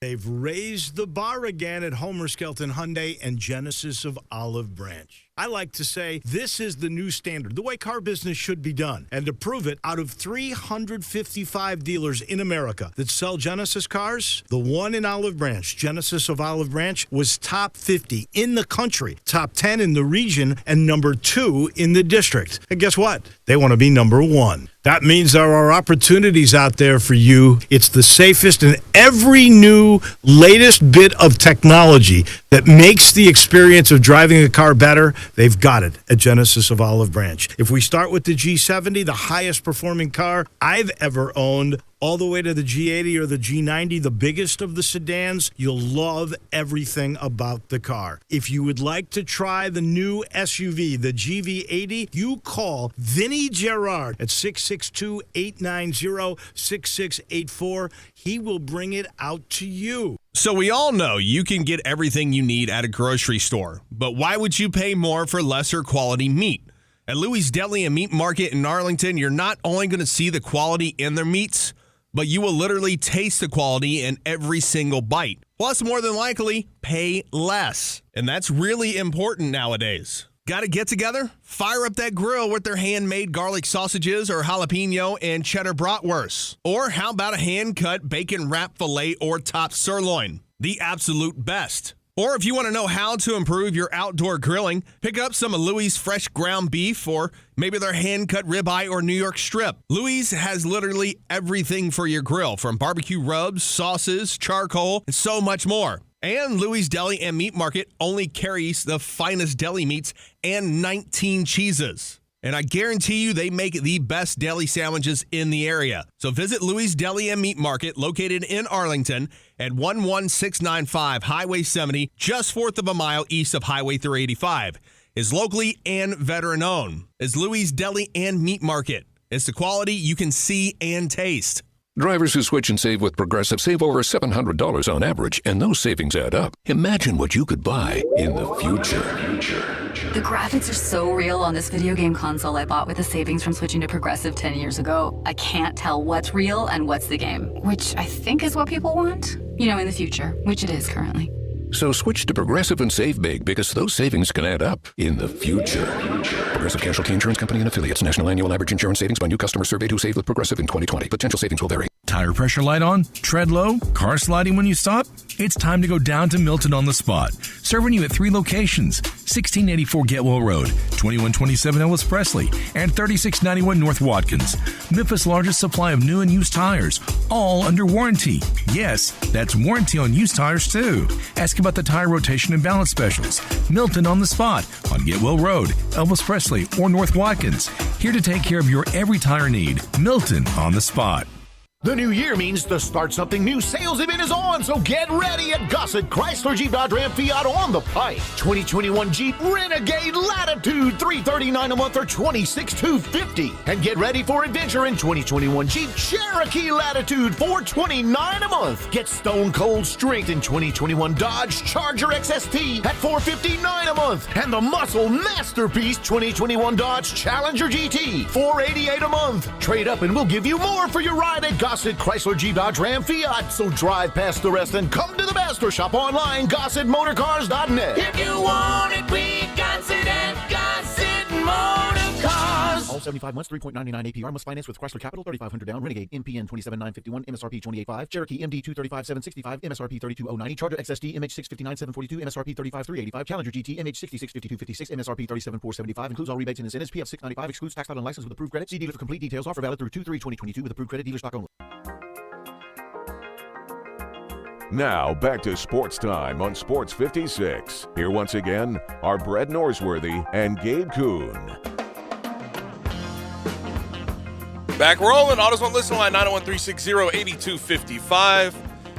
They've raised the bar again at Homer Skelton Hyundai and Genesis of Olive Branch. I like to say this is the new standard, the way car business should be done. And to prove it, out of 355 dealers in America that sell Genesis cars, the one in Olive Branch, Genesis of Olive Branch, was top 50 in the country, top 10 in the region, and number 2 in the district. And guess what? They want to be number 1. That means there are opportunities out there for you. It's the safest, and every new latest bit of technology that makes the experience of driving a car better, they've got it at Genesis of Olive Branch. If we start with the G70, the highest performing car I've ever owned, all the way to the G80 or the G90, the biggest of the sedans, you'll love everything about the car. If you would like to try the new SUV, the GV80, you call Vinny Gerard at 662-890-6684. He will bring it out to you. So we all know you can get everything you need at a grocery store, but why would you pay more for lesser quality meat? At Louis Deli and Meat Market in Arlington, you're not only going to see the quality in their meats, but you will literally taste the quality in every single bite. Plus, more than likely, pay less. And that's really important nowadays. Got to get together? Fire up that grill with their handmade garlic sausages or jalapeno and cheddar bratwurst. Or how about a hand-cut bacon wrap filet or top sirloin? The absolute best. Or if you want to know how to improve your outdoor grilling, pick up some of Louis' fresh ground beef or maybe their hand-cut ribeye or New York strip. Louis has literally everything for your grill, from barbecue rubs, sauces, charcoal, and so much more. And Louis Deli and Meat Market only carries the finest deli meats and 19 cheeses. And I guarantee you they make the best deli sandwiches in the area. So visit Louis Deli and Meat Market, located in Arlington at 11695 Highway 70, just fourth of a mile east of Highway 385. Is locally and veteran-owned. Is Louis Deli and Meat Market. It's the quality you can see and taste. Drivers who switch and save with Progressive save over $700 on average, and those savings add up. Imagine what you could buy in the future. The graphics are so real on this video game console I bought with the savings from switching to Progressive 10 years ago. I can't tell what's real and what's the game, which I think is what people want. in the future, which it is currently. So switch to Progressive and save big because those savings can add up in the future. Progressive Casualty Insurance Company and Affiliates. National annual average insurance savings by new customers surveyed who saved with Progressive in 2020. Potential savings will vary. Tire pressure light on? Tread low? Car sliding when you stop? It's time to go down to Milton on the Spot. Serving you at 3 locations: 1684 Getwell Road, 2127 Ellis Presley, and 3691 North Watkins. Memphis' largest supply of new and used tires, all under warranty. Yes, that's warranty on used tires too. Ask about the tire rotation and balance specials. Milton on the Spot on Getwell Road, Elvis Presley, or North Watkins. Here to take care of your every tire need. Milton on the Spot. The new year means the Start Something New sales event is on, so get ready at Gossett Chrysler Jeep Dodge Ram Fiat on the Pike. 2021 Jeep Renegade Latitude, $339 a month or $26,250. And get ready for adventure in 2021 Jeep Cherokee Latitude, $429 a month. Get Stone Cold Strength in 2021 Dodge Charger XST at $459 a month. And the Muscle Masterpiece 2021 Dodge Challenger GT, $488 a month. Trade up and we'll give you more for your ride at Gossett Chrysler Jeep Dodge Ram Fiat. So drive past the rest and come to the best or shop online, GossettMotorCars.net. If you want it, we got it at Gossett Motor Cars. All 75 months, 3.99 APR. Must finance with Chrysler Capital, $3,500 down. Renegade MPN 27951, MSRP 285. Cherokee MD 235765, MSRP 32090. Charger XSD MH 659742, MSRP 35385. Challenger GT MH 665256, MSRP 37475. Includes all rebates and incentives. PF 695. Excludes tax title and license with approved credit. See dealer for complete details. Offer valid through 2/3/2022 with approved credit. Dealer stock only. Now, back to Sports Time on Sports 56. Here once again are Brett Norsworthy and Gabe Kuhn. Back rolling. Autos on listen line 901-360-8255.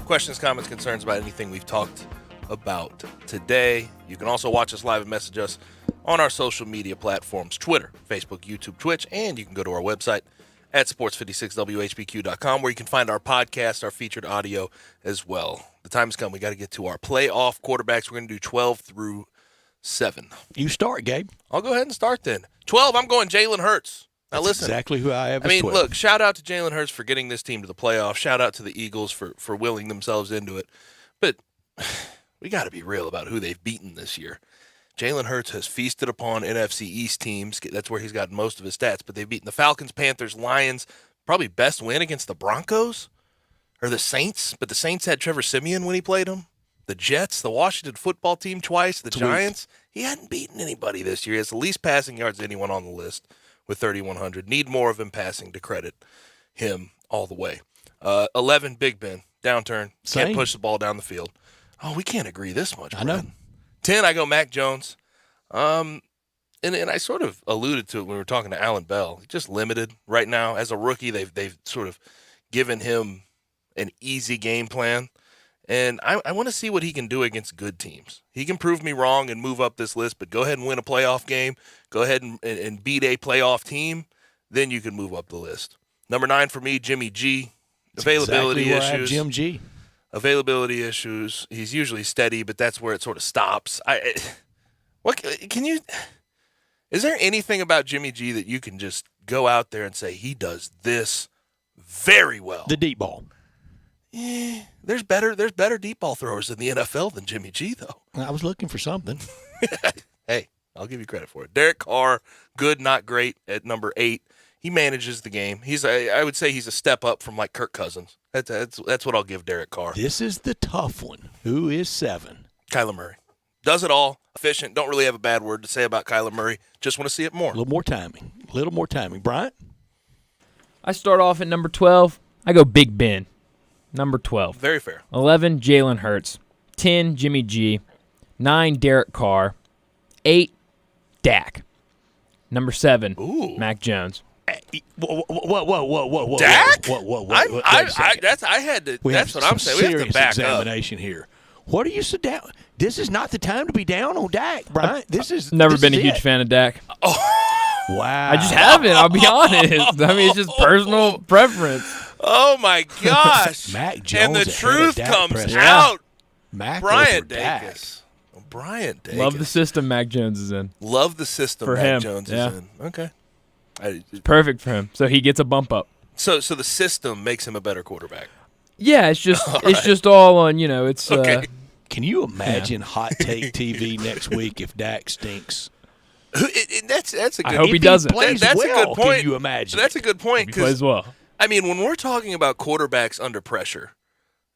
Questions, comments, concerns about anything we've talked about today. You can also watch us live and message us on our social media platforms, Twitter, Facebook, YouTube, Twitch, and you can go to our website at sports56whbq.com, where you can find our podcast, our featured audio as well. The time has come. We got to get to our playoff quarterbacks. We're going to do 12 through 7. You start, Gabe. I'll go ahead and start then. 12, I'm going Jalen Hurts. Now That's listen. exactly who I have. I mean, 12. look, shout out to Jalen Hurts for getting this team to the playoffs. Shout out to the Eagles for willing themselves into it. But we got to be real about who they've beaten this year. Jalen Hurts has feasted upon NFC East teams. That's where he's gotten most of his stats. But they've beaten the Falcons, Panthers, Lions. Probably best win against the Broncos or the Saints. But the Saints had Trevor Siemian when he played them. The Jets, the Washington football team twice, the Giants. He hadn't beaten anybody this year. He has the least passing yards of anyone on the list with 3,100. Need more of him passing to credit him all the way. 11, Big Ben. Downturn. Same. Can't push the ball down the field. Oh, we can't agree this much, I know. 10, I go Mac Jones. And I sort of alluded to it when we were talking to Alan Bell. He's just limited right now. As a rookie, they've sort of given him an easy game plan. And I want to see what he can do against good teams. He can prove me wrong and move up this list, but go ahead and win a playoff game. Go ahead and beat a playoff team. Then you can move up the list. Number 9 for me, Jimmy G. Availability exactly where issues. I have Jim G. Availability issues. He's usually steady, but that's where it sort of stops. Is there anything about Jimmy G that you can just go out there and say he does this very well? The deep ball. There's better deep ball throwers in the NFL than Jimmy G, though. I was looking for something. Hey, I'll give you credit for it. Derek Carr, good, not great at number 8. He manages the game. I would say he's a step up from like Kirk Cousins. That's what I'll give Derek Carr. This is the tough one. Who is 7? Kyler Murray. Does it all. Efficient. Don't really have a bad word to say about Kyler Murray. Just want to see it more. A little more timing. Bryant? I start off at number 12. I go Big Ben. Number 12. Very fair. 11, Jalen Hurts. 10, Jimmy G. 9, Derek Carr. 8, Dak. Number 7, Mac Jones. Whoa. Dak? Whoa. That's what I'm saying. We have to back examination up here. What are you so down? This is not the time to be down on Dak, Brian. Never been a huge fan of Dak. Wow. I just haven't, I'll be honest. I mean, it's just personal preference. Oh, my gosh. Mac Jones and the truth comes Prescott. out. Mac Brian over Dak. Dacus. Brian Dacus. Love the system Mac Jones is in. Love the system for Mac him. Jones Yeah. is in. Okay. It's perfect for him. So he gets a bump up. So the system makes him a better quarterback. Yeah, it's just all on, it's Okay. Can you imagine Hot Take TV next week if Dak stinks? That's a good. I hope he doesn't. Plays That's well, a good point. Can you imagine? That's a good point. He plays well. I mean, when we're talking about quarterbacks under pressure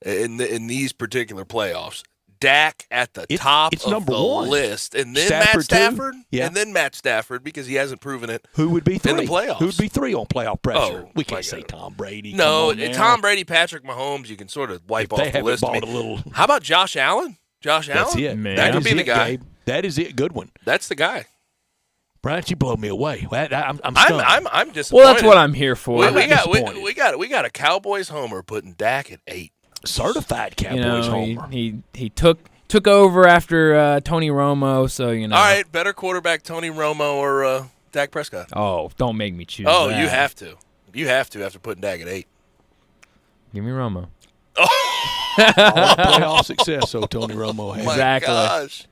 in these particular playoffs, Dak at the top it's of number the one. list, and then Stafford, Matt Stafford, too. Yeah. and then Matt Stafford because he hasn't proven it. Who would be 3 in the playoffs? Who would be 3 on playoff pressure? Oh, We can't say Tom Brady. No, Come on now. Tom Brady, Patrick Mahomes, you can sort of wipe If off they the haven't list. bought a little. How about Josh Allen? Josh That's Allen? it. Man. That could is be the it, guy. Gabe. That is it. Good one. That's the guy. Brian, you blow me away. I'm stunned. I'm disappointed. Well, that's what I'm here for. We disappointed. got a Cowboys homer putting Dak at 8. Certified Cowboys homer. He took over after Tony Romo, so All right, better quarterback, Tony Romo or Dak Prescott? Oh, don't make me choose. Oh, that. you have to. You have to after putting Dak at 8. Give me Romo. All playoff success, so Tony Romo has. Exactly. My gosh.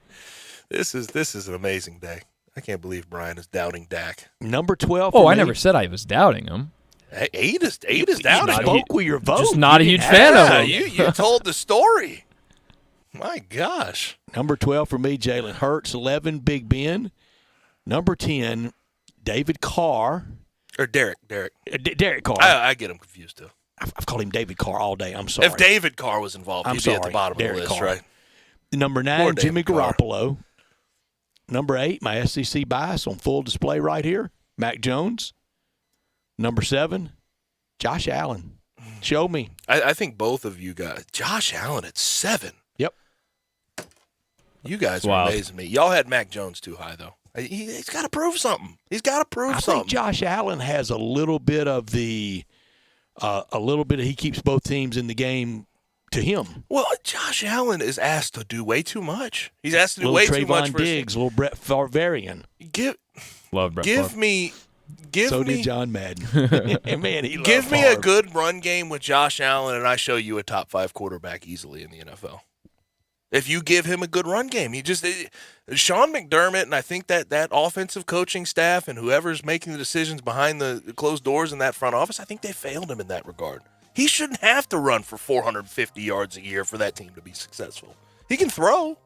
This is an amazing day. I can't believe Brian is doubting Dak. Number 12. Oh, for I me. never said I was doubting him. Hey, 8 is You doubting. spoke with your vote. Just not a You huge didn't fan of ask. him. You told the story. My gosh. Number 12 for me, Jalen Hurts. 11, Big Ben. Number 10, David Carr. Or Derek. Derek Carr. I get him confused too. I've called him David Carr all day. I'm sorry. If David Carr was involved, I'm he'd be at the sorry, bottom Derek of the list, Carr. right? Number 9, Poor Jimmy David Carr. Garoppolo. Number 8, my SEC bias on full display right here, Mac Jones. Number 7, Josh Allen. Show me. I think both of you guys. Josh Allen at 7. Yep. You guys Wow. are amazing me. Y'all had Mac Jones too high though. He's got to prove something. He's got to prove I something. think Josh Allen has a little bit of he keeps both teams in the game to him. Well, Josh Allen is asked to do way too much. He's asked to do Little way Trayvon too much for his Diggs, little Brett Favarian. Love Brett Give Favre. me. So did John Madden. Man, he Give loved me a Favre. good run game with Josh Allen, and I show you a top 5 quarterback easily in the NFL. If you give him a good run game, Sean McDermott, and I think that offensive coaching staff and whoever's making the decisions behind the closed doors in that front office, I think they failed him in that regard. He shouldn't have to run for 450 yards a year for that team to be successful. He can throw.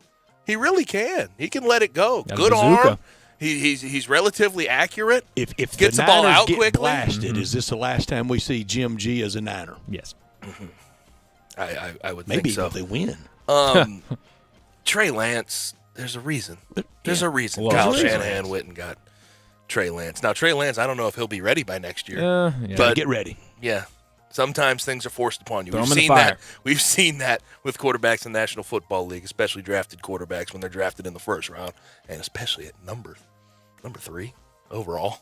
He really can. He can let it go. Got a Good bazooka. arm. He's relatively accurate. If Gets the the ball Niners out get quickly. blasted, is this the last time we see Jim G as a Niner? Yes. I would Maybe think so. if they win. Trey Lance, there's a reason. There's Yeah. a reason Well, Kyle there's a Shanahan went and got Trey Lance. Now, Trey Lance, I don't know if he'll be ready by next year. Yeah. But Get ready. yeah, sometimes things are forced upon you. Throw We've 'em in the seen fire. that. We've seen that with quarterbacks in the National Football League, especially drafted quarterbacks when they're drafted in the first round, and especially at number 3 overall.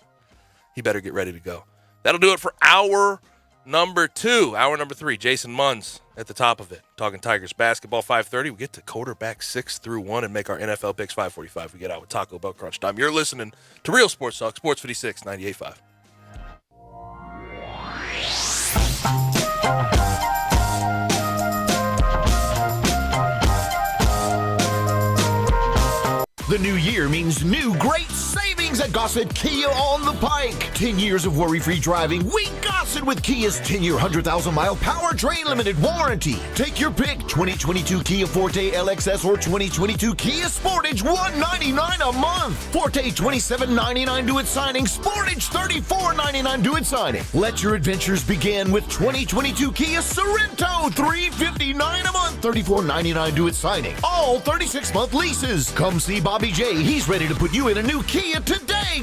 He better get ready to go. That'll do it for hour number 2. Hour number 3, Jason Munns at the top of it. Talking Tigers basketball, 5:30. We get to quarterback 6 through 1 and make our NFL picks 5:45. We get out with Taco Bell Crunch Time. You're listening to Real Sports Talk, Sports 56, 98.5. The new year means new great savings at Gossett Kia on the Pike. 10 years of worry-free driving. We Gossett with Kia's 10-year, 100,000-mile powertrain limited warranty. Take your pick. 2022 Kia Forte LXS or 2022 Kia Sportage, $199 a month. Forte, $27.99 due at signing. Sportage, $34.99 due at signing. Let your adventures begin with 2022 Kia Sorento, $359 a month, $34.99 due at signing. All 36-month leases. Come see Bobby J. He's ready to put you in a new Kia today.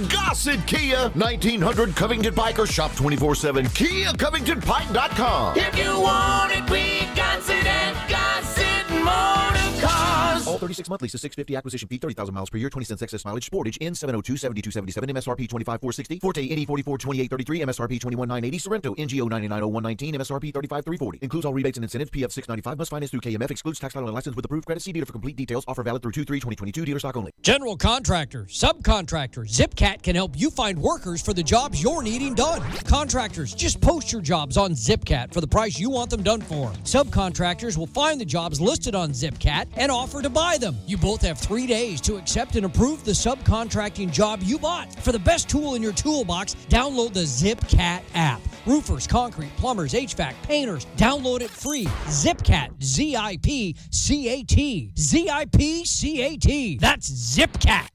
Gossett Kia, 1900 Covington Pike, or shop 24/7. KiaCovingtonPike.com. If you want it, we got it at Gossett Motor Cars. All 36-month leases, $650 acquisition fee, 30,000 miles per year, 20 cents excess mileage. Sportage, N702, 7277, MSRP 25,460. Forte, NE 44, 2833, MSRP 21,980. Sorrento, NGO 990119, MSRP 35,340. Includes all rebates and incentives. PF 695. Must finance through KMF. Excludes tax title and license with approved credit. See dealer for complete details. Offer valid through 2/3/2022. Dealer stock only. General contractor, subcontractor, Zipcat can help you find workers for the jobs you're needing done. Contractors, just post your jobs on Zipcat for the price you want them done for. Subcontractors will find the jobs listed on Zipcat and offer to buy buy them. You both have 3 days to accept and approve the subcontracting job you bought. For the best tool in your toolbox, download the ZipCat app. Roofers, concrete, plumbers, HVAC, painters, download it free. ZipCat, ZIPCAT. ZIPCAT. That's ZipCat.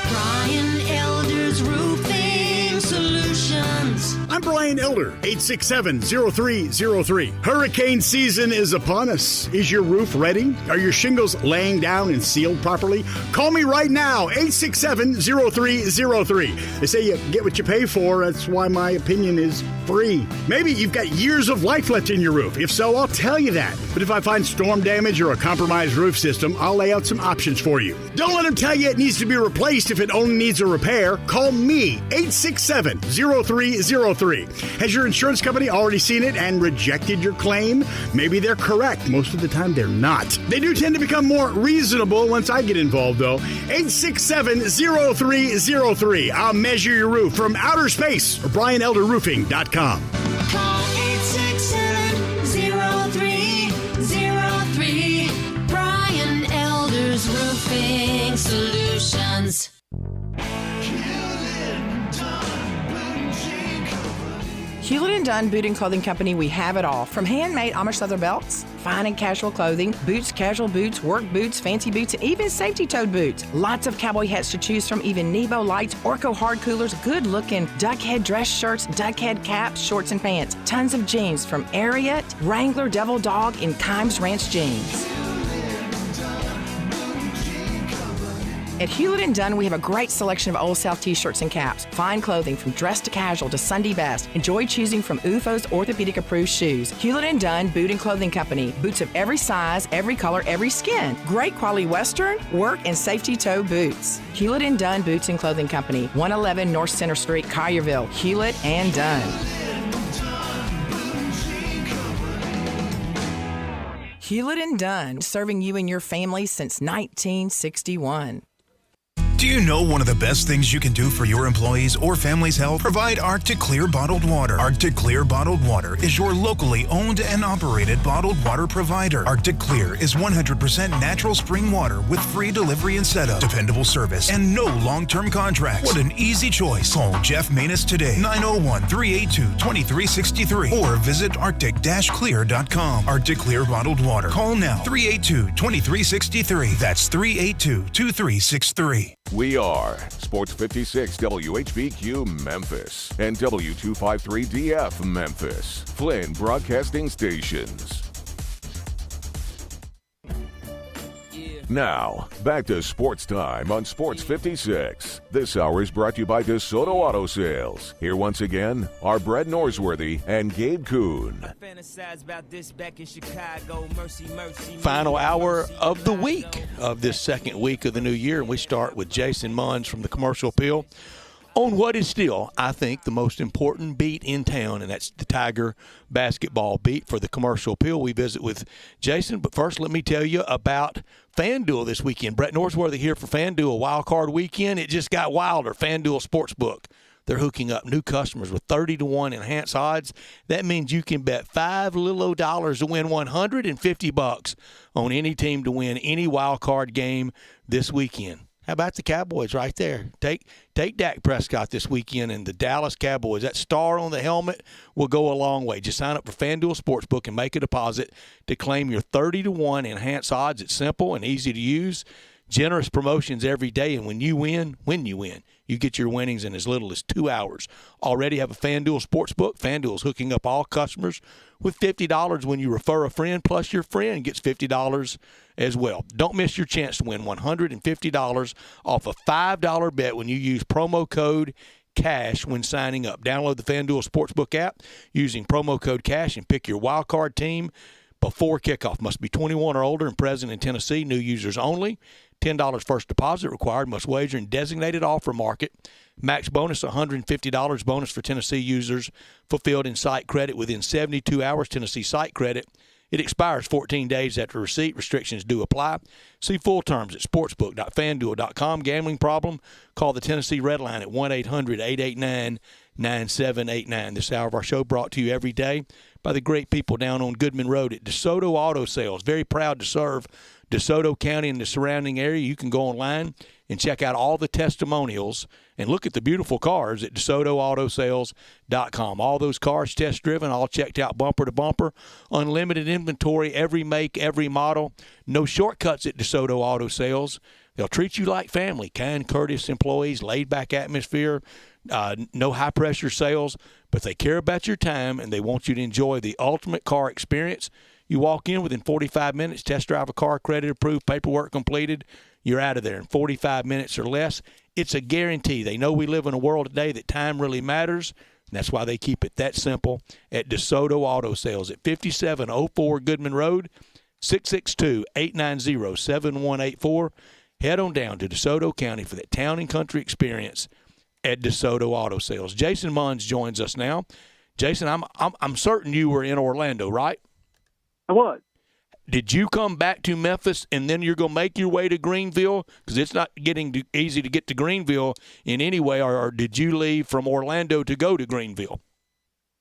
Brian Elder's Roofing Solutions. I'm Brian Elder, 867-0303. Hurricane season is upon us. Is your roof ready? Are your shingles laying down and sealed properly? Call me right now, 867-0303. They say you get what you pay for. That's why my opinion is free. Maybe you've got years of life left in your roof. If so, I'll tell you that. But if I find storm damage or a compromised roof system, I'll lay out some options for you. Don't let them tell you it needs to be replaced if it only needs a repair. Call me, 867-0303. Has your insurance company already seen it and rejected your claim? Maybe they're correct. Most of the time, they're not. They do tend to become more reasonable once I get involved, though. 867-0303. I'll measure your roof from outer space or BrianElderRoofing.com. Call 867-0303. Brian Elder's Roofing Solutions. Hewlett & Dunn Boot and Clothing Company, we have it all. From handmade Amish leather belts, fine and casual clothing, boots, casual boots, work boots, fancy boots, and even safety-toed boots. Lots of cowboy hats to choose from, even Nebo lights, Orco hard coolers, good-looking duck head dress shirts, duck head caps, shorts, and pants. Tons of jeans from Ariat, Wrangler, Devil Dog, and Kimes Ranch jeans. At Hewlett & Dunn, we have a great selection of Old South t-shirts and caps. Fine clothing from dress to casual to Sunday best. Enjoy choosing from UFO's orthopedic-approved shoes. Hewlett & Dunn Boot and Clothing Company. Boots of every size, every color, every skin. Great quality Western, work, and safety toe boots. Hewlett & Dunn Boots and Clothing Company. 111 North Center Street, Collierville. Hewlett & Dunn. Hewlett & Dunn, serving you and your family since 1961. Do you know one of the best things you can do for your employees or family's health? Provide Arctic Clear bottled water. Arctic Clear bottled water is your locally owned and operated bottled water provider. Arctic Clear is 100% natural spring water with free delivery and setup, dependable service, and no long-term contracts. What an easy choice. Call Jeff Manus today, 901-382-2363, or visit arctic-clear.com. Arctic Clear bottled water. Call now, 382-2363. That's 382-2363. We are Sports 56 WHBQ Memphis and W253DF Memphis, Flynn Broadcasting Stations. Now, back to Sports Time on Sports 56. This hour is brought to you by DeSoto Auto Sales. Here once again are Brett Norsworthy and Gabe Kuhn. Final hour of the week of this second week of the new year, and we start with Jason Munns from the Commercial Appeal on what is still, I think, the most important beat in town, and that's the Tiger basketball beat for the Commercial Appeal. We visit with Jason, but first let me tell you about FanDuel this weekend. Brett Norsworthy here for FanDuel Wild Card Weekend. It just got wilder. FanDuel Sportsbook. They're hooking up new customers with 30-1 enhanced odds. That means you can bet $5 little dollars to win $150 on any team to win any wild card game this weekend. How about the Cowboys right there? Take Dak Prescott this weekend and the Dallas Cowboys. That star on the helmet will go a long way. Just sign up for FanDuel Sportsbook and make a deposit to claim your 30-1 enhanced odds. It's simple and easy to use. Generous promotions every day, and when you win, you get your winnings in as little as 2 hours. Already have a FanDuel Sportsbook. FanDuel's hooking up all customers with $50 when you refer a friend, plus your friend gets $50 as well. Don't miss your chance to win $150 off a $5 bet when you use promo code CASH when signing up. Download the FanDuel Sportsbook app using promo code CASH and pick your wild card team before kickoff. Must be 21 or older and present in Tennessee. New users only. $10 first deposit required. Must wager in designated offer market. Max bonus $150 bonus for Tennessee users fulfilled in site credit within 72 hours. Tennessee site credit. It expires 14 days after receipt. Restrictions do apply. See full terms at sportsbook.fanduel.com. Gambling problem? Call the Tennessee Red Line at 1-800-889-9789. This hour of our show brought to you every day by the great people down on Goodman Road at DeSoto Auto Sales. Very proud to serve DeSoto County and the surrounding area, you can go online and check out all the testimonials and look at the beautiful cars at DeSotoAutoSales.com. All those cars test-driven, all checked out bumper to bumper. Unlimited inventory, every make, every model. No shortcuts at DeSoto Auto Sales. They'll treat you like family. Kind, courteous employees, laid-back atmosphere, no high-pressure sales. But they care about your time, and they want you to enjoy the ultimate car experience. You walk in within 45 minutes, test drive a car, credit approved, paperwork completed. You're out of there in 45 minutes or less. It's a guarantee. They know we live in a world today that time really matters. And that's why they keep it that simple at DeSoto Auto Sales at 5704 Goodman Road, 662-890-7184. Head on down to DeSoto County for that town and country experience at DeSoto Auto Sales. Jason Munns joins us now. Jason, I'm certain you were in Orlando, right? I was. Did you come back to Memphis and then you're going to make your way to Greenville? Because it's not getting easy to get to Greenville in any way. Or did you leave from Orlando to go to Greenville?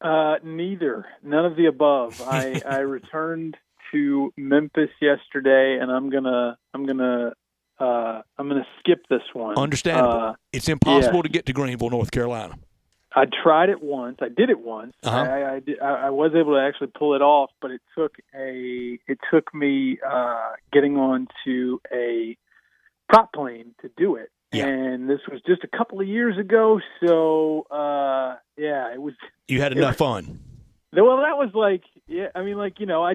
Neither. None of the above. I returned to Memphis yesterday, and I'm gonna skip this one. Understandable. It's impossible to get to Greenville, North Carolina. I tried it once. I did it once. I was able to actually pull it off, but it took me getting on to a prop plane to do it. Yeah. And this was just a couple of years ago, so it was. You had enough fun. Well, that was I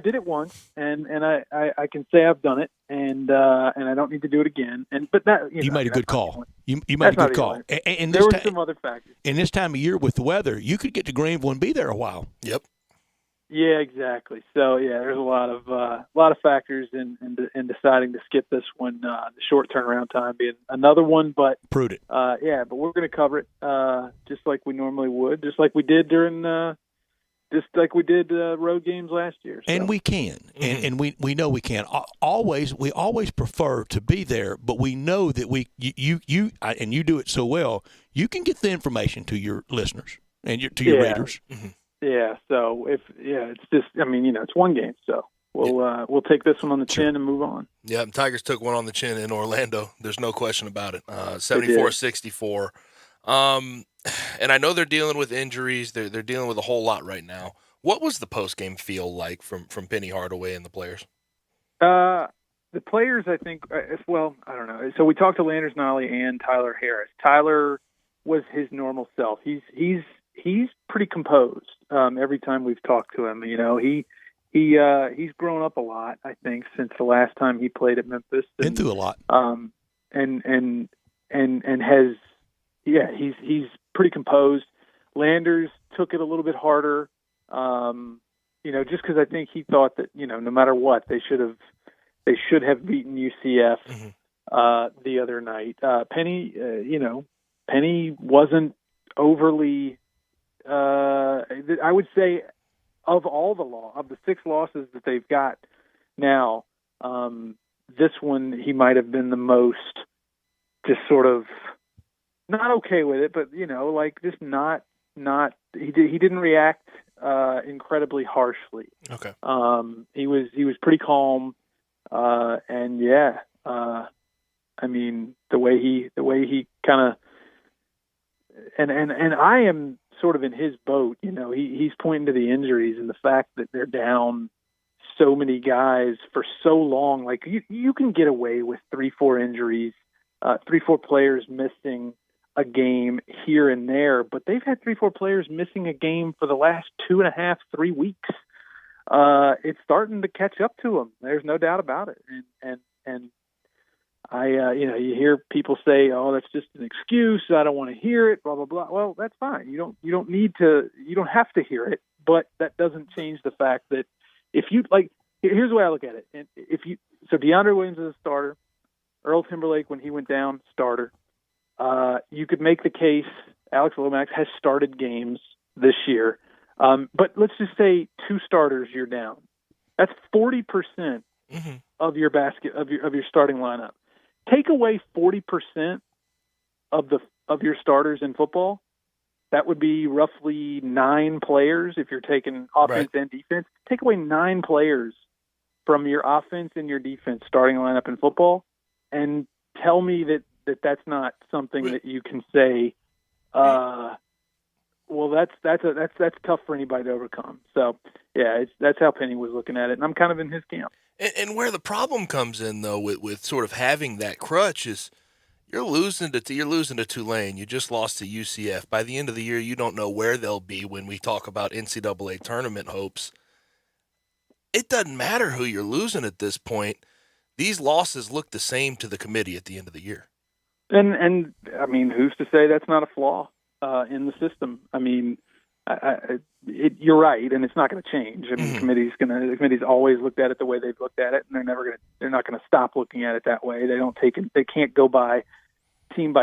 did it once, and I can say I've done it, and I don't need to do it again. But that you made a good call. You made a good call. And there were some other factors. And this time of year with the weather, you could get to Greenville and be there a while. Yep. Yeah, exactly. So there's a lot of factors in deciding to skip this one. The short turnaround time being another one, but prudent. But we're going to cover it just like we normally would, just like we did during. Just like we did road games last year. So. And we can. And we know we can. We always prefer to be there, but we know that you do it so well, you can get the information to your listeners and your readers. Mm-hmm. Yeah, so it's just, it's one game, so we'll take this one on the chin and move on. Yeah, Tigers took one on the chin in Orlando. There's no question about it. 74-64. And I know they're dealing with injuries. They're dealing with a whole lot right now. What was the post-game feel like from Penny Hardaway and the players? The players, I think, I don't know. So we talked to Landers Nolly and Tyler Harris. Tyler was his normal self. He's pretty composed every time we've talked to him. He's grown up a lot, I think, since the last time he played at Memphis. Been through a lot. And has. Yeah, he's pretty composed. Landers took it a little bit harder, just because I think he thought that no matter what they should have beaten UCF the other night. Penny wasn't overly. I would say of the 6 losses that they've got now, this one he might have been the most just sort of. Not okay with it, but just not. He didn't react incredibly harshly. Okay. He was pretty calm, and the way he kind of and I am sort of in his boat. He's pointing to the injuries and the fact that they're down so many guys for so long. Like you can get away with 3-4 injuries, 3-4 players missing a game here and there, but they've had 3-4 players missing a game for the last 2.5-3 weeks. It's starting to catch up to them. There's no doubt about it. And I, you hear people say, "Oh, that's just an excuse. I don't want to hear it." Blah blah blah. Well, that's fine. You don't need to. You don't have to hear it. But that doesn't change the fact that if you here's the way I look at it. And so DeAndre Williams is a starter. Earl Timberlake, when he went down, starter. You could make the case Alex Lomax has started games this year, but let's just say 2 starters you're down. That's 40% of your basket of your starting lineup. Take away 40% of your starters in football. That would be roughly 9 players if you're taking offense and defense. Take away 9 players from your offense and your defense starting lineup in football, and tell me that's not something that you can say, well, that's tough for anybody to overcome. So, yeah, that's how Penny was looking at it, and I'm kind of in his camp. And where the problem comes in, though, with sort of having that crutch is you're losing to Tulane. You just lost to UCF. By the end of the year, you don't know where they'll be when we talk about NCAA tournament hopes. It doesn't matter who you're losing at this point. These losses look the same to the committee at the end of the year. And I mean, who's to say that's not a flaw in the system? I mean, you're right, and it's not going to change. I mean, the committee's always looked at it the way they've looked at it, and they're not going to stop looking at it that way. They can't go by team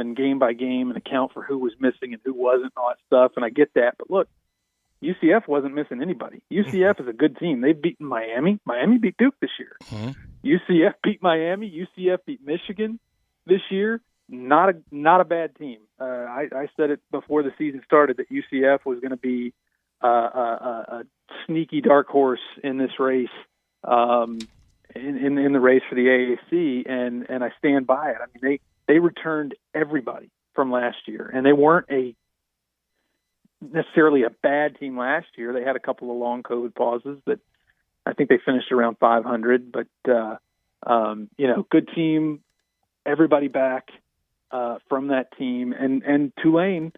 and game by game and account for who was missing and who wasn't and all that stuff. And I get that, but look, UCF wasn't missing anybody. UCF is a good team. They've beaten Miami. Miami beat Duke this year. UCF beat Miami. UCF beat Michigan this year. Not a bad team. I said it before the season started that UCF was going to be a sneaky dark horse in this race, in the race for the AAC, and I stand by it. I mean, they returned everybody from last year, and they weren't necessarily a bad team last year. They had a couple of long COVID pauses that I think they finished around 500, but good team, everybody back from that team, and Tulane,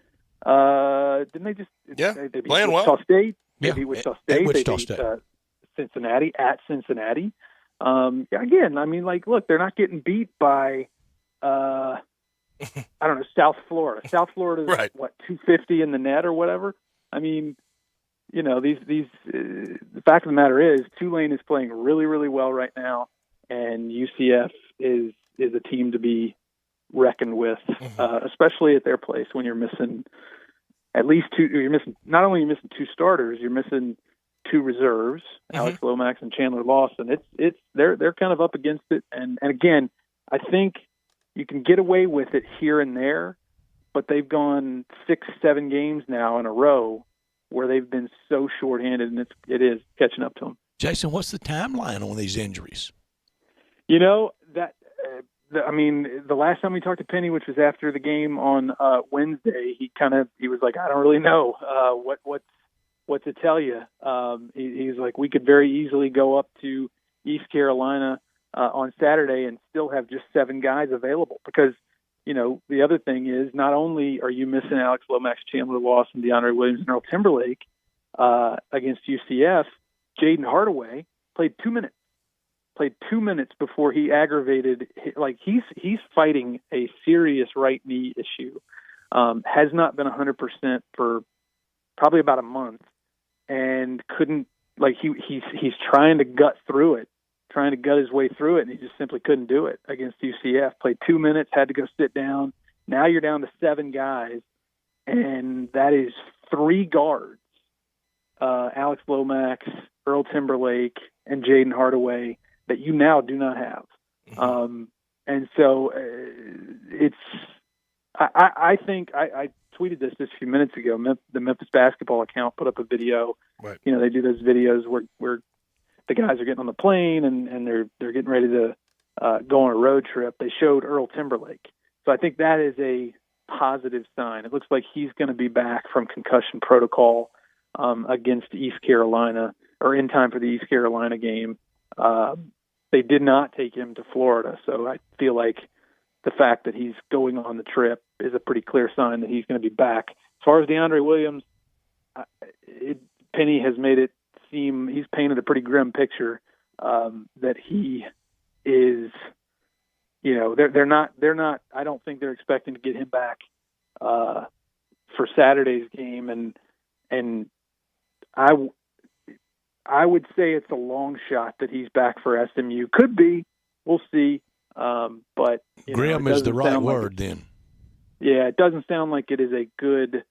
didn't they just they beat playing Wichita well. State? Yeah, They beat Wichita State. Wichita They beat State. Cincinnati at Cincinnati. Again, I mean, like, look, they're not getting beat by I don't know, South Florida. South Florida's right. What, 250 in the net or whatever? I mean, the fact of the matter is Tulane is playing really, really well right now, and UCF is a team to be reckoned with, especially at their place when you're missing at least two. Not only are you missing two starters, you're missing two reserves, Alex Lomax and Chandler Lawson. They're kind of up against it, and again, I think you can get away with it here and there, but they've gone 6-7 games now in a row where they've been so shorthanded, and it is catching up to them. Jason, what's the timeline on these injuries? The last time we talked to Penny, which was after the game on Wednesday, he was like, I don't really know what to tell you. He's like, we could very easily go up to East Carolina on Saturday and still have just 7 guys available, because the other thing is, not only are you missing Alex Lomax, Chandler Lawson, DeAndre Williams, and Earl Timberlake against UCF, Jaden Hardaway played 2 minutes. Played 2 minutes before he aggravated. He's fighting a serious right knee issue. Has not been 100% for probably about a month, and couldn't he's trying to gut his way through it, and he just simply couldn't do it against UCF. Played 2 minutes, had to go sit down. Now you're down to 7 guys, and that is 3 guards: Alex Lomax, Earl Timberlake, and Jaden Hardaway, that you now do not have. And so I think I tweeted this just a few minutes ago. The Memphis basketball account put up a video. Right. They do those videos where the guys are getting on the plane and they're getting ready to go on a road trip. They showed Earl Timberlake. So I think that is a positive sign. It looks like he's going to be back from concussion protocol against East Carolina, or in time for the East Carolina game. They did not take him to Florida, so I feel like the fact that he's going on the trip is a pretty clear sign that he's going to be back. As far as DeAndre Williams, Penny has made it seem, he's painted a pretty grim picture that he is, they're not, I don't think they're expecting to get him back for Saturday's game, and I would say it's a long shot that he's back for SMU. Could be. We'll see. But grim is the right word then. Yeah, it doesn't sound like it is a good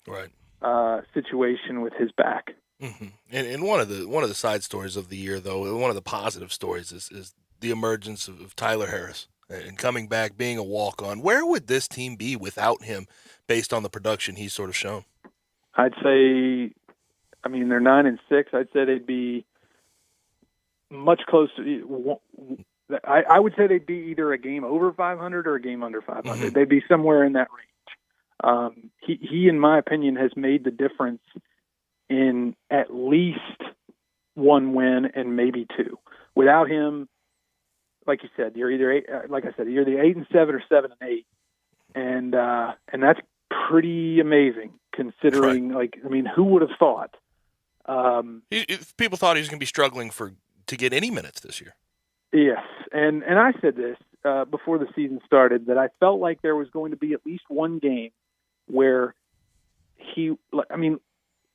situation with his back. Mm-hmm. And one of the side stories of the year, though, one of the positive stories is the emergence of Tyler Harris and coming back, being a walk-on. Where would this team be without him, based on the production he's sort of shown? I'd say, they're 9-6. I'd say they'd be much closer. I would say they'd be either a game over 500 or a game under 500. Mm-hmm. They'd be somewhere in that range. He, in my opinion, has made the difference in at least one win and maybe two. Without him, like you said, you're either you're the 8-7 or 7-8, and that's pretty amazing considering. Right. Who would have thought? If people thought he was going to be struggling to get any minutes this year. Yes, and I said this before the season started, that I felt like there was going to be at least one game where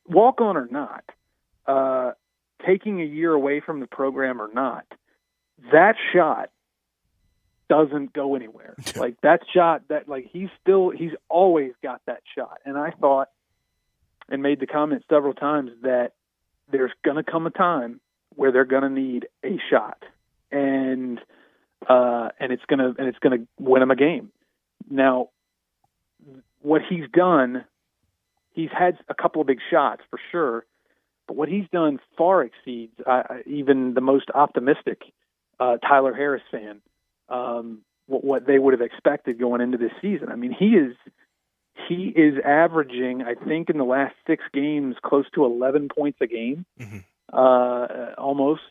walk on or not, taking a year away from the program or not, that shot doesn't go anywhere. Like that shot, he's always got that shot. And I thought, and made the comment several times, that there's going to come a time where they're going to need a shot, and it's going to win them a game. Now, what he's done, he's had a couple of big shots for sure, but what he's done far exceeds even the most optimistic Tyler Harris fan, what they would have expected going into this season. I mean, he is averaging, I think, in the last 6 games, close to 11 points a game, almost.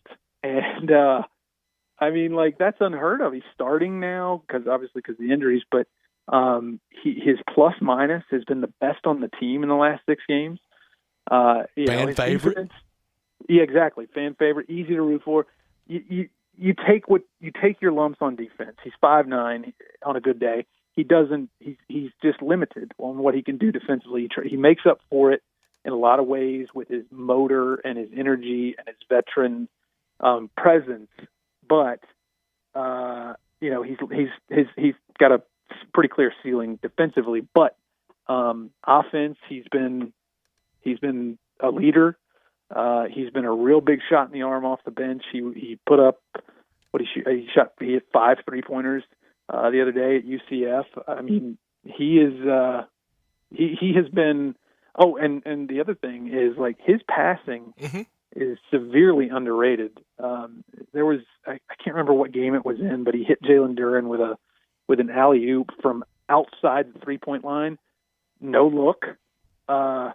And that's unheard of. He's starting now because of the injuries, but his plus minus has been the best on the team in the last 6 games. Fan favorite. Yeah, exactly. Fan favorite, easy to root for. You take your lumps on defense. He's 5'9" on a good day. He's just limited on what he can do defensively. He makes up for it in a lot of ways with his motor and his energy and his veteran presence. But he's got a pretty clear ceiling defensively. But offense, he's been a leader. He's been a real big shot in the arm off the bench. He put up he hit 5 3-pointers the other day at UCF. I mean, he has been. Oh, and the other thing is, like, his passing is severely underrated. There was I can't remember what game it was in, but he hit Jalen Duren with an alley oop from outside the 3-point line, no look. Yeah,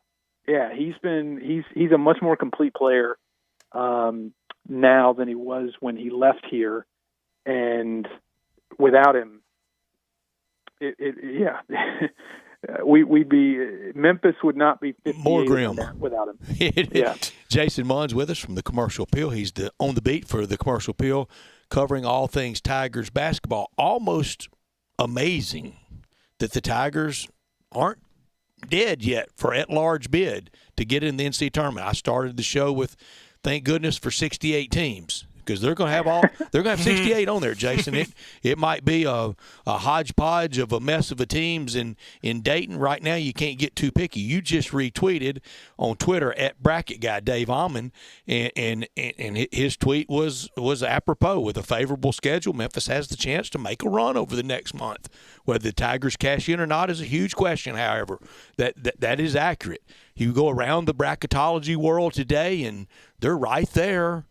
he's a much more complete player now than he was when he left here, and without him, we'd be Memphis would not be 58 more grim without him. Yeah. Jason Munn's with us from the Commercial Appeal. He's on the beat for the Commercial Appeal, covering all things Tigers basketball. Almost amazing that the Tigers aren't dead yet for at-large bid to get in the NCAA tournament. I started the show with thank goodness for 68 teams, because they're going to have 68 on there, Jason. It might be a hodgepodge of a mess of teams in Dayton right now. You can't get too picky. You just retweeted on Twitter at Bracket Guy Dave Almond, and his tweet was apropos. With a favorable schedule, Memphis has the chance to make a run over the next month. Whether the Tigers cash in or not is a huge question. However, that is accurate. You go around the bracketology world today, and they're right there.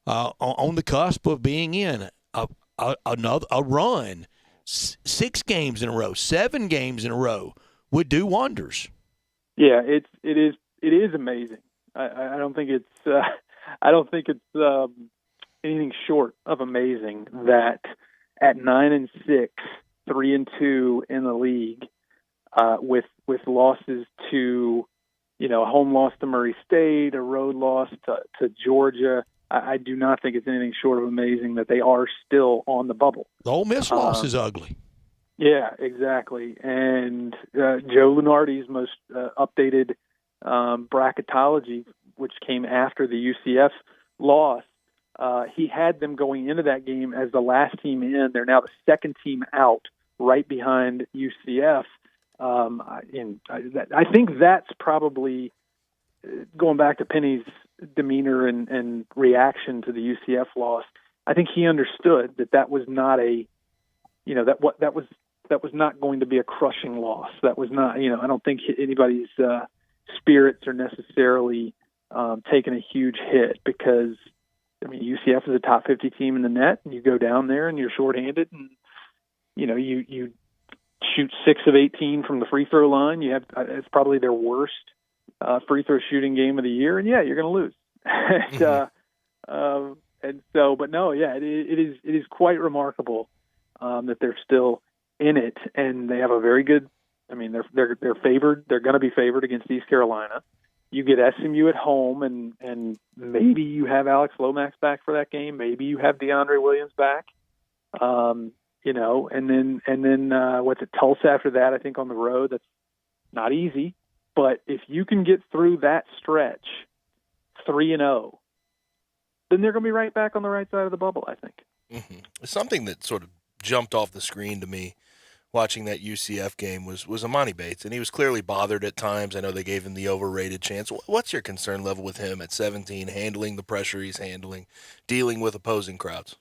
On the cusp of being in a run, 6 games in a row, 7 games in a row would do wonders. Yeah, it is amazing. I don't think it's anything short of amazing that at 9-6, 3-2 in the league, with losses to, a home loss to Murray State, a road loss to Georgia. I do not think it's anything short of amazing that they are still on the bubble. The Ole Miss loss is ugly. Yeah, exactly. And Joe Lunardi's most updated bracketology, which came after the UCF loss, he had them going into that game as the last team in. They're now the second team out, right behind UCF. I think that's probably, going back to Penny's demeanor and reaction to the UCF loss, I think he understood that was not that was not going to be a crushing loss. That was not, I don't think anybody's spirits are necessarily taking a huge hit, because I mean, UCF is a top 50 team in the net, and you go down there and you're shorthanded, and you shoot 6 of 18 from the free throw line. You have it's probably their worst free throw shooting game of the year, and yeah, you're going to lose. And so, but no, yeah, it is quite remarkable that they're still in it, and they have a very good. I mean, they're favored. They're going to be favored against East Carolina. You get SMU at home, and maybe you have Alex Lomax back for that game. Maybe you have DeAndre Williams back. And then what's it, Tulsa after that? I think on the road. That's not easy, but if you can get through that stretch 3-0, then they're going to be right back on the right side of the bubble, I think. Mm-hmm. Something that sort of jumped off the screen to me watching that UCF game was Amani Bates, and he was clearly bothered at times. I know they gave him the overrated chance. What's your concern level with him at 17, handling the pressure he's handling, dealing with opposing crowds?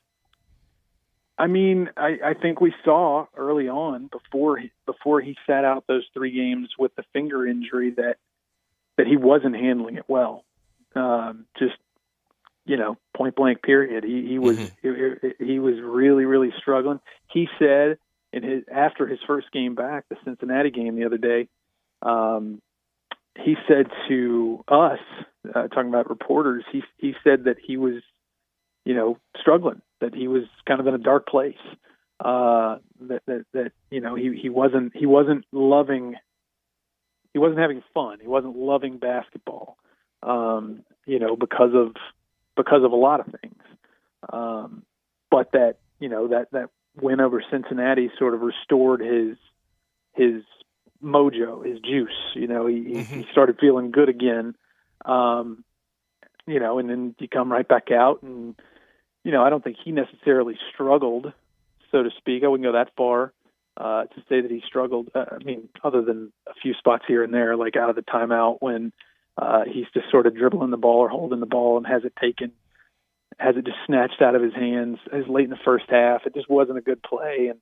I mean, I think we saw early on before he sat out those 3 games with the finger injury that he wasn't handling it well. Just point blank period. He was he was really, really struggling. He said after his first game back, the Cincinnati game the other day, he said to us, talking about reporters, he said that he was, struggling, that he was kind of in a dark place, that he wasn't loving, he wasn't having fun, he wasn't loving basketball, because of a lot of things, but that that win over Cincinnati sort of restored his mojo, his juice. He started feeling good again. And then you come right back out, and I don't think he necessarily struggled, so to speak. I wouldn't go that far to say that he struggled. I mean, other than a few spots here and there, like out of the timeout when he's just sort of dribbling the ball or holding the ball and has it just snatched out of his hands as late in the first half. It just wasn't a good play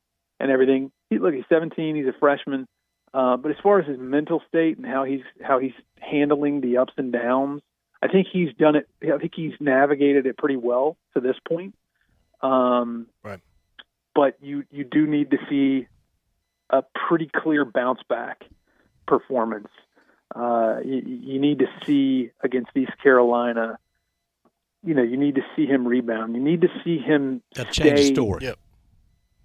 and everything. He's 17, he's a freshman. But as far as his mental state and how he's handling the ups and downs, I think he's done it. I think he's navigated it pretty well to this point. Right. But you do need to see a pretty clear bounce back performance. You need to see against East Carolina. You need to see him rebound. You need to see him change the story. Yep.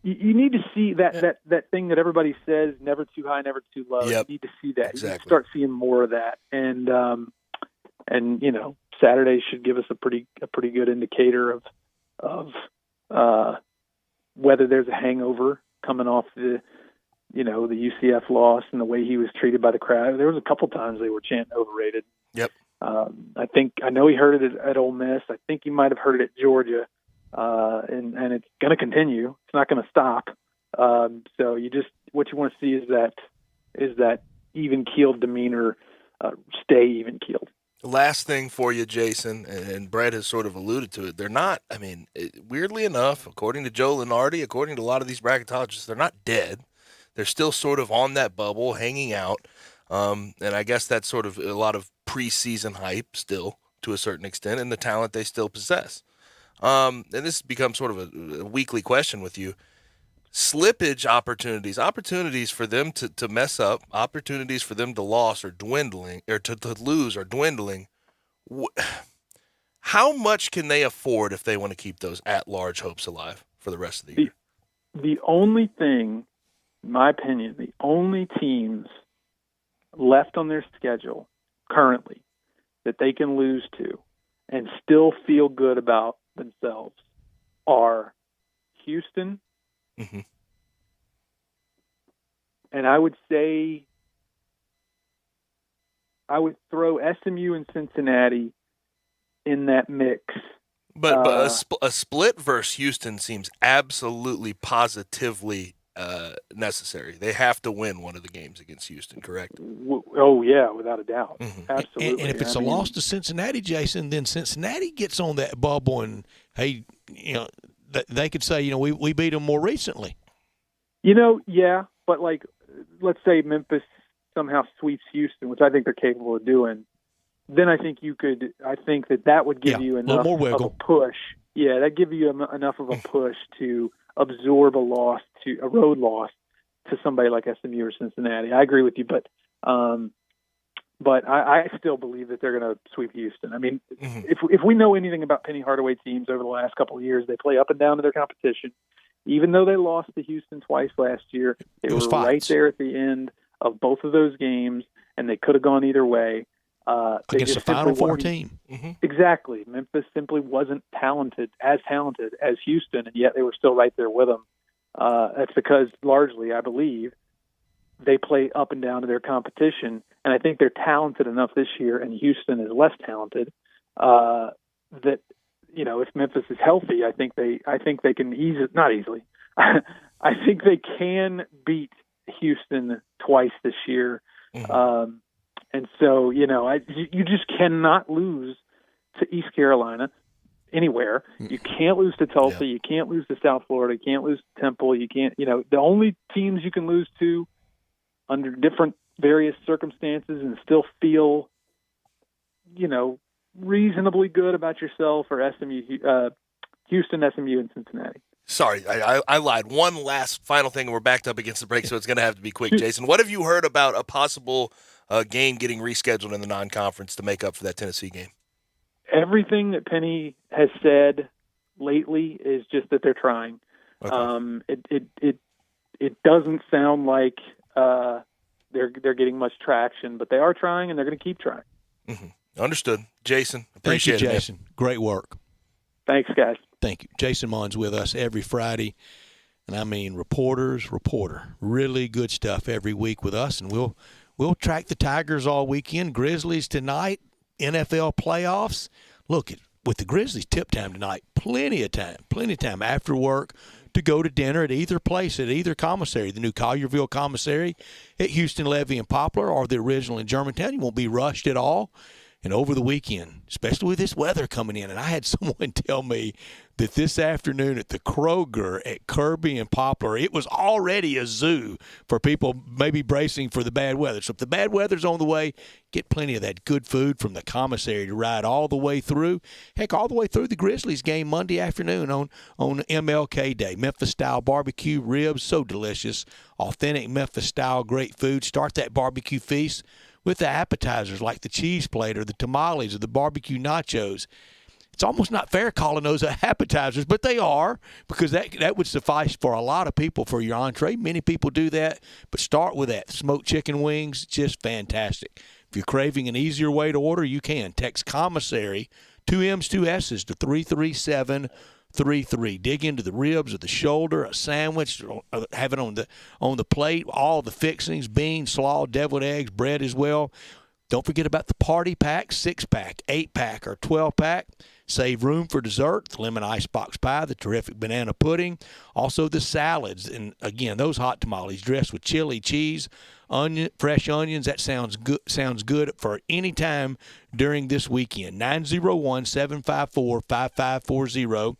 You need to see that thing that everybody says, never too high, never too low. Yep. You need to see that. Exactly. You need to start seeing more of that. And Saturday should give us a pretty good indicator of whether there's a hangover coming off the UCF loss and the way he was treated by the crowd. There was a couple times they were chanting overrated. Yep. I know he heard it at Ole Miss. I think he might have heard it at Georgia, and it's going to continue. It's not going to stop. So what you want to see is that even keeled demeanor, stay even keeled. Last thing for you, Jason, and Brett has sort of alluded to it. They're not. I mean, weirdly enough, according to Joe Lunardi, according to a lot of these bracketologists, they're not dead. They're still sort of on that bubble, hanging out. And I guess that's sort of a lot of preseason hype still to a certain extent, and the talent they still possess. And this becomes sort of a weekly question with you. Slippage opportunities for them to mess up, opportunities for them to lose or dwindling, or to lose or dwindling. How much can they afford if they want to keep those at-large hopes alive for the rest of the year? The only thing, in my opinion, the only teams left on their schedule currently that they can lose to and still feel good about themselves are Houston, and I would say I would throw SMU and Cincinnati in that mix. But a split versus Houston seems absolutely positively necessary. They have to win one of the games against Houston, correct? Oh, yeah, without a doubt. Absolutely. And if it's a loss to Cincinnati, Jason, then Cincinnati gets on that bubble and, hey, they could say, we beat them more recently. Yeah, but let's say Memphis somehow sweeps Houston, which I think they're capable of doing. then I think you could. I think that would give you enough more of wiggle. a push. Yeah, that give you enough of a push to absorb a road loss to somebody like SMU or Cincinnati. I agree with you, but I still believe that they're going to sweep Houston. I mean, if we know anything about Penny Hardaway teams over the last couple of years, they play up and down to their competition. Even though they lost to Houston twice last year, they were right there at the end of both of those games, and they could have gone either way. Against the Final Four team. Exactly. Memphis simply wasn't talented as Houston, and yet they were still right there with them. That's because largely, I believe, they play up and down to their competition, and I think they're talented enough this year, and Houston is less talented, that, you know, if Memphis is healthy, I think they can not easily. I think they can beat Houston twice this year. And so, you know, you just cannot lose to East Carolina anywhere. You can't lose to Tulsa. You can't lose to South Florida. You can't lose to Temple. You can't, you know, the only teams you can lose to under different various circumstances and still feel, you know, reasonably good about yourself or Houston, SMU, and Cincinnati. Sorry, I lied. One last final thing, and we're backed up against the break, so it's going to have to be quick. Jason, what have you heard about a possible game getting rescheduled in the non-conference to make up for that Tennessee game? Everything that Penny has said lately is just that they're trying. Okay. It doesn't sound like they're getting much traction, but they are trying, and they're going to keep trying. Understood. Jason, appreciate Thank you, Jason. Great work. Thanks, guys. Thank you. Jason Munn's with us every Friday. And I mean, reporter. Really good stuff every week with us. And we'll track the Tigers all weekend. Grizzlies tonight, NFL playoffs. Look, with the Grizzlies tip time tonight, plenty of time after work to go to dinner at either place, at either commissary, the new Collierville commissary at Houston, Levy, and Poplar, or the original in Germantown. You won't be rushed at all. And over the weekend, especially with this weather coming in, and I had someone tell me that this afternoon at the Kroger at Kirby and Poplar, it was already a zoo for people maybe bracing for the bad weather. So if the bad weather's on the way, get plenty of that good food from the commissary to ride all the way through. Heck, all the way through the Grizzlies game Monday afternoon on MLK Day. Memphis-style barbecue ribs, so delicious. Authentic Memphis-style great food. Start that barbecue feast with the appetizers like the cheese plate or the tamales or the barbecue nachos. It's almost not fair calling those appetizers, but they are, because that would suffice for a lot of people for your entree. Many people do that, but start with that. Smoked chicken wings, just fantastic. If you're craving an easier way to order, you can. Text commissary, 2 M's, 2 S's to 33733. Dig into the ribs or the shoulder, a sandwich, have it on the plate, all the fixings, beans, slaw, deviled eggs, bread as well. Don't forget about the party pack, 6-pack, 8-pack, or 12-pack. Save room for dessert, the lemon icebox pie, the terrific banana pudding. Also the salads, and again, those hot tamales dressed with chili, cheese, fresh onions. That sounds good for any time during this weekend. 901-754-5540.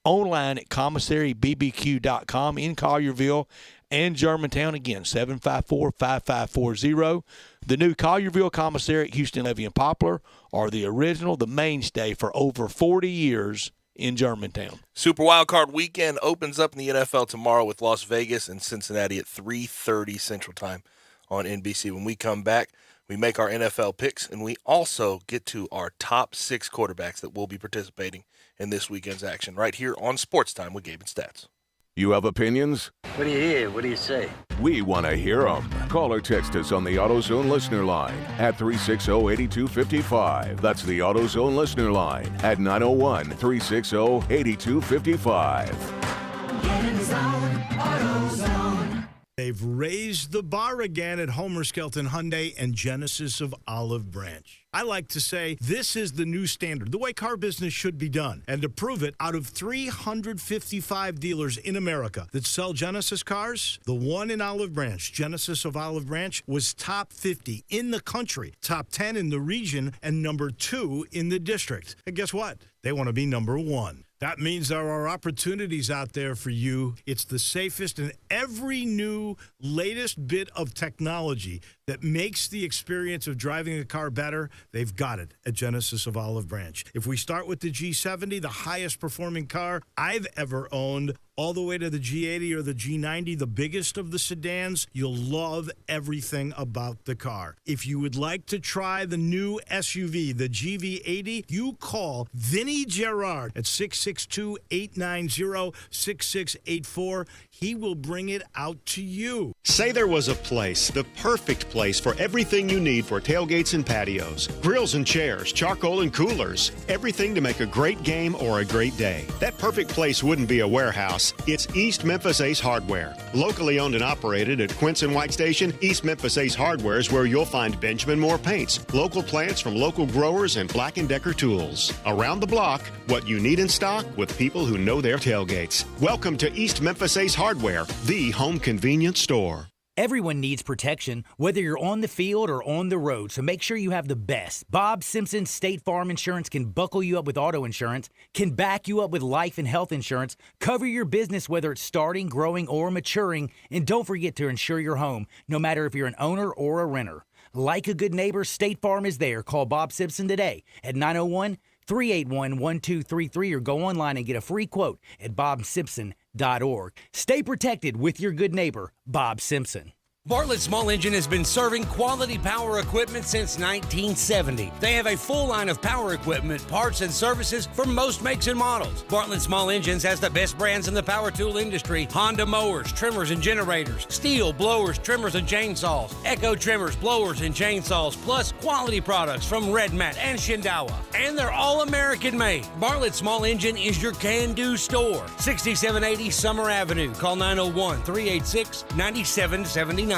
Online at commissarybbq.com in Collierville and Germantown. Again, 754-5540. The new Collierville commissary at Houston, Levy, and Poplar are the original, the mainstay for over 40 years in Germantown. Super Wildcard Weekend opens up in the NFL tomorrow with Las Vegas and Cincinnati at 3:30 Central Time on NBC. When we come back, we make our NFL picks, and we also get to our top 6 quarterbacks that will be participating in this weekend's action right here on Sportstime with Gabe and Stats. You have opinions? What do you hear? What do you say? We want to hear them. Call or text us on the AutoZone listener line at 360-8255. That's the AutoZone listener line at 901-360-8255. Get in the zone, AutoZone. They've raised the bar again at Homer Skelton Hyundai and Genesis of Olive Branch. I like to say this is the new standard, the way car business should be done. And to prove it, out of 355 dealers in America that sell Genesis cars, the one in Olive Branch, Genesis of Olive Branch, was top 50 in the country, top 10 in the region, and number 2 in the district. And guess what? They want to be number 1. That means there are opportunities out there for you. It's the safest, and every new latest bit of technology that makes the experience of driving a car better, they've got it at Genesis of Olive Branch. If we start with the G70, the highest performing car I've ever owned, all the way to the G80 or the G90, the biggest of the sedans, you'll love everything about the car. If you would like to try the new SUV, the GV80, you call Vinny Gerard at 662-890-6684. He will bring it out to you. Say there was a place, the perfect place for everything you need for tailgates and patios, grills and chairs, charcoal and coolers, everything to make a great game or a great day. That perfect place wouldn't be a warehouse. It's East Memphis Ace Hardware. Locally owned and operated at Quince and White Station, East Memphis Ace Hardware is where you'll find Benjamin Moore paints, local plants from local growers, and Black & Decker tools. Around the block, what you need in stock with people who know their tailgates. Welcome to East Memphis Ace Hardware, the home convenience store. Everyone needs protection, whether you're on the field or on the road, so make sure you have the best. Bob Simpson State Farm Insurance can buckle you up with auto insurance, can back you up with life and health insurance, cover your business whether it's starting, growing, or maturing, and don't forget to insure your home, no matter if you're an owner or a renter. Like a good neighbor, State Farm is there. Call Bob Simpson today at 901-381-1233 or go online and get a free quote at bobsimpson.org. Stay protected with your good neighbor, Bob Simpson. Bartlett Small Engine has been serving quality power equipment since 1970. They have a full line of power equipment, parts, and services for most makes and models. Bartlett Small Engines has the best brands in the power tool industry: Honda mowers, trimmers, and generators, Steel blowers, trimmers, and chainsaws, Echo trimmers, blowers, and chainsaws, plus quality products from Red Mat and Shindawa. And they're all American made. Bartlett Small Engine is your can-do store. 6780 Summer Avenue. Call 901-386-9779.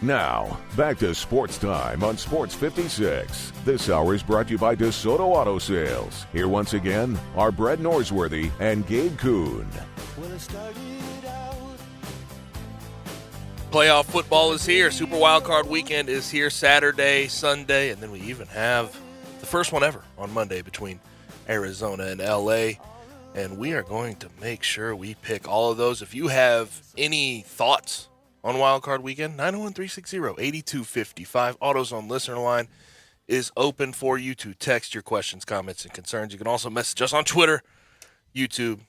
Now, back to Sports Time on Sports 56. This hour is brought to you by DeSoto Auto Sales. Here once again are Brett Norsworthy and Gabe Kuhn. Playoff football is here. Super Wildcard Weekend is here Saturday, Sunday, and then we even have the first one ever on Monday between Arizona and LA. And we are going to make sure we pick all of those. If you have any thoughts on Wildcard Weekend, 901-360-8255. AutoZone listener line is open for you to text your questions, comments, and concerns. You can also message us on Twitter, YouTube,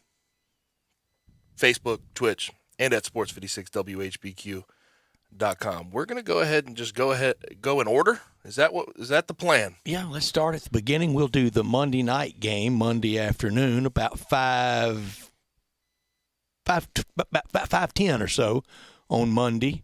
Facebook, Twitch, and at sports56whbq.com. We're going to go ahead and just go in order. Is that the plan? Yeah, let's start at the beginning. We'll do the Monday night game Monday afternoon about 5:10 or so on Monday.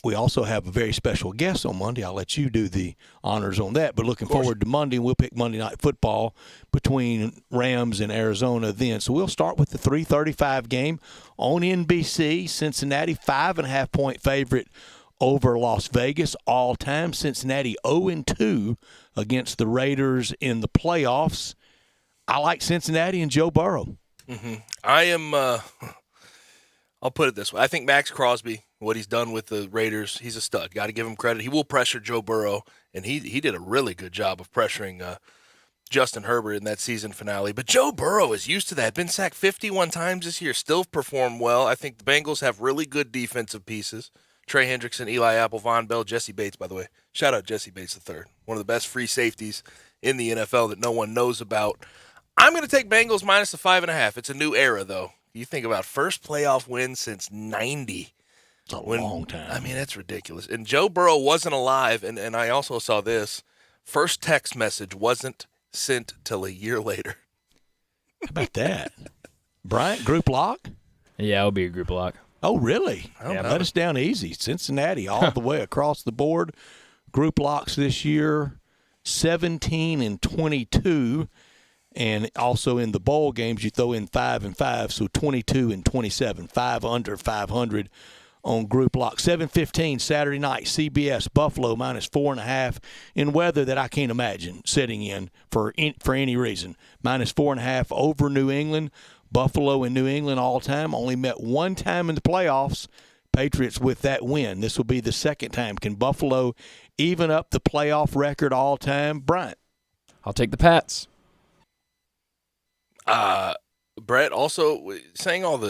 We also have a very special guest on Monday. I'll let you do the honors on that. But looking forward to Monday, we'll pick Monday Night Football between Rams and Arizona then. So we'll start with the 3:35 game on NBC. Cincinnati, 5.5-point favorite over Las Vegas all time. Cincinnati 0-2 against the Raiders in the playoffs. I like Cincinnati and Joe Burrow. Mm-hmm. I am I'll put it this way. I think Max Crosby, what he's done with the Raiders, he's a stud. Got to give him credit. He will pressure Joe Burrow, and he did a really good job of pressuring Justin Herbert in that season finale. But Joe Burrow is used to that. Been sacked 51 times this year, still performed well. I think the Bengals have really good defensive pieces. Trey Hendrickson, Eli Apple, Von Bell, Jesse Bates, by the way. Shout out Jesse Bates III. One of the best free safeties in the NFL that no one knows about. I'm going to take Bengals minus the 5.5. It's a new era, though. You think about first playoff win since 90. It's a long time. I mean, that's ridiculous. And Joe Burrow wasn't alive, and I also saw this. First text message wasn't sent till a year later. How about that? Bryant, group lock? Yeah, it'll be a group lock. Oh, really? Yeah, let us down easy. Cincinnati all the way across the board. Group locks this year, 17-22. And also in the bowl games, you throw in 5 and 5, so 22-27, 5 under 500 on group lock. 7:15 Saturday night, CBS, Buffalo minus 4.5 in weather that I can't imagine setting in for any reason. Minus 4.5 over New England. Buffalo and New England all time only met one time in the playoffs. Patriots with that win. This will be the second time. Can Buffalo even up the playoff record all time? Bryant. I'll take the Pats. Brett, also saying all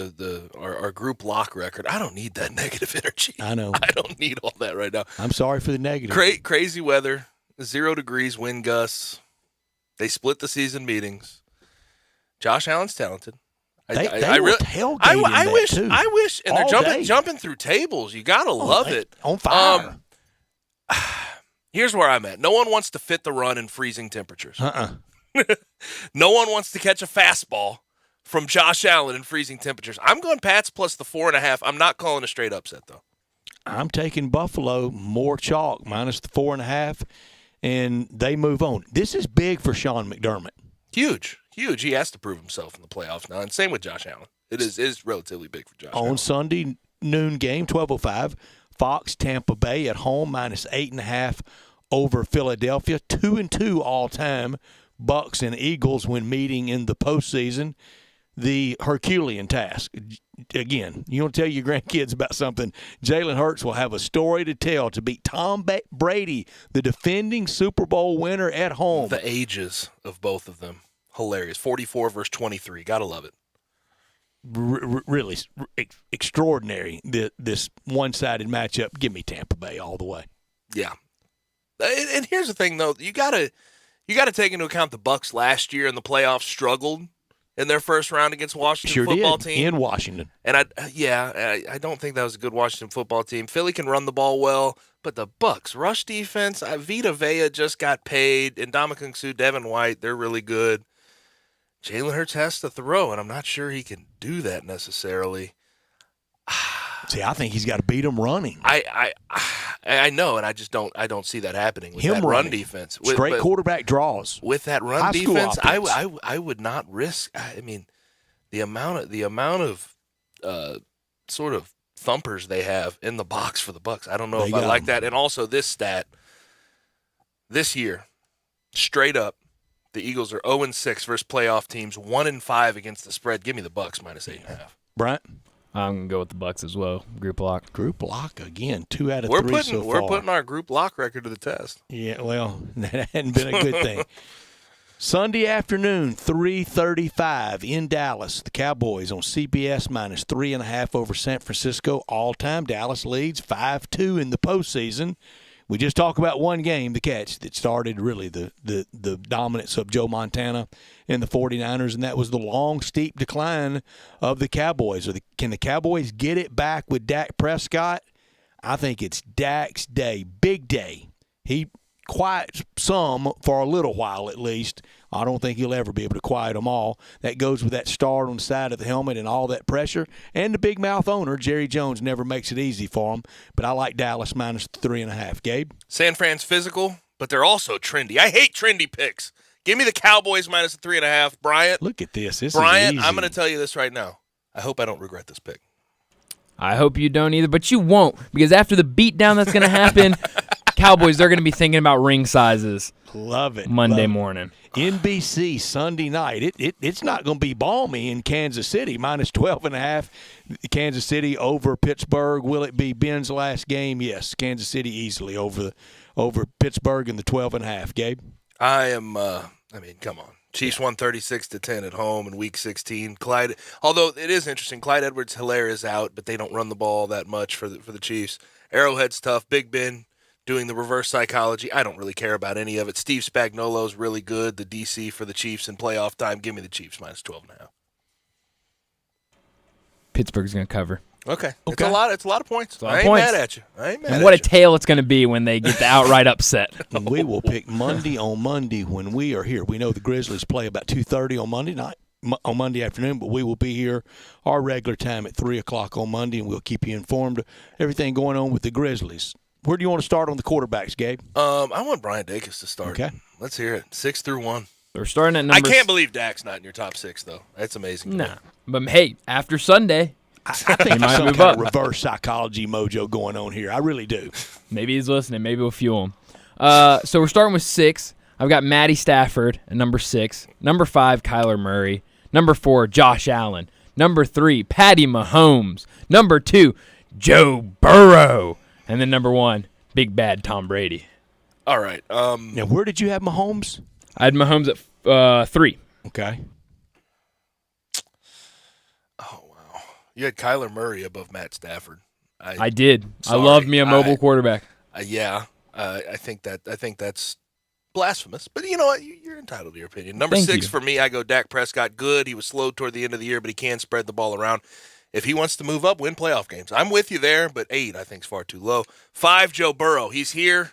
our group lock record, I don't need that negative energy. I know. I don't need all that right now. I'm sorry for the negative. Crazy weather, 0 degrees, wind gusts. They split the season meetings. Josh Allen's talented. They were tailgating I wish, too. I wish, and All they're day. jumping through tables. You gotta love it. On fire. Here's where I'm at. No one wants to fit the run in freezing temperatures. Uh-uh. No one wants to catch a fastball from Josh Allen in freezing temperatures. I'm going Pats plus the 4.5. I'm not calling a straight upset, though. I'm taking Buffalo more chalk, minus the 4.5, and they move on. This is big for Sean McDermott. Huge. He has to prove himself in the playoffs now, and same with Josh Allen. It is relatively big for Josh Allen. On Sunday noon game, 12:05, Fox, Tampa Bay at home, minus 8.5 over Philadelphia. 2-2 all time. Bucks and Eagles when meeting in the postseason. The Herculean task. Again, you want to tell your grandkids about something. Jalen Hurts will have a story to tell to beat Tom Brady, the defending Super Bowl winner, at home. The ages of both of them. Hilarious. 44 versus 23. Gotta love it. Really extraordinary, this one-sided matchup. Give me Tampa Bay all the way. Yeah. And here's the thing, though. You gotta take into account the Bucs last year in the playoffs struggled in their first round against Washington football team. In Washington. And I don't think that was a good Washington football team. Philly can run the ball well, but the Bucs rush defense, Vita Vea just got paid, and Ndamukong Suh, Devin White, they're really good. Jalen Hurts has to throw, and I'm not sure he can do that necessarily. See, I think he's got to beat him running. I know, and I don't see that happening with him that running. run defense. Straight quarterback draws. With that run High school defense, offense. I would not risk. I mean, the amount of sort of thumpers they have in the box for the Bucs. I don't know if I like that. And also this stat, this year, straight up, the Eagles are 0-6 versus playoff teams, 1-5 against the spread. Give me the Bucs minus 8.5. Bryant? I'm going to go with the Bucs as well. Group lock. Group lock again. 2 out of 3 so far. We're putting our group lock record to the test. Yeah, well, that hadn't been a good thing. Sunday afternoon, 3:35 in Dallas. The Cowboys on CBS minus 3.5 over San Francisco. All-time Dallas leads 5-2 in the postseason. We just talked about one game, the catch, that started really the dominance of Joe Montana and the 49ers, and that was the long, steep decline of the Cowboys. Can the Cowboys get it back with Dak Prescott? I think it's Dak's day, big day. He quiets some for a little while at least. I don't think he'll ever be able to quiet them all. That goes with that star on the side of the helmet and all that pressure. And the big mouth owner, Jerry Jones, never makes it easy for him. But I like Dallas minus 3.5. Gabe? San Fran's physical, but they're also trendy. I hate trendy picks. Give me the Cowboys minus 3.5. Bryant. Look at this. Bryant, is easy. I'm going to tell you this right now. I hope I don't regret this pick. I hope you don't either, but you won't, because after the beatdown that's going to happen, Cowboys, they're going to be thinking about ring sizes. Love it. Monday morning. NBC Sunday night. It's not going to be balmy in Kansas City. Minus 12.5. Kansas City over Pittsburgh. Will it be Ben's last game? Yes. Kansas City easily over Pittsburgh in the 12.5. Gabe? Come on. Chiefs won 36-10 at home in Week 16. Clyde, although it is interesting, Clyde Edwards-Helaire is out, but they don't run the ball that much for the Chiefs. Arrowhead's tough. Big Ben doing the reverse psychology. I don't really care about any of it. Steve Spagnuolo's really good, the DC for the Chiefs in playoff time. Give me the Chiefs minus 12.5. Pittsburgh's going to cover. Okay. It's a lot of points. I ain't mad at you. And what a tale it's going to be when they get the outright upset. We will pick Monday on Monday when we are here. We know the Grizzlies play about 2:30 on Monday night, on Monday afternoon, but we will be here our regular time at 3 o'clock on Monday, and we'll keep you informed of everything going on with the Grizzlies. Where do you want to start on the quarterbacks, Gabe? I want Brian Dacus to start. Okay. Let's hear it. 6 through 1. We're starting at number. I can't believe Dak's not in your top 6, though. That's amazing. Nah. But, hey, after Sunday, I think there's some kind of reverse psychology mojo going on here. I really do. Maybe he's listening. Maybe we'll fuel him. So we're starting with 6. I've got Matty Stafford at number 6. Number 5, Kyler Murray. Number 4, Josh Allen. Number 3, Patty Mahomes. Number 2, Joe Burrow. And then number 1, big bad Tom Brady. All right. Now, where did you have Mahomes? I had Mahomes at 3. Okay. Oh, wow. You had Kyler Murray above Matt Stafford. I did. Sorry. I love me a mobile quarterback. Yeah. I think that's blasphemous. But you know what? You're entitled to your opinion. Number Thank 6 you. for me, I go Dak Prescott. Good. He was slow toward the end of the year, but he can spread the ball around. If he wants to move up, win playoff games. I'm with you there, but 8 I think is far too low. 5, Joe Burrow. He's here.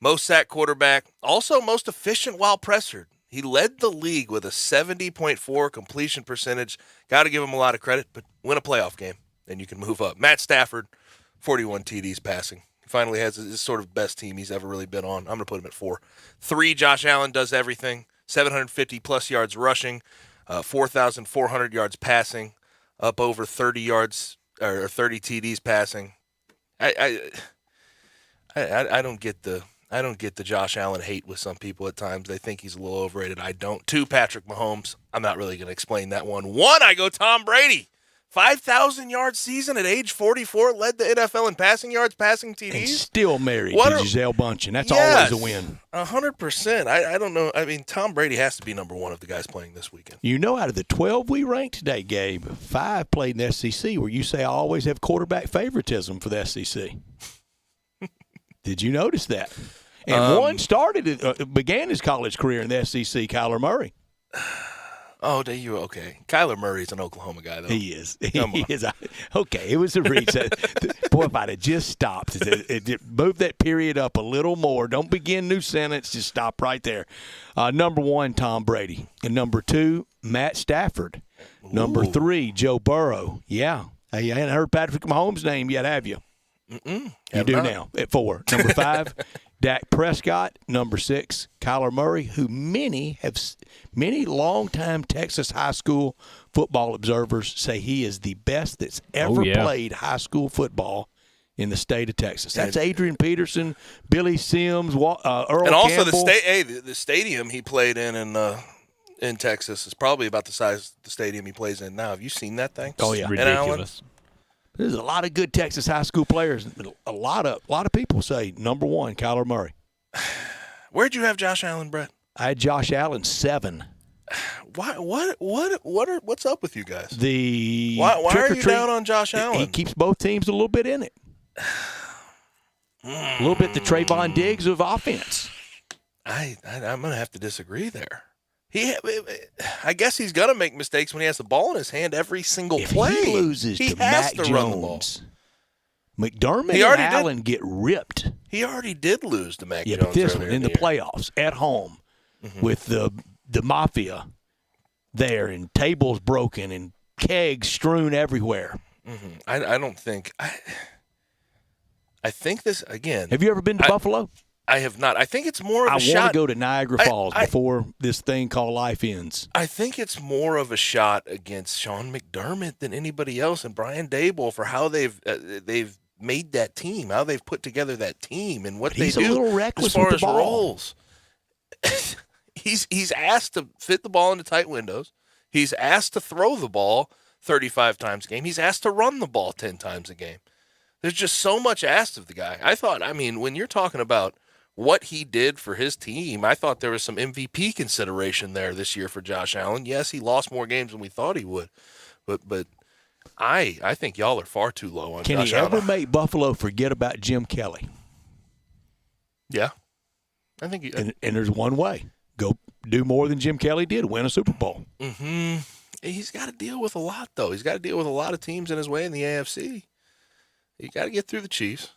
Most sack quarterback. Also most efficient while pressured. He led the league with a 70.4 completion percentage. Got to give him a lot of credit, but win a playoff game, and you can move up. Matt Stafford, 41 TDs passing. He finally has his sort of best team he's ever really been on. I'm going to put him at 4. 3, Josh Allen does everything. 750-plus yards rushing, 4,400 yards passing, up over 30 yards or 30 TDs passing. I don't get the Josh Allen hate with some people at times. They think he's a little overrated. I don't. 2, Patrick Mahomes. I'm not really going to explain that one. 1, I go Tom Brady. 5,000-yard season at age 44, led the NFL in passing yards, passing TDs. And still married to Gisele Bundchen. That's always a win. 100%. I don't know. I mean, Tom Brady has to be number 1 of the guys playing this weekend. You know, out of the 12 we ranked today, Gabe, 5 played in the SEC, where you say I always have quarterback favoritism for the SEC. Did you notice that? And one began his college career in the SEC, Kyler Murray. Oh, do you? Okay. Kyler Murray's an Oklahoma guy, though. He is. He is. Okay, it was a reach. Boy, if I'd have just stopped, move that period up a little more. Don't begin new sentence. Just stop right there. Number 1, Tom Brady. And number 2, Matt Stafford. Ooh. Number 3, Joe Burrow. Yeah. Hey, you hadn't heard Patrick Mahomes' name yet, have you? You do now at 4. Number 5, Dak Prescott. Number 6, Kyler Murray, who many longtime Texas high school football observers say he is the best that's ever played high school football in the state of Texas. That's Adrian Peterson, Billy Sims, Earl and also Campbell. The stadium he played in Texas is probably about the size of the stadium he plays in now. Have you seen that thing? Oh yeah, ridiculous. There's a lot of good Texas high school players. A lot of people say number 1, Kyler Murray. Where'd you have Josh Allen, Brett? I had Josh Allen 7. Why? What's up with you guys? Why are you down on Josh Allen? He keeps both teams a little bit in it. A little bit the Trayvon Diggs of offense. I'm going to have to disagree there. I guess he's going to make mistakes when he has the ball in his hand every single play. If he loses to Mac Jones, run the ball. McDermott and Allen get ripped. He already did lose to Mac Jones. Yeah, but this one in the playoffs at home with the Mafia there and tables broken and kegs strewn everywhere. I don't think I think this again. Have you ever been to Buffalo? I have not. I think it's more of a shot. I want to go to Niagara Falls before this thing called life ends. I think it's more of a shot against Sean McDermott than anybody else, and Brian Daboll for how they've made that team, how they've put together that team, and what they do a little reckless as far with the as ball. roles. He's asked to fit the ball into tight windows. He's asked to throw the ball 35 times a game. He's asked to run the ball 10 times a game. There's just so much asked of the guy. I mean, when you're talking about what he did for his team, I thought there was some MVP consideration there this year for Josh Allen. Yes, he lost more games than we thought he would, but I think y'all are far too low on Josh Allen. Can he ever make Buffalo forget about Jim Kelly? Yeah, I think. And there's one way: go do more than Jim Kelly did, win a Super Bowl. He's got to deal with a lot, though. He's got to deal with a lot of teams in his way in the AFC. You got to get through the Chiefs.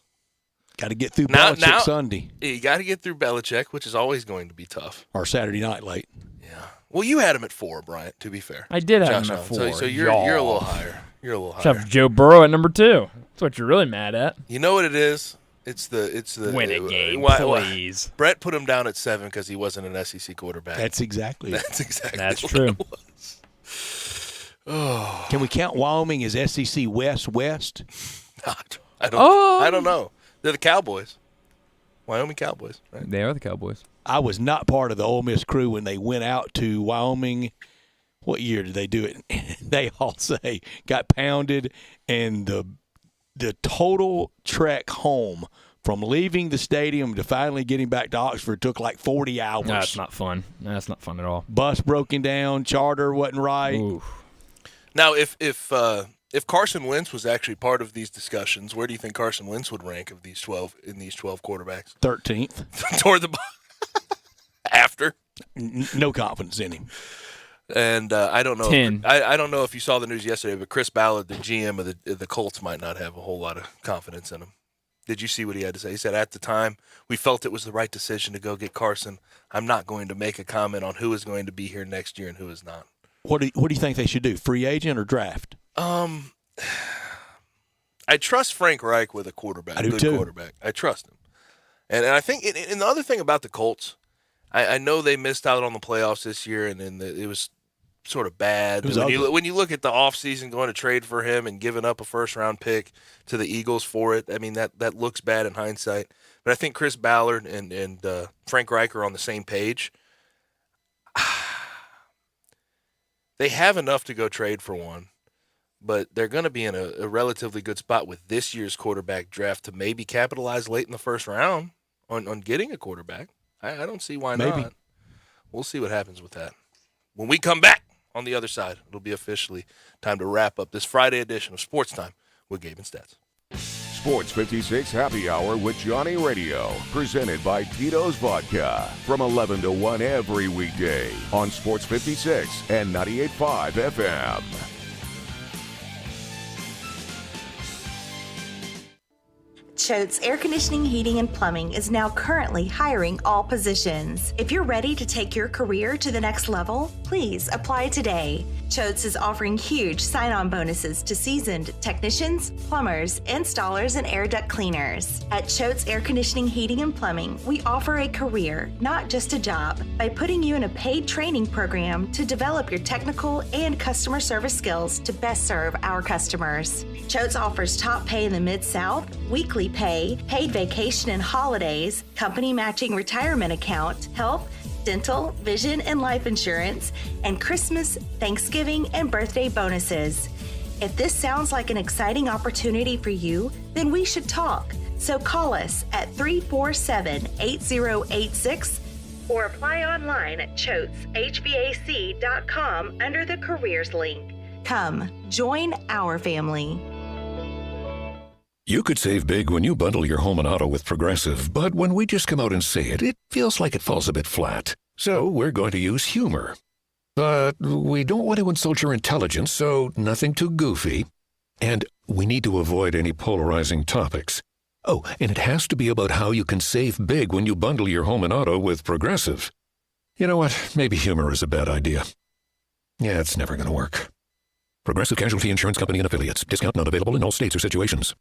Got to get through Belichick Sunday. You got to get through Belichick, which is always going to be tough. Or Saturday night late. Yeah. Well, you had him at 4, Bryant, to be fair. I did have Josh him at Allen. 4. So you're a little higher. You're a little higher. Except for Joe Burrow at number 2. That's what you're really mad at. You know what it is? It's the win a game, please. Brett put him down at 7 because he wasn't an SEC quarterback. That's exactly it. That's true. It was. Oh. Can we count Wyoming as SEC West? I don't know. They're the Cowboys. Wyoming Cowboys, right? They are the Cowboys. I was not part of the Ole Miss crew when they went out to Wyoming. What year did they do it? They all say got pounded, and the total trek home from leaving the stadium to finally getting back to Oxford took like 40 hours. No, that's not fun. No, that's not fun at all. Bus broken down, charter wasn't right. Ooh. Now, if Carson Wentz was actually part of these discussions, where do you think Carson Wentz would rank of these 12 quarterbacks? 13th. Toward the after? No confidence in him. And I don't know. 10. I don't know if you saw the news yesterday, but Chris Ballard, the GM of the Colts, might not have a whole lot of confidence in him. Did you see what he had to say? He said, at the time, we felt it was the right decision to go get Carson. I'm not going to make a comment on who is going to be here next year and who is not. What do you think they should do? Free agent or draft? I trust Frank Reich with a quarterback. I do good too. Quarterback. I trust him. And I think, and the other thing about the Colts, I know they missed out on the playoffs this year, and then it was sort of bad. When you look at the offseason going to trade for him and giving up a first-round pick to the Eagles for it, I mean, that looks bad in hindsight. But I think Chris Ballard and Frank Reich are on the same page. They have enough to go trade for one, but they're going to be in a relatively good spot with this year's quarterback draft to maybe capitalize late in the first round on getting a quarterback. I don't see why not. We'll see what happens with that. When we come back on the other side, it'll be officially time to wrap up this Friday edition of Sports Time with Gabe and Stats. Sports 56 Happy Hour with Johnny Radio, presented by Tito's Vodka, from 11 to 1 every weekday on Sports 56 and 98.5 FM. Choate's Air Conditioning, Heating, and Plumbing is now currently hiring all positions. If you're ready to take your career to the next level, please apply today. Choate's is offering huge sign-on bonuses to seasoned technicians, plumbers, installers, and air duct cleaners. At Choate's Air Conditioning, Heating, and Plumbing, we offer a career, not just a job, by putting you in a paid training program to develop your technical and customer service skills to best serve our customers. Choate's offers top pay in the Mid-South, weekly pay, paid vacation and holidays, company matching retirement account, health, dental, vision, and life insurance, and Christmas, Thanksgiving, and birthday bonuses. If this sounds like an exciting opportunity for you, then we should talk. So call us at 347-8086 or apply online at choateshvac.com under the careers link. Come, join our family. You could save big when you bundle your home and auto with Progressive, but when we just come out and say it, it feels like it falls a bit flat. So we're going to use humor. But we don't want to insult your intelligence, so nothing too goofy. And we need to avoid any polarizing topics. Oh, and it has to be about how you can save big when you bundle your home and auto with Progressive. You know what? Maybe humor is a bad idea. Yeah, it's never going to work. Progressive Casualty Insurance Company and Affiliates. Discount not available in all states or situations.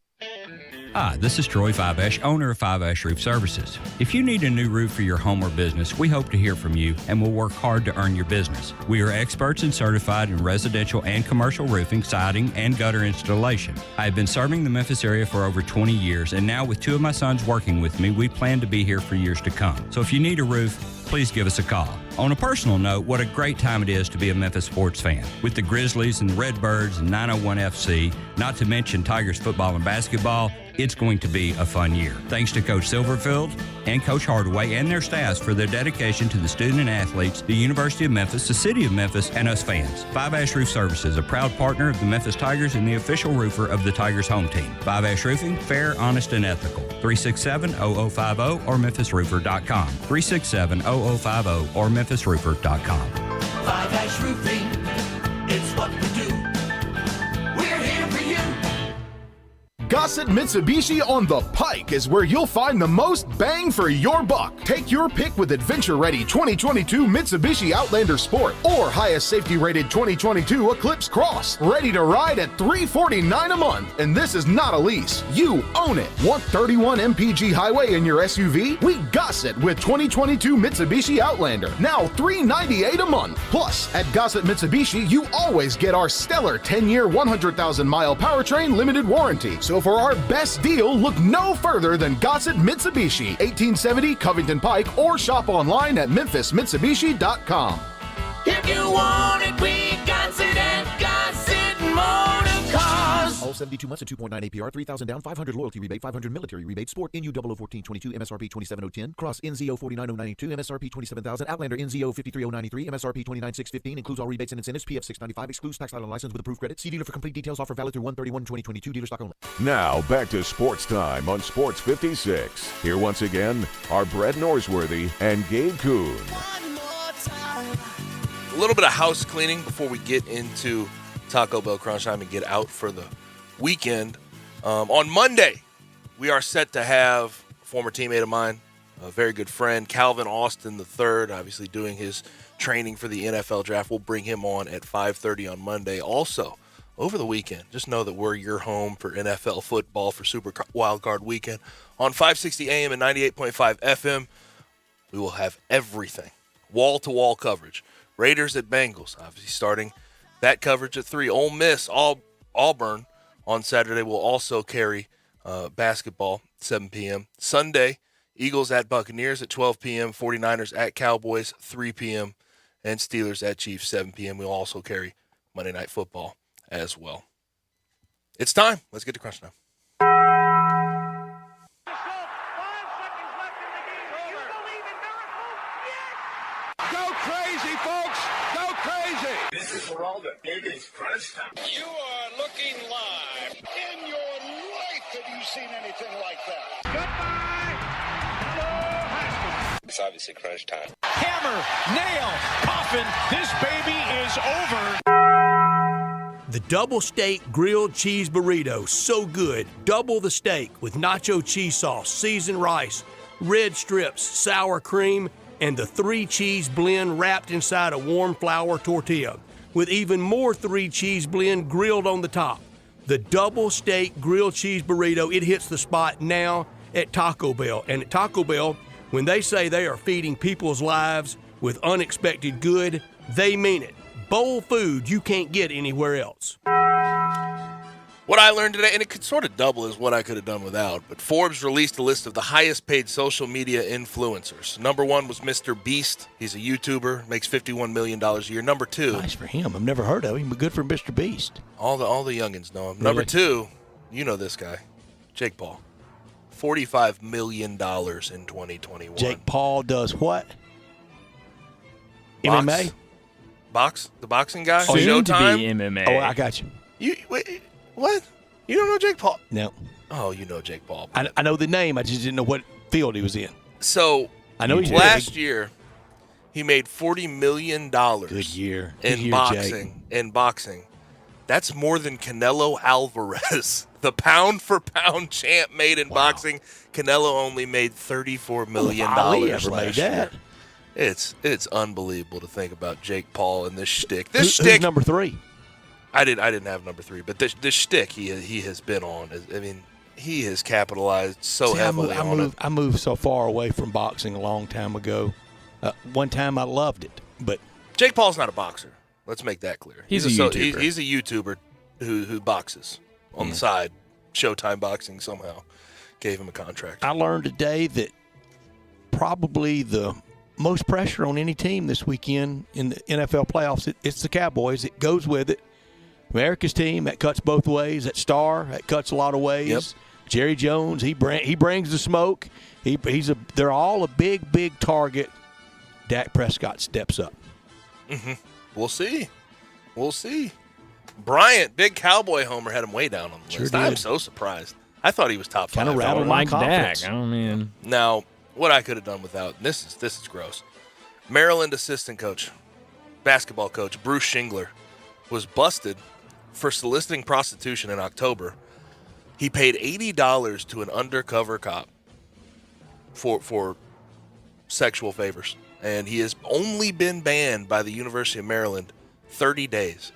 Hi, this is Troy Fiveash, owner of Fiveash Roof Services. If you need a new roof for your home or business, we hope to hear from you and will work hard to earn your business. We are experts and certified in residential and commercial roofing, siding, and gutter installation. I have been serving the Memphis area for over 20 years, and now with two of my sons working with me, we plan to be here for years to come. So if you need a roof, please give us a call. On a personal note, what a great time it is to be a Memphis sports fan. With the Grizzlies and the Redbirds and 901 FC, not to mention Tigers football and basketball, it's going to be a fun year. Thanks to Coach Silverfield and Coach Hardaway and their staffs for their dedication to the student and athletes, the University of Memphis, the City of Memphis, and us fans. Five Ash Roof Services, a proud partner of the Memphis Tigers and the official roofer of the Tigers home team. Five Ash Roofing, fair, honest, and ethical. 367-0050 or memphisroofer.com. 367-0050 or memphisroofer.com. Five Ash Roofing, it's what we do. We're here for you. Gossett Mitsubishi on the Pike is where you'll find the most bang for your buck. Take your pick with adventure-ready 2022 Mitsubishi Outlander Sport or highest safety-rated 2022 Eclipse Cross. Ready to ride at $349 a month. And this is not a lease. You own it. Want 31 mpg highway in your SUV? We Gossett with 2022 Mitsubishi Outlander. Now $398 a month. Plus, at Gossett Mitsubishi, you always get our stellar 10-year, 100,000-mile powertrain limited warranty. So for our best deal, look no further than Gossett Mitsubishi, 1870 Covington Pike, or shop online at memphismitsubishi.com. If you want it, we got it at Gossett Motor Cars. Olsen 72 months at 2.9 APR, 3,000 down, 500 loyalty rebate, 500 military rebate. Sport NU 001422, MSRP 27010. Cross NZO 49092, MSRP 27,000. Outlander NZO 53093, MSRP 29615. Includes all rebates and incentives. PF 695. Excludes tax title license with approved credit. See dealer for complete details. Offer valid through 1/31/2022. Dealer stock only. Now, back to Sports Time on Sports 56. Here once again are Brett Norsworthy and Gabe Kuhn. A little bit of house cleaning before we get into Taco Bell Crunch Time and get out for the weekend. On Monday, we are set to have a former teammate of mine, a very good friend, Calvin Austin III, obviously doing his training for the NFL draft. We'll bring him on at 5:30 on Monday. Also, over the weekend, just know that we're your home for NFL football for Super Wildcard Weekend. On 560 AM and 98.5 FM, we will have everything, wall-to-wall coverage. Raiders at Bengals, obviously starting that coverage at 3. Ole Miss, Auburn on Saturday will also carry basketball, 7 p.m. Sunday, Eagles at Buccaneers at 12 p.m., 49ers at Cowboys, 3 p.m., and Steelers at Chiefs, 7 p.m. We'll also carry Monday Night Football as well. It's time. Let's get to Crunch Time. Go crazy, folks! Go crazy! This is for all the biggest crunch time. You are looking live. In your life have you seen anything like that? Goodbye! Hello, Haskins. It's obviously crunch time. Hammer, nail, coffin, this baby is over. The double steak grilled cheese burrito, so good. Double the steak with nacho cheese sauce, seasoned rice, red strips, sour cream, and the 3-cheese blend wrapped inside a warm flour tortilla, with even more 3-cheese blend grilled on the top. The double steak grilled cheese burrito, it hits the spot now at Taco Bell. And at Taco Bell, when they say they are feeding people's lives with unexpected good, they mean it. Bowl food you can't get anywhere else. What I learned today, and it could sort of double as what I could have done without, but Forbes released a list of the highest paid social media influencers. Number 1 was Mr. Beast. He's a YouTuber, makes $51 million a year. Number 2. Nice for him. I've never heard of him, but good for Mr. Beast. All the youngins know him. Really? Number 2, you know this guy, Jake Paul. $45 million in 2021. Jake Paul does what? Box? MMA? The boxing guy? Soon Showtime? to be MMA. Oh, I got you. Wait, what? You don't know Jake Paul? No. Oh, you know Jake Paul. I know the name. I just didn't know what field he was in. So, I know he's last big. year, he made $40 million Good year. Good year, boxing. Jake. In boxing. That's more than Canelo Alvarez, the pound-for-pound champ, made in boxing. Canelo only made $34 million Ali ever last made that. year. It's unbelievable to think about Jake Paul and this shtick. Who's number 3? I didn't have number 3, but this shtick he has been on. I mean, he has capitalized so heavily on it. I moved so far away from boxing a long time ago. One time I loved it, but Jake Paul's not a boxer. Let's make that clear. He's a YouTuber. He's a YouTuber who boxes on the side. Showtime Boxing somehow gave him a contract. I learned today that probably the most pressure on any team this weekend in the NFL playoffs, it's the Cowboys. It goes with it. America's team, that cuts both ways. That star, that cuts a lot of ways. Yep. Jerry Jones, he brings the smoke. They're all a big target. Dak Prescott steps up. Mm-hmm. We'll see. Bryant, big Cowboy homer, had him way down on the list. Did. I'm so surprised. I thought he was top 5. Kind of rattled my confidence. Dak. I mean, Now, what I could have done without, and this is gross. Maryland assistant coach, basketball coach Bruce Shingler was busted for soliciting prostitution in October. He paid $80 to an undercover cop for sexual favors, and he has only been banned by the University of Maryland 30 days.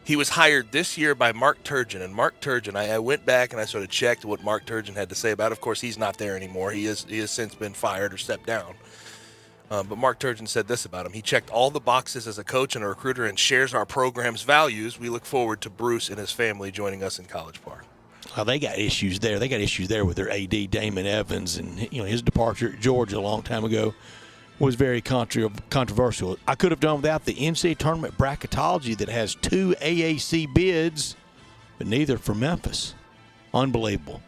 He was hired this year by Mark Turgeon, and Mark Turgeon, I went back and I sort of checked what Mark Turgeon had to say about it. Of course, he's not there anymore. He has since been fired or stepped down. But Mark Turgeon said this about him. He checked all the boxes as a coach and a recruiter and shares our program's values. We look forward to Bruce and his family joining us in College Park. Well, they got issues there. They got issues there with their AD, Damon Evans, and his departure at Georgia a long time ago was very controversial. I could have done without the NCAA tournament bracketology that has 2 AAC bids but neither for Memphis. Unbelievable.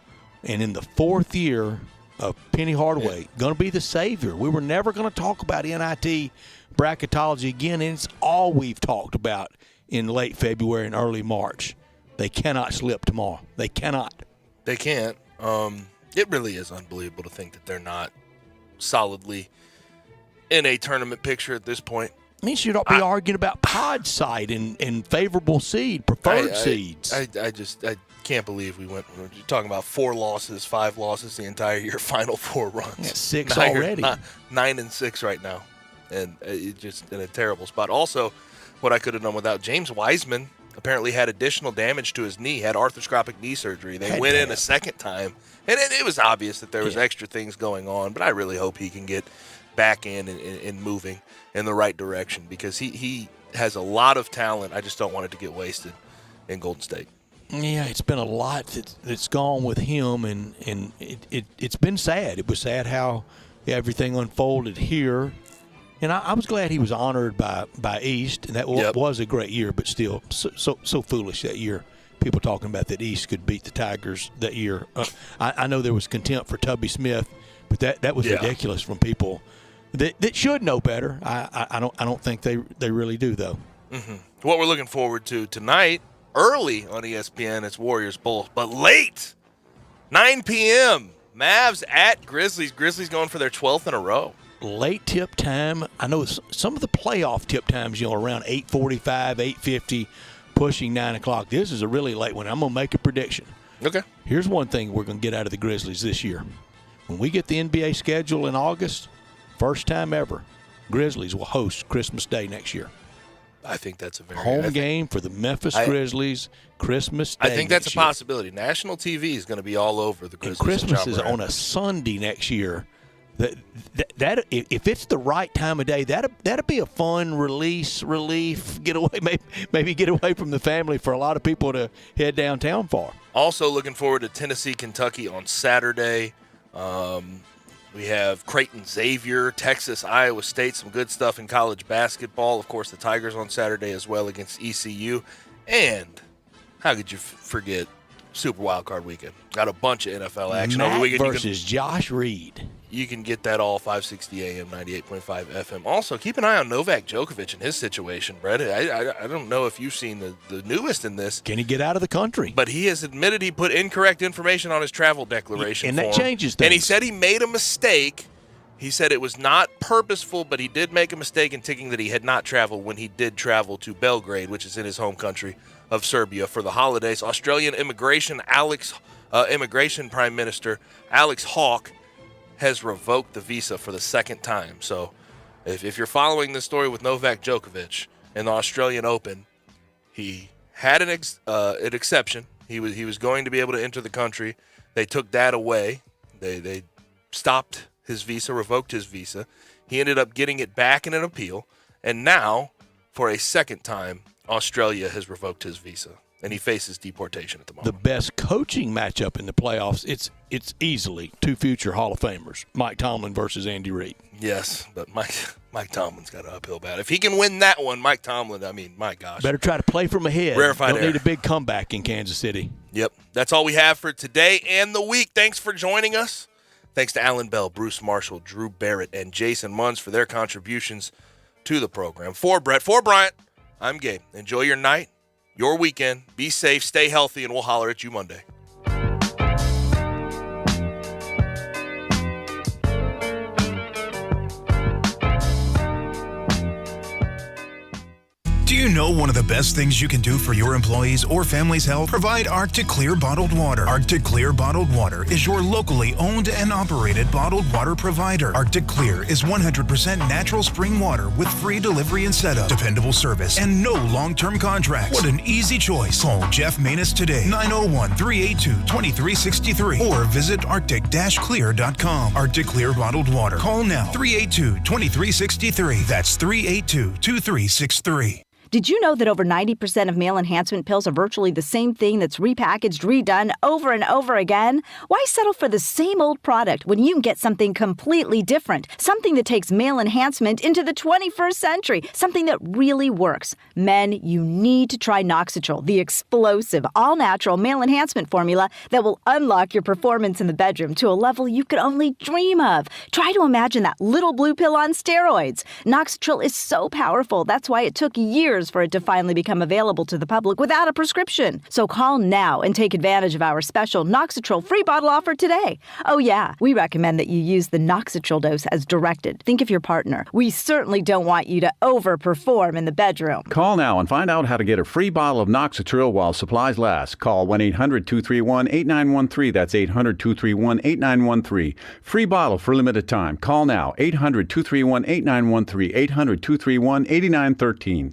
And in the fourth year of Penny Hardaway, going to be the savior. We were never going to talk about NIT bracketology again, and it's all we've talked about in late February and early March. They cannot slip tomorrow. They cannot. They can't. It really is unbelievable to think that they're not solidly in a tournament picture at this point. I mean, you don't be arguing about pod site and favorable seed, preferred seeds. I can't believe we're talking about 4 losses, 5 losses the entire year, final 4 runs. Yeah, 6 already. 9-6 right now. And it's just in a terrible spot. Also, what I could have done without James Wiseman apparently had additional damage to his knee, had arthroscopic knee surgery. They went in a second time, and it was obvious that there was extra things going on, but I really hope he can get back in and moving in the right direction because he has a lot of talent. I just don't want it to get wasted in Golden State. Yeah, it's been a lot that's gone with him, and it's been sad. It was sad how everything unfolded here. And I was glad he was honored by East, and that was a great year, but still so foolish that year. People talking about that East could beat the Tigers that year. I know there was contempt for Tubby Smith, but that was ridiculous from people that should know better. I don't think they really do though. Mm-hmm. What we're looking forward to tonight, early on ESPN, it's Warriors Bulls, but late, 9 p.m. Mavs at Grizzlies. Grizzlies going for their 12th in a row. Late tip time. I know some of the playoff tip times, around 8:45, 8:50, pushing 9 o'clock. This is a really late one. I'm going to make a prediction. Okay. Here's one thing we're going to get out of the Grizzlies this year. When we get the NBA schedule in August, first time ever, Grizzlies will host Christmas Day next year. I think that's a very home game for the Memphis Grizzlies, Christmas Day. I think that's a possibility. National TV is going to be all over the Grizzlies. And Christmas is on a Sunday next year. That if it's the right time of day, that'd be a fun relief, get away, maybe get away from the family for a lot of people to head downtown for. Also looking forward to Tennessee, Kentucky on Saturday. We have Creighton, Xavier, Texas, Iowa State, some good stuff in college basketball. Of course, the Tigers on Saturday as well against ECU. And how could you forget Super Wildcard Weekend? Got a bunch of NFL action over the weekend. Versus Josh Reed. You can get that all 560 AM, 98.5 FM. Also, keep an eye on Novak Djokovic and his situation, Brett. I don't know if you've seen the newest in this. Can he get out of the country? But he has admitted he put incorrect information on his travel declaration and form. that changes things. And he said he made a mistake. He said it was not purposeful, but he did make a mistake in ticking that he had not traveled when he did travel to Belgrade, which is in his home country of Serbia for the holidays. Australian immigration Prime Minister Alex Hawke has revoked the visa for the second time. So if you're following this story with Novak Djokovic in the Australian Open, he had an exception. He was going to be able to enter the country. They took that away. They stopped his visa, revoked his visa. He ended up getting it back in an appeal. And now, for a second time, Australia has revoked his visa. And he faces deportation at the moment. The best coaching matchup in the playoffs, it's easily 2 future Hall of Famers, Mike Tomlin versus Andy Reid. Yes, but Mike Tomlin's got an uphill battle. If he can win that one, Mike Tomlin, I mean, my gosh. Better try to play from ahead. Rarefied Don't air. need a big comeback in Kansas City. Yep. That's all we have for today and the week. Thanks for joining us. Thanks to Alan Bell, Bruce Marshall, Drew Barrett, and Jason Munns for their contributions to the program. For Brett, for Bryant, I'm Gabe. Enjoy your night, your weekend. Be safe, stay healthy, and we'll holler at you Monday. Do you know one of the best things you can do for your employees or family's health? Provide Arctic Clear bottled water. Arctic Clear bottled water is your locally owned and operated bottled water provider. Arctic Clear is 100% natural spring water with free delivery and setup, dependable service, and no long-term contracts. What an easy choice. Call Jeff Manus today, 901-382-2363, or visit arctic-clear.com. Arctic Clear bottled water. Call now, 382-2363. That's 382-2363. Did you know that over 90% of male enhancement pills are virtually the same thing that's repackaged, redone over and over again? Why settle for the same old product when you can get something completely different? Something that takes male enhancement into the 21st century. Something that really works. Men, you need to try Noxitrol, the explosive, all-natural male enhancement formula that will unlock your performance in the bedroom to a level you could only dream of. Try to imagine that little blue pill on steroids. Noxitrol is so powerful. That's why it took years for it to finally become available to the public without a prescription. So call now and take advantage of our special Noxitrol free bottle offer today. Oh yeah, we recommend that you use the Noxitrol dose as directed. Think of your partner. We certainly don't want you to overperform in the bedroom. Call now and find out how to get a free bottle of Noxitrol while supplies last. Call 1-800-231-8913. That's 800-231-8913. Free bottle for limited time. Call now. 800-231-8913. 800-231-8913.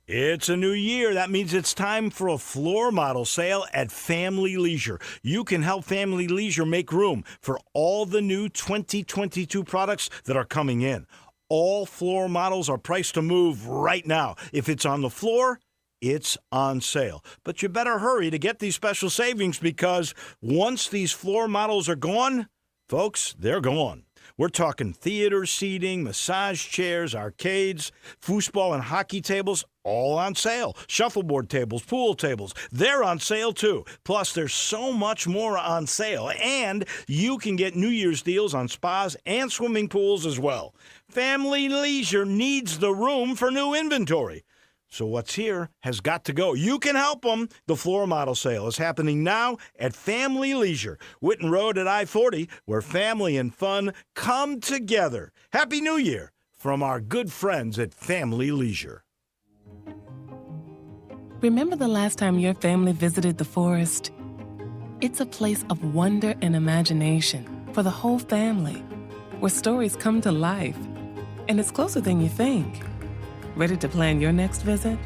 It's a new year. That means it's time for a floor model sale at Family Leisure. You can help Family Leisure make room for all the new 2022 products that are coming in. All floor models are priced to move right now. If it's on the floor, it's on sale. But you better hurry to get these special savings because once these floor models are gone, folks, they're gone. We're talking theater seating, massage chairs, arcades, foosball and hockey tables, all on sale. Shuffleboard tables, pool tables, they're on sale too. Plus, there's so much more on sale. And you can get New Year's deals on spas and swimming pools as well. Family Leisure needs the room for new inventory. So what's here has got to go. You can help them. The floor model sale is happening now at Family Leisure, Whitten Road at I-40, where family and fun come together. Happy New Year from our good friends at Family Leisure. Remember the last time your family visited the forest? It's a place of wonder and imagination for the whole family, where stories come to life. And it's closer than you think. Ready to plan your next visit?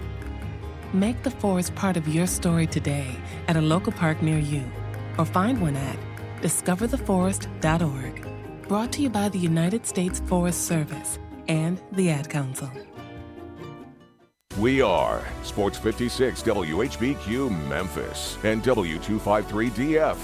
Make the forest part of your story today at a local park near you, or find one at discovertheforest.org. Brought to you by the United States Forest Service and the Ad Council. We are Sports 56 WHBQ Memphis and W253DF